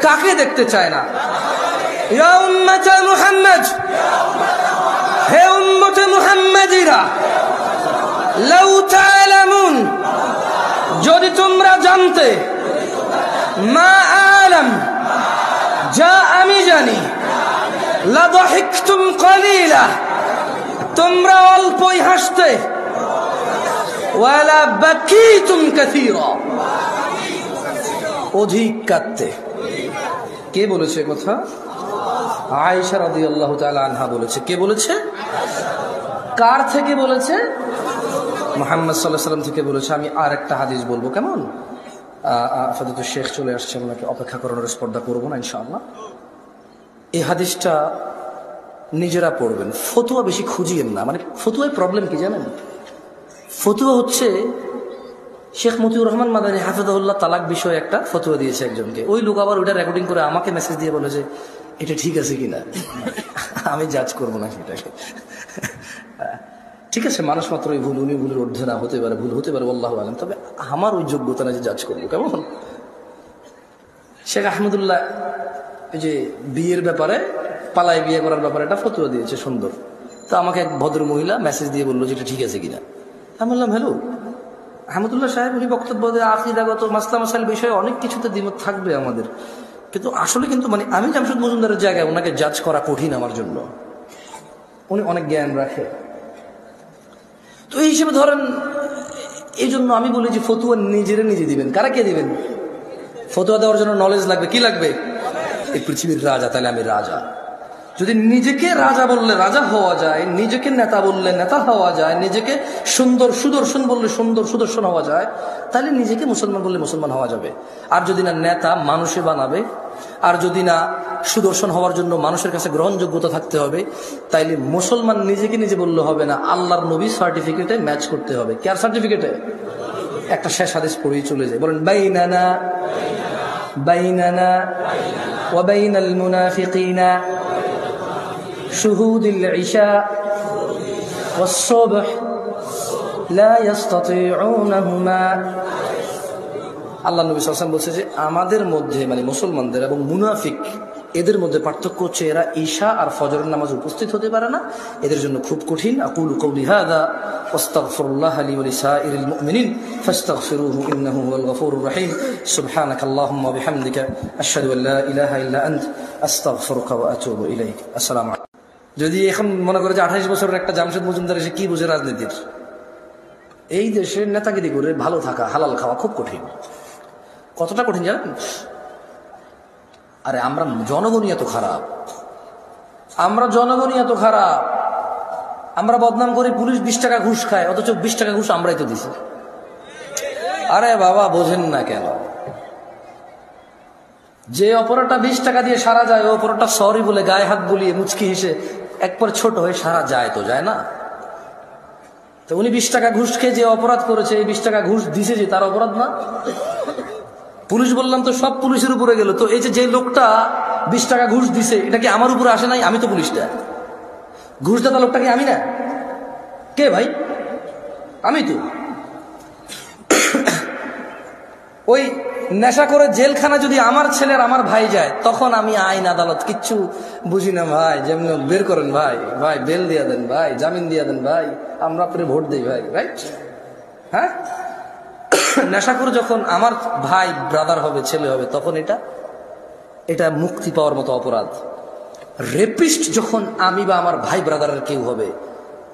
কাকে দেখতে চায় না? ইয়া উম্মাতা মুহাম্মদ, হে উম্মতে মুহাম্মাদিরা, লাউ তা'লামুন, যদি তোমরা জানতে, মা আলাম, যা আমি জানি, লাদাহিকতুম কলিলা, তোমরা অল্পই হাসতে, ওয়ালা বাকিতুম কাসীরা, অধিক কাঁদতে। কে বলেছে কথা? আয়েশা রাদিয়াল্লাহু তাআলা আনহা বলেছে। কে বলেছে? কার থেকে বলেছে? মুহাম্মদ সাল্লাল্লাহু আলাইহি ওয়াসাল্লাম থেকে বলেছে। আমি আর একটা হাদিস বলবো, কেমন? আপাতত শেখ চলে আসছে, ওনাকে অপেক্ষা করানোর স্পর্ধা করবো না ইনশাআল্লাহ। এই হাদিসটা নিজেরা পড়বেন, ফতুয়া বেশি খুঁজিয়েন না। মানে ফতুয়ায় প্রবলেম কি জানেন? ফতুয়া হচ্ছে, শেখ মতিউর রহমান মাদানী হাফিজাহুল্লাহ তালাক বিষয়ে একটা ফতুয়া দিয়েছে একজনকে। ওই লোক আবার ওইটা রেকর্ডিং করে আমাকে মেসেজ দিয়ে বলে যে এটা ঠিক আছে কিনা। আমি জাজ করবো না সেটাকে। ঠিক আছে, মানুষ মাত্র ওই ভুল, উনি ভুলের ঊর্ধ্বে না, হতে পারে, ভুল হতে পারে, আল্লাহু আলাম। তবে আমার ওই যোগ্যতা না যে জাজ করবো, কেমন? শেখ আহমদুল্লাহ এই যে বিয়ের ব্যাপারে, পালায় বিয়ে করার ব্যাপারে একটা ফতুয়া দিয়েছে, সুন্দর। তো আমাকে এক ভদ্র মহিলা মেসেজ দিয়ে বললো যে এটা ঠিক আছে কিনা। আমি বললাম হ্যালো আহমদুল্লাহ সাহেব, উনি বক্তব্য দেয় আকীদাগত মাসলা মাসাইল বিষয়ে অনেক কিছুতে দ্বিমত থাকবে আমাদের, কিন্তু আসলে কিন্তু মানে আমি জামশেদ মজুমদারের জায়গায় ওনাকে জাজ করা কঠিন আমার জন্য। উনি অনেক জ্ঞান রাখে, তো এই হিসেবে ধরেন, এই জন্য আমি বলি যে ফতুয়া নিজেরা নিজে দিবেন। কারা কে দিবেন? ফতুয়া দেওয়ার জন্য নলেজ লাগবে। কি লাগবে? এই পৃথিবীর রাজা, তাহলে আমি রাজা। যদি নিজেকে রাজা বললে রাজা হওয়া যায়, নিজেকে নেতা বললে নেতা হওয়া যায়, নিজেকে সুন্দর সুদর্শন বললে সুন্দর সুদর্শন হওয়া যায়, তাহলে নিজেকে মুসলমান বললে মুসলমান হওয়া যাবে। আর যদি না নেতা মানুষে বানাবে, আর যদি না সুদর্শন হওয়ার জন্য মানুষের কাছে গ্রহণযোগ্যতা থাকতে হবে, তাইলে মুসলমান নিজেকে নিজে বললে হবে না, আল্লাহর নবী সার্টিফিকেটে ম্যাচ করতে হবে। কার সার্টিফিকেটে? একটা শেষ হাদিস পড়েই চলে যায়। বলেন বাইনানা বাইনানা ওয়া বাইনাল মুনাফিকিনা শুহুদুল ইশা ওয়াস সুবহ লা ইস্তাতিউনাহুমা। আল্লাহ নবী সাল্লাল্লাহু আলাইহি ওয়াসাল্লাম বলছে যে আমাদের মধ্যে মানে মুসলমানদের এবং মুনাফিক এদের মধ্যে পার্থক্য হচ্ছে এরা ঈশা আর ফজরের নামাজ উপস্থিত হতে পারে না, এদের জন্য খুব কঠিন। আকুলু কওলি হাযা ওয়াস্তাগফিরুল্লাহ লি ওয়া লিসাইরিল মুমিনিন ফাস্তাগফিরুহু ইন্নাহু হুয়াল গফুরুর রহিম। সুবহানাকাল্লাহুম্মা ওয়া বিহামদিকা আশহাদু আল্লা ইলাহা ইল্লা আনত আস্তাগফিরুকা ওয়া আতুবু ইলাইক। আসসালামু আলাইকুম। যদি এখন মনে করে যে 28 বছরের একটা জামশেদ মজুমদার এসে কি বুঝে রাজনীতির, এই দেশের নেতাগিরি করে ভালো থাকা হালাল খাওয়া খুব কঠিন। কতটা কঠিন জানেন? আরে আমরা জনগণই এত খারাপ, আমরা বদনাম করি পুলিশ 20 টাকা ঘুষ খায়, অথচ 20 টাকা ঘুষ আমরাই তো দিছি। আরে বাবা বোঝেন না কেন? যে অপরাধটা 20 টাকা দিয়ে সারা যায়, ও অপরাধটা সরি বলে গায়ে হাত বুলিয়ে মুচকি হেসে একবার ছোট হয়ে সারা যায় তো যায় না? তো উনি 20 টাকা ঘুষ খেয়ে যে অপরাধ করেছে, এই 20 টাকা ঘুষ দিছে যে তার অপরাধ না? পুলিশ বললাম তো সব পুলিশের উপরে গেল, তো এই যে লোকটা 20 টাকা ঘুষ দিছে এটা কি আমার উপরে আসে নাই? আমি তো পুলিশটা, ঘুষদাতা লোকটা কি আমি না? কে ভাই? আমি তো। ওই নেশা করে জেলখানা যদি আমার ছেলের আমার ভাই যায়, তখন আমি আইন আদালত কিচ্ছু বুঝি না ভাই, যেমন বের করেন ভাই, ভাই বেল দিয়া দেন ভাই, জামিন দিয়া দেন ভাই, আমরা পরে ভোট দিই ভাই, রাইট? হ্যাঁ, নেশা করে যখন আমার ভাই ব্রাদার হবে, ছেলে হবে, তখন এটা মুক্তি পাওয়ার মতো অপরাধ। রেপিস্ট যখন আমি বা আমার ভাই ব্রাদারের কেউ হবে,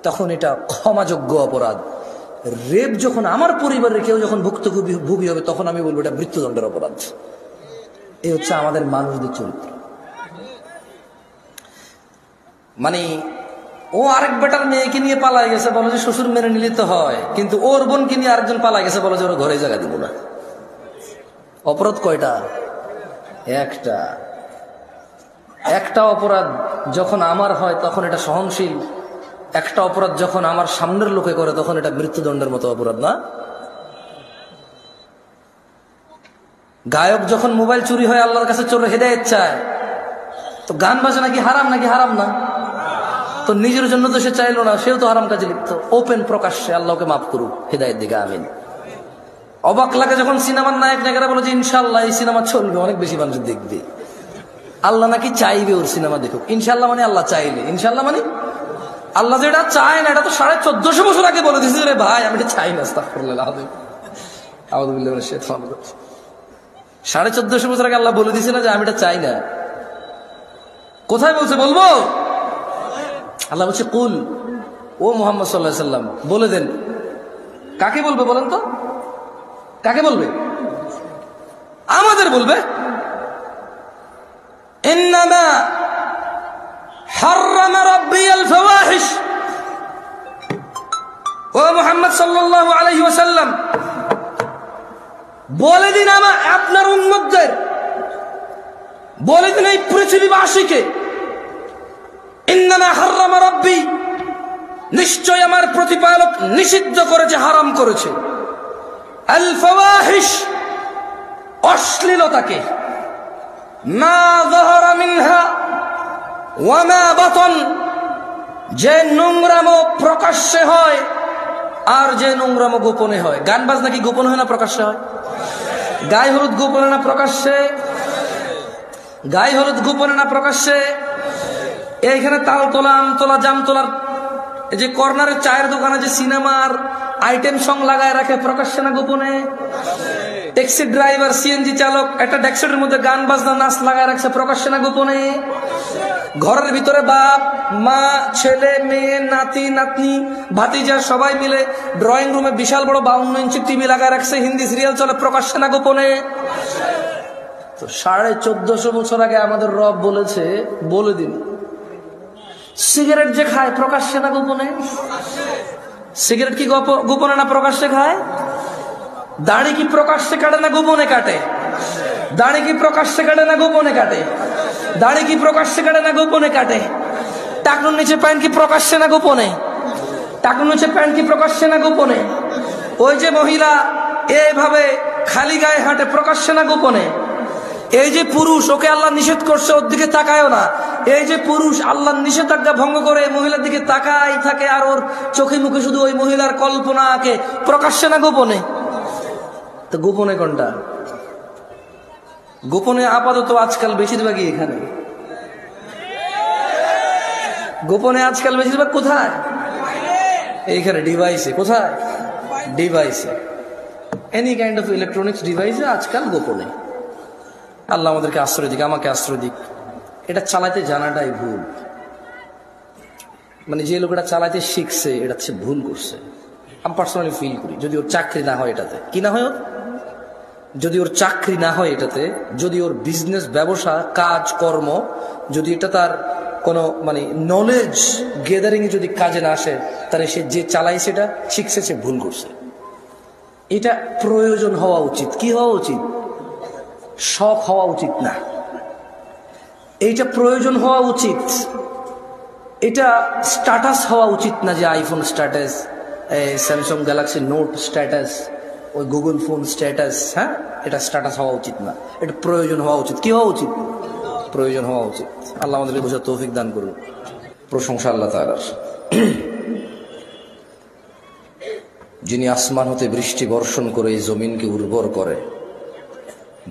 তখন এটা ক্ষমাযোগ্য অপরাধ। রেপ যখন আমার পরিবারের কেউ যখন ভুক্তভোগী হবে, তখন আমি বলবো এটা মৃত্যুদণ্ডের অপরাধ। এই হচ্ছে আমাদের মানুষদের চরিত্র। মানে ও আরেক বেটার মেয়েকে নিয়ে পালাই গেছে, বলে যে শ্বশুর মেনে নিলে তো হয়, কিন্তু ওর বোনকে নিয়ে আরেকজন পালাই গেছে, বলে যে ওরা ঘরে জায়গা দিব না। অপরাধ কয়টা? একটা অপরাধ যখন আমার হয় তখন এটা সহনশীল, একটা অপরাধ যখন আমার সামনের লোকে করে তখন এটা মৃত্যুদণ্ডের মতো অপরাধ না? গায়ক যখন মোবাইল চুরি হয় আল্লাহর কাছে চোর হেদায়েত চায়, তো গান বাজনা কি হারাম নাকি হারাম না? তো নিজের জন্য তো সে চাইলো না, সেও তো হারাম কাজে লিপ্ত। ওপেন প্রকাশ্যে আল্লাহকে মাফ করুক, হেদায়েত দিকে আমিন। অবাক লাগে যখন সিনেমার নায়ক নায়িকারা বলে যে ইনশাআল্লাহ এই সিনেমা চলবে, অনেক বেশি মানুষ দেখবে, আল্লাহ নাকি চাইবে ওর সিনেমা দেখুক। ইনশাআল্লাহ মানে আল্লাহ চাইলে, ইনশাআল্লাহ মানে আল্লাহ যেটা চায় না, এটা তো 1450 বছর আগে বলে দিয়েছে রে ভাই, আমি এটা চাই না। আস্তাগফিরুল্লাহ আযীম, আউযু বিল্লাহি মিনাশ শাইতানির রাজীম। 1450 বছর আগে আল্লাহ বলে দিয়েছে না যে আমি এটা চাই না? কোথায় বলছে বলবো? আল্লাহ বলছে কুল, ও মুহাম্মদ সাল্লাল্লাহু আলাইহি সাল্লাম বলে দেন। কাকে বলবে বলেন তো? কাকে বলবে? আমাদের বলবে। ইন্নামা হাররামা রাব্বিয়াল ফাওয়াহিশ, ও মুহাম্মদ সাল্লাল্লাহু আলাইহি ওয়াসাল্লাম বলে দিন আপনার উম্মতদের, বলে দিন এই পৃথিবীবাসীকে, ইন্নামা হাররামা রাব্বি, নিশ্চয় আমার প্রতিপালক নিষিদ্ধ করেছে, হারাম করেছে, আল ফাওয়াহিশ, অশ্লীলতাকে, মা যাহারা মিনহা ওয়া মা বাতন, যে নোংরামো প্রকাশ্যে হয় আর যে নোংরামো গোপনে হয়। গান বাজনা কি গোপন হয় না প্রকাশ্যে হয়? গায়ে হলুদ গোপনে না প্রকাশ্যে? গায়ে হলুদ গোপনে না প্রকাশ্যে? এইখানে তাল তোলা, আম তোলা, জাম তোলার যে কর্নারের চায়ের দোকানে যে সিনেমার আইটেম সং লাগায় রাখে, প্রকাশ্যে না গোপনে? ট্যাক্সি ড্রাইভার, সিএনজি চালক একটা ডেস্কের মধ্যে গান বাজনা নাচ লাগায় রাখছে, প্রকাশ্যে না গোপনে? ঘরের ভিতরে বাপ মা, ছেলে মেয়ে, নাতি নাতনি, ভাতিজা সবাই মিলে ড্রয়িং রুমে বিশাল বড় 52 ইঞ্চি টিভি লাগায় রাখছে, হিন্দি সিরিয়াল চলে, প্রকাশ্যে না গোপনে? তো 1450 বছর আগে আমাদের রব বলেছে, বলে দিন সিগারেট যে খায় প্রকাশ্যে না গোপনে? সিগারেট কি গোপনে না প্রকাশ্যে খায়? দাড়ি কি প্রকাশ্যে কাটে না গোপনে কাটে? দাড়ি কি প্রকাশ্যে কাটে না গোপনে কাটে? দাড়ি কি প্রকাশ্যে কাটে না গোপনে কাটে? টাকনুর নিচে প্যান্ট কি প্রকাশ্যে না গোপনে? টাকনুর নিচে প্যান্ট কি প্রকাশ্যে না গোপনে? ওই যে মহিলা এইভাবে খালি গায়ে হাঁটে, প্রকাশ্যে না গোপনে। এই যে পুরুষ, ওকে আল্লাহ নিষেধ করছে ওর দিকে তাকায়ও না। এই যে পুরুষ আল্লাহর নিষেধাজ্ঞা ভঙ্গ করে মহিলার দিকে তাকাই থাকে, আর ওর চোখে মুখে শুধু ওই মহিলার কল্পনা আঁকে, প্রকাশ্যে না গোপনে? তো গোপনে কোনটা? গোপনে আপাতত আজকাল বেশিরভাগই এখানে। গোপনে আজকাল বেশিরভাগ কোথায়? এইখানে ডিভাইসে। কোথায়? ডিভাইসে, এনি কাইন্ড অফ ইলেকট্রনিক্স ডিভাইসে আজকাল গোপনে। আল্লাহ আমাদেরকে আশ্রয় দিক, আমাকে আশ্রয় দিক। এটা চালাতে জানাটাই ভুল। মানে যে লোকটা চালাতে শিখছে এটা সে ভুল করছে, আমি পার্সোনালি ফিল করি। যদি ওর চাকরি না হয় এটাতে, কি না হয় ওর, যদি ওর চাকরি না হয় এটাতে, যদি ওর বিজনেস, ব্যবসা, কাজ কর্ম, যদি এটা তার কোনো মানে নলেজ গেদারিং এ যদি কাজে না আসে, তাহলে সে যে চালাই সেটা শিখছে সে ভুল করছে। এটা প্রয়োজন হওয়া উচিত। কি হওয়া উচিত? শখ হওয়া উচিত না, এইটা প্রয়োজন হওয়া উচিত। এটা স্ট্যাটাস হওয়া উচিত না, যে iPhone status, Samsung Galaxy note status, ওই গুগল ফোন স্ট্যাটাস। হ্যাঁ, এটা স্ট্যাটাস হওয়া উচিত না, এটা প্রয়োজন হওয়া উচিত। কি হওয়া উচিত? প্রয়োজন হওয়া উচিত। আল্লাহ আমাদেরকে বোঝার তৌফিক দান করুন। প্রশংসা আল্লাহ তাআলার, যিনি আসমান হতে বৃষ্টি বর্ষণ করে এই জমিনকে উর্বর করে,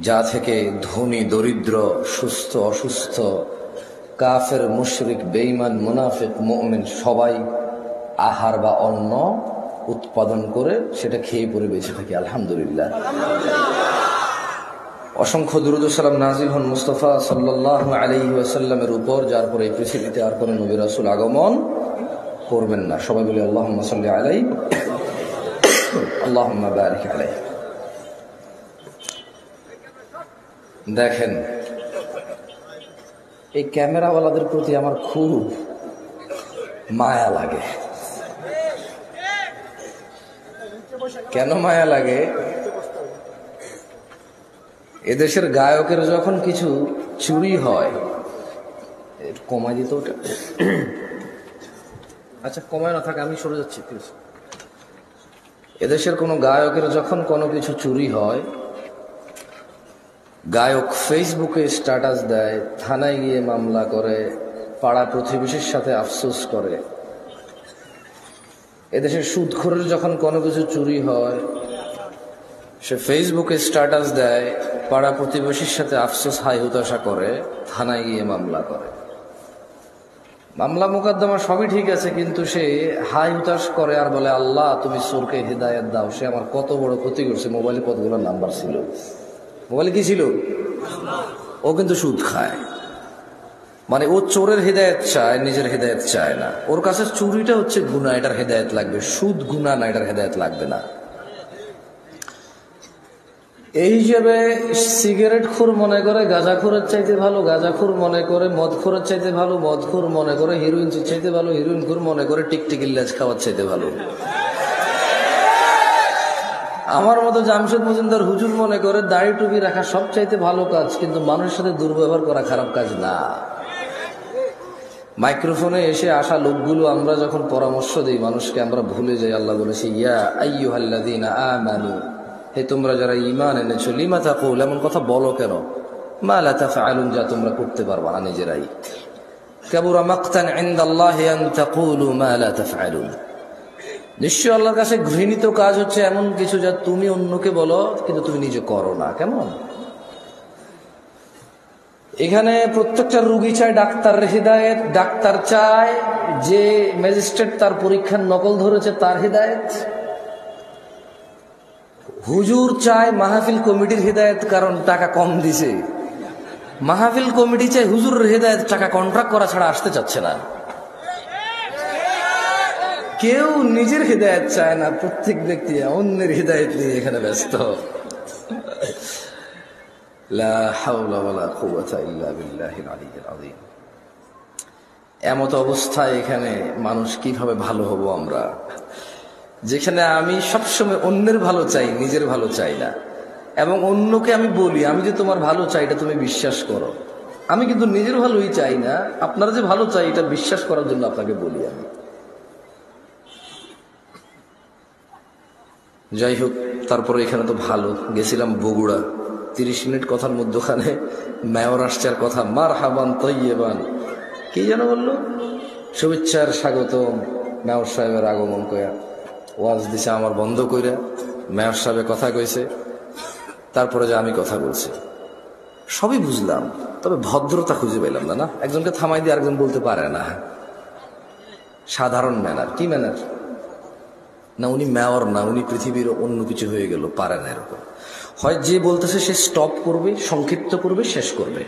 যা থেকে ধনী দরিদ্র, সুস্থ অসুস্থ, কাফের মুশরিক বেঈমান মুনাফিক মুমিন সবাই আহার বা অন্ন উৎপাদন করে সেটা খেয়ে পরে বেঁচে থাকি। আলহামদুলিল্লাহ। অসংখ্য দুরূদ ও সালাম নাজিল হন মুস্তাফা সাল্লাল্লাহু আলাইহি ওয়াসাল্লামের উপর, যার পরে এই পৃথিবীতে আর কোনো নবী রাসূল আগমন করবেন না। সবাই বলি আল্লাহুম্মা সাল্লি আলাইহি, আল্লাহুম্মা বারিক আলাইহি। দেখেন, এই ক্যামেরাওয়ালাদের প্রতি আমার খুব মায়া লাগে। কেন মায়া লাগে? এদেশের গায়কের যখন কিছু চুরি হয়, কমাই দিত ওটা। আচ্ছা, কমায় না থাকে, আমি সরে যাচ্ছি প্লিজ। এদেশের কোনো গায়কের যখন কোনো কিছু চুরি হয়, গায়ক ফেসবুকে স্ট্যাটাস দেয়, থানায় গিয়ে মামলা করে, পাড়া প্রতিবেশীর সাথে আফসোস করে। এদেশের সুদখোরের যখন কোনো কিছু চুরি হয়, সে ফেসবুকে স্ট্যাটাস দেয়, পাড়া প্রতিবেশীর সাথে আফসোস হাই হতাশা করে, থানায় গিয়ে মামলা করে। মামলা মোকদ্দমা সবই ঠিক আছে, কিন্তু সে হাই হতাশ করে আর বলে, আল্লাহ তুমি চোরকে হিদায়াত দাও, সে আমার কত বড় ক্ষতি করছে। মোবাইলে কতগুলো নাম্বার ছিল, মোবাইলে কি ছিল? ও কিন্তু সুদ খায়। মানে ও চোরের হেদায়েত চায়, নিজের হেদায়েত চায় না। ওর কাছে চুরিটা হচ্ছে গুনাহ, এটার হেদায়েত লাগবে। সুদ গুনাহ না, এটার হেদায়েত লাগবে না। এই হিসেবে সিগারেটখোর মনে করে গাঁজাখোরের চাইতে ভালো, গাঁজাখোর মনে করে মদখোরের চাইতে ভালো, মদখোর মনে করে হিরোইন চাইতে ভালো, হিরোইনখোর মনে করে টিকটিকির লেজ খাওয়ার চাইতে ভালো। আমার মতো জামশেদ মজুমদার হুজুর মনে করে দাড়ি টুপি রাখা সব চাইতে ভালো কাজ, কিন্তু মানুষের সাথে দুর্ব্যবহার করা খারাপ কাজ না। মাইক্রোফোনে এসে আসা লোকগুলো আমরা যখন পরামর্শ দিই মানুষকে, আমরা ভুলে যাই আল্লাহ বলেছে, ইয়া আইয়ুহাল্লাযীনা আমানু, হে তোমরা যারা ঈমান এনেছো, লিমা তাকুল, এমন কথা বলো কেন, মা লা তাফআলুন, যা তোমরা করতে পারবা না নিজেরাই। কাবুরা মাকতান ইনদাল্লাহি আন তাকুলু মা লা তাফআলুন, নিশ্চয় আল্লাহর কাছে ঘৃণিত কাজ হচ্ছে এমন কিছু যা তুমি অন্যকে বলো কিন্তু তুমি নিজে করো না। কেমন? এখানে প্রত্যেকটা রুগী চায় ডাক্তারের হিদায়েত, ডাক্তার চায় যে ম্যাজিস্ট্রেট তার পরীক্ষার নকল ধরেছে তার হিদায়েত, হুজুর চায় মাহফিল কমিটির হিদায়েত কারণ টাকা কম দিছে, মাহফিল কমিটি চায় হুজুরের হিদায়েত, টাকা কন্ট্রাক্ট করা ছাড়া আসতে চাচ্ছে না। কেউ নিজের হিদায়েত চায় না, প্রত্যেক ব্যক্তি অন্যের হিদায়েত নিয়ে এখানে ব্যস্ত। লা হাওলা ওয়ালা কুওয়াতা ইল্লা বিল্লাহিল আলিয়্যিল আযীম। এমত অবস্থায় এখানে মানুষ কিভাবে ভালো হব আমরা, যেখানে আমি সবসময় অন্যের ভালো চাই, নিজের ভালো চাই না। এবং অন্যকে আমি বলি আমি যে তোমার ভালো চাই এটা তুমি বিশ্বাস করো, আমি কিন্তু নিজের ভালোই চাই না, আপনারা যে ভালো চাই এটা বিশ্বাস করার জন্য আপনাকে বলি আমি। যাই হোক, তারপরে এখানে তো ভালো, গেছিলাম বগুড়া। 30 মিনিট কথার মধ্যখানে মেয়র আসছে আর কথা, মারহাবান তৈয়বান, কি যেন বললো, শুভেচ্ছার স্বাগতম, মেয়র সাহেবের আগমন কয়া ওয়াজ দিছে আমার বন্ধ কইরা। মেয়র সাহেবের কথা কইছে, তারপরে যে আমি কথা বলছি, সবই বুঝলাম, তবে ভদ্রতা খুঁজে পেলাম না। না, একজনকে থামাই দিয়ে আরেকজন বলতে পারে না, সাধারণ ম্যানার। কি ম্যানার? না উনি মেয়র না, উনি পৃথিবীর অন্য কিছু হয়ে গেল, পারে না এরকম। হয় যে বলতেছে সে স্টপ করবে, সংক্ষিপ্ত করবে, শেষ করবে।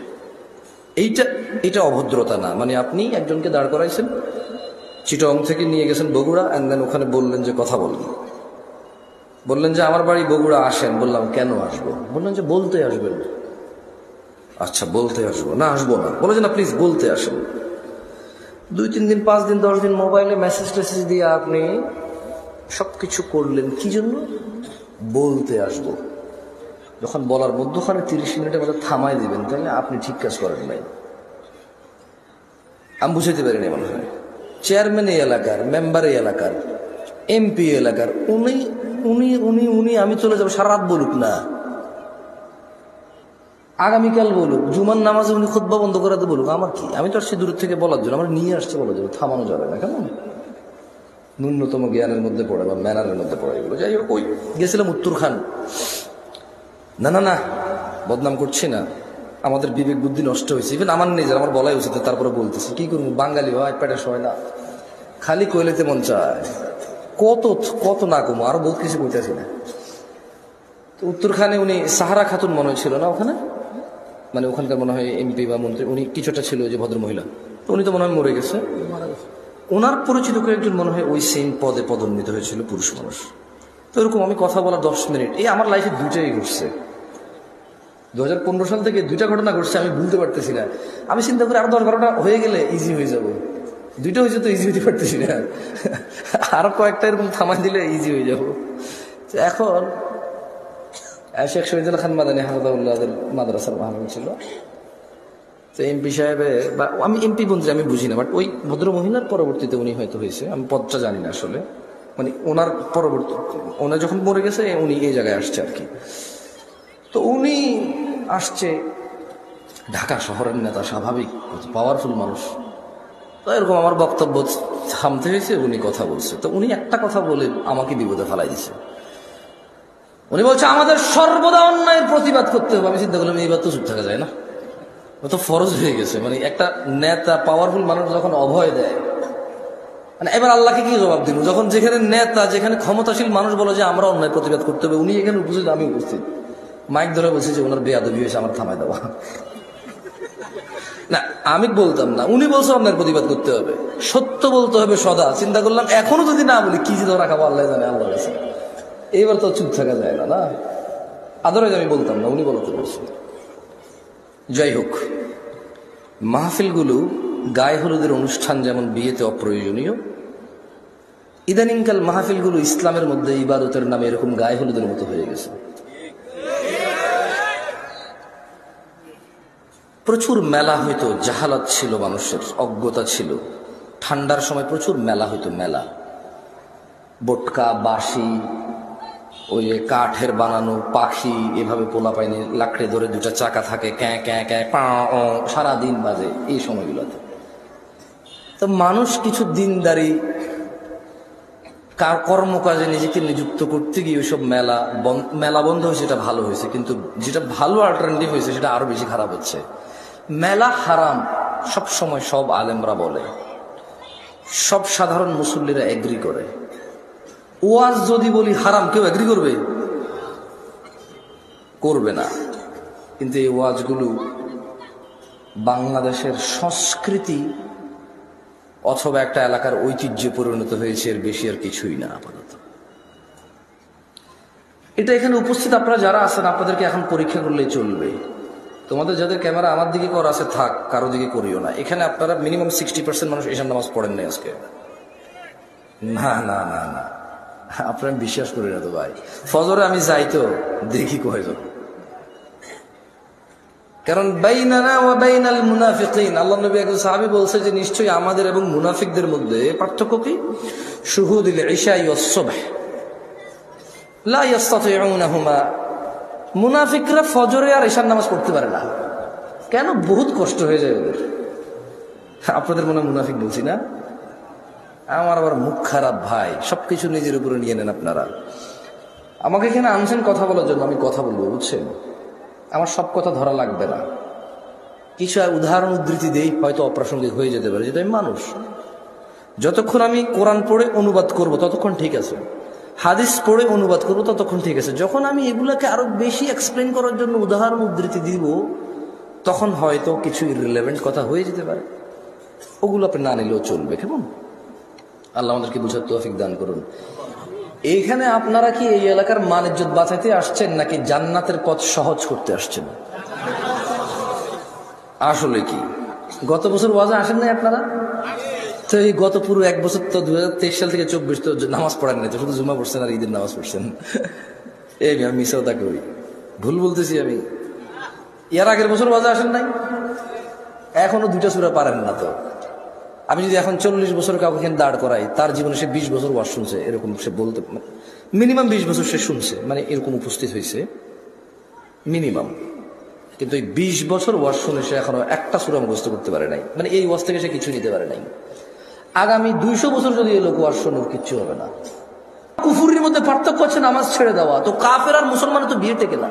এইটা অভদ্রতা না। মানে আপনি একজনকে দাঁড় করাইছেন, চিটং থেকে নিয়ে গেছেন বগুড়া, এন্ড দেন ওখানে বললেন যে কথা বলবেন, বললেন যে আমার বাড়ি বগুড়া, আসেন। বললাম কেন আসবো? বললেন যে বলতে আসবেন। আচ্ছা বলতে আসবো। না আসবো না। বলে যে না প্লিজ বলতে আসেন। 2-3 দিন 5 দিন 10 দিন মোবাইলে মেসেজ টেসেজ দিয়ে আপনি সবকিছু করলেন, কি জন্য? বলতে আসবো। যখন বলার মধ্যখানে 30 মিনিটের মধ্যে থামাই দিবেন, তাহলে আপনি ঠিক কাজ করেন নাই। আমি বুঝাইতে পারিনি মনে হয়। চেয়ারম্যান এই এলাকার, মেম্বার এই এলাকার, এমপি এলাকার, উনি উনি উনি উনি আমি চলে যাবো, সারা রাত বলুক না, আগামীকাল বলুক, জুমার নামাজে উনি খুতবা বন্ধ করাতে বলুক, আমার কি? আমি তো আসছি দূর থেকে বলার জন্য, আমার নিয়ে আসছে বলার জন্য, থামানো যাবে না। কেমন ন্যূনতম জ্ঞানের মধ্যে পড়ে বা ম্যানারের মধ্যে পড়ে এগুলো। যাই হোক, ওই গেছিলাম উত্তরখান। না না না, বদনাম করছি না, আমাদের বিবেক বুদ্ধি নষ্ট হয়েছে। ইভেন আমার নিজের, আমার বলাই উচিত, তারপরে বলতেছি কি করবো, বাঙালি হয়, পেটে সয় না, খালি কইলেতে মন চায়। কত কত না কমো, আরো বহুত কিছু করতেছি না। তো উত্তরখানে উনি সাহারা খাতুন মনে ছিল না ওখানে, মানে ওখানকার মনে হয় এমপি বা মন্ত্রী, উনি কিছুটা ছিল, যে ভদ্র মহিলা, তো উনি তো মনে হয় মরে গেছে। ওনার পরিচিত কয়েকজন মনে হয় ওই সেম পদে পদোন্নীত হয়েছিল, পুরুষ মানুষ। তো এরকম আমি কথা বলা 10 মিনিট, এই আমার লাইফে 2টাই ঘটছে। 2015 সাল থেকে 2টা ঘটনা ঘটছে, আমি ভুলতে পারতেছি না। আমি চিন্তা করি আরো 10-12টা হয়ে গেলে ইজি হয়ে যাবো। 2টা হয়েছে তো ইজি হইতে পারতেছি না, আরো কয়েকটা এরকম থামাই দিলে ইজি হয়ে যাবো। এখন শেখ শহীদুল্লাহ খান মাদানী হাফিজাহুল্লাহর মাদ্রাসার মাহফিল ছিল। তো এমপি সাহেবে, বা আমি এমপি বন্ধু আমি বুঝি না, বাট ওই ভদ্র মহিলার পরবর্তীতে উনি হয়তো হয়েছে, আমি পদটা জানি না আসলে, মানে ওনার পরবর্তী, ওনার যখন মরে গেছে উনি এই জায়গায় আসছে আর কি। তো উনি আসছে, ঢাকা শহরের নেতা, স্বাভাবিক, পাওয়ারফুল মানুষ। তো এরকম আমার বক্তব্য থামতে হয়েছে, উনি কথা বলছে। তো উনি একটা কথা বলে আমাকে বিপদে ফেলাই দিছে। উনি বলছে আমাদের সর্বদা অন্যায়ের প্রতিবাদ করতে হবে। আমি চিন্তা করলাম এইবার তো চুপ থাকা যায় না, ও তো ফরজ হয়ে গেছে। মানে একটা নেতা, পাওয়ারফুল মানুষ যখন অভয় দেয়, মানে এবার আল্লাহকে কি জবাব দিব? যখন যেখানে নেতা, যেখানে ক্ষমতাশীল মানুষ বলে যে আমরা অন্যায় প্রতিবাদ করতে হবে, উনি এখানে উপস্থিত, আমি উপস্থিত, মাইক ধরে বলছি যে ওনার বেয়াদবি হয়েছে, আমার থামায় দেওয়া। না আমি বলতাম না, উনি বলছে অন্যায়ের প্রতিবাদ করতে হবে, সত্য বলতে হবে সদা। চিন্তা করলাম এখনো যদি না বলি, কি যে ধরা খাবো আল্লাহ জানে, আল্লাহ কাছে। এইবার তো চুপ থাকা যায় না, না আদরাইজ আমি বলতাম না, উনি বলতে বলছে। যাই হোক, মাহফিলগুলো গায়ে হলুদের অনুষ্ঠান যেমন বিয়েতে অপ্রয়োজনীয়, ইদানিংকাল মাহফিলগুলো ইসলামের মধ্যে ইবাদতের নামে এরকম গায়ে হলুদের মতো হয়ে গেছে। প্রচুর মেলা হইতো, জাহালাত ছিল, মানুষের অজ্ঞতা ছিল। ঠান্ডার সময় প্রচুর মেলা হইতো, মেলা, বোটকা, বাঁশি, ওই কাঠের বানানো পাখি, এভাবে পোলা পাইনি, লাকড়ে ধরে 2টা চাকা থাকে, ক্যাঁ ক্যাঁ ক্যাঁ সারাদিন বাজে এই সময়গুলোতে। তো মানুষ কিছু দিনদারি কর্মকাজে নিজেকে নিযুক্ত করতে গিয়ে ওইসব মেলা বন্ধ হয়েছে, এটা ভালো হয়েছে। কিন্তু যেটা ভালো অল্টারনেটিভ হয়েছে সেটা আরো বেশি খারাপ হচ্ছে। মেলা হারাম সব সময় সব আলেমরা বলে, সব সাধারণ মুসল্লিরা এগ্রি করে। ওয়াজ যদি বলি হারাম, কেউ এগ্রি করবে? করবে না। কিন্তু এই ওয়াজগুলো বাংলাদেশের সংস্কৃতি অথবা একটা এলাকার ঐতিহ্যে পরিণত হয়েছে, এর বেশি আর কিছুই না আপাতত। এটা এখানে উপস্থিত আপনারা যারা আছেন, আপনাদেরকে এখন পরীক্ষা করলেই চলবে। তোমাদের যাদের ক্যামেরা আমার দিকে করা আছে থাক, কারো দিকে করিও না। এখানে আপনারা মিনিমাম 60% মানুষ এশার নামাজ পড়েন নাই আজকে। না না না না, আপনারা বিশ্বাস করি না তো ভাই। ফজরে আমি যাই তো দেখি কয়জন, কারণ বাইনানা ওয়া বাইনাল মুনাফিকিন, আল্লাহ নবী একজন সাহাবী বলছে যে নিশ্চয়ই আমাদের এবং মুনাফিকদের মধ্যে পার্থক্য কি? শুহুদুল ইশা ওয়াস সুবহ, লা ইয়াস্তাতিউনাহুমা, মুনাফিকরা ফজরে আর ইশার নামাজ পড়তে পারে না। কেন? বহুত কষ্ট হয়ে যায় ওদের। আপনাদের মনে মুনাফিক বলছি না? আমার আবার মুখ খারাপ ভাই, সবকিছু নিজের উপরে নিয়ে নেন আপনারা। আমাকে এখানে আনছেন কথা বলার জন্য, আমি কথা বলবো, বুঝছেন? আমার সব কথা ধরা লাগবে না, কিছু উদাহরণ উদ্ধৃতি দেই, হয়তো অপ্রাসঙ্গিক হয়ে যেতে পারে, যেহেতু আমি মানুষ। যতক্ষণ আমি কোরআন পড়ে অনুবাদ করব ততক্ষণ ঠিক আছে, হাদিস পড়ে অনুবাদ করব ততক্ষণ ঠিক আছে। যখন আমি এগুলাকে আরো বেশি এক্সপ্লেন করার জন্য উদাহরণ উদ্ধৃতি দিব, তখন হয়তো কিছু ইররিলেভেন্ট কথা হয়ে যেতে পারে, ওগুলো আপনি না নিলেও চলবে। কেমন? আল্লাহ আমাদেরকে বুঝার তৌফিক দান করুন। এইখানে আপনারা কি এই এলাকার মান ইজ্জত বাঁচাইতে আসছেন, নাকি জান্নাতের পথ সহজ করতে আসছেন? আসলে কি গত বছর ওয়াজে আসেন নাই আপনারা? তো এই গত পুরো এক বছর তো 2023 সাল থেকে 24 তো নামাজ পড়েন নাই, তো শুধু জুমা পড়ছেন আর ঈদের নামাজ পড়ছেন। এই আমি মিশাও তা করি, ভুল বলতেছি আমি? এর আগের বছর ওয়াজে আসেন নাই, এখনো 2টা সূরা পারেন না। তো আমি যদি এখন 40 বছর কাউকে এখানে দাঁড় করাই, তার জীবনে সে 20 বছর ওয়াজ শুনছে, এরকম সে বলতে মিনিমাম 20 বছর সে শুনছে, মানে এরকম উপস্থিত হয়েছে মিনিমাম। কিন্তু এই 20 বছর ওয়াজ শুনে সে এখনো একটা সূরা মুখস্থ করতে পারে নাই, মানে এই ওয়াজ থেকে সে কিছু নিতে পারে নাই। আগামী 200 বছর যদি এই লোক ওয়াজ শুনে, কিচ্ছু হবে না। কুফুরির মধ্যে পার্থক্য হচ্ছে নামাজ ছেড়ে দেওয়া। তো কাফের আর মুসলমানের তো বিয়ে টেকে না।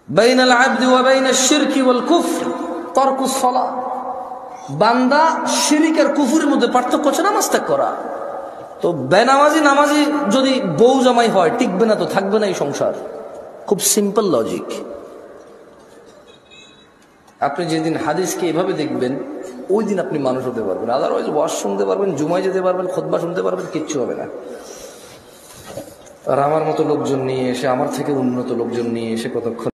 বাইনাল আবদি ওয়া বাইনাশ শিরকি ওয়াল কুফর তারকুস সালাহ। বান্দা শিরক আর কুফরের মধ্যে পার্থক্য হচ্ছে নামাজ ত্যাগ করা। তো বেনামাজি নামাজি যদি বউ জামাই হয়, টিকবে না, তো থাকবে না এই সংসার। খুব সিম্পল লজিক। আপনি যেদিন হাদিসকে এভাবে দেখবেন, ওই দিন আপনি মানুষ হতে পারবেন। আদারওয়াইজ ওয়াজ শুনতে পারবেন, জুমায় যেতে পারবেন, খুতবা শুনতে পারবেন, কিচ্ছু হবে না। আর আমার মতো লোকজন নিয়ে এসে, আমার থেকে উন্নত লোকজন নিয়ে এসে কতক্ষণ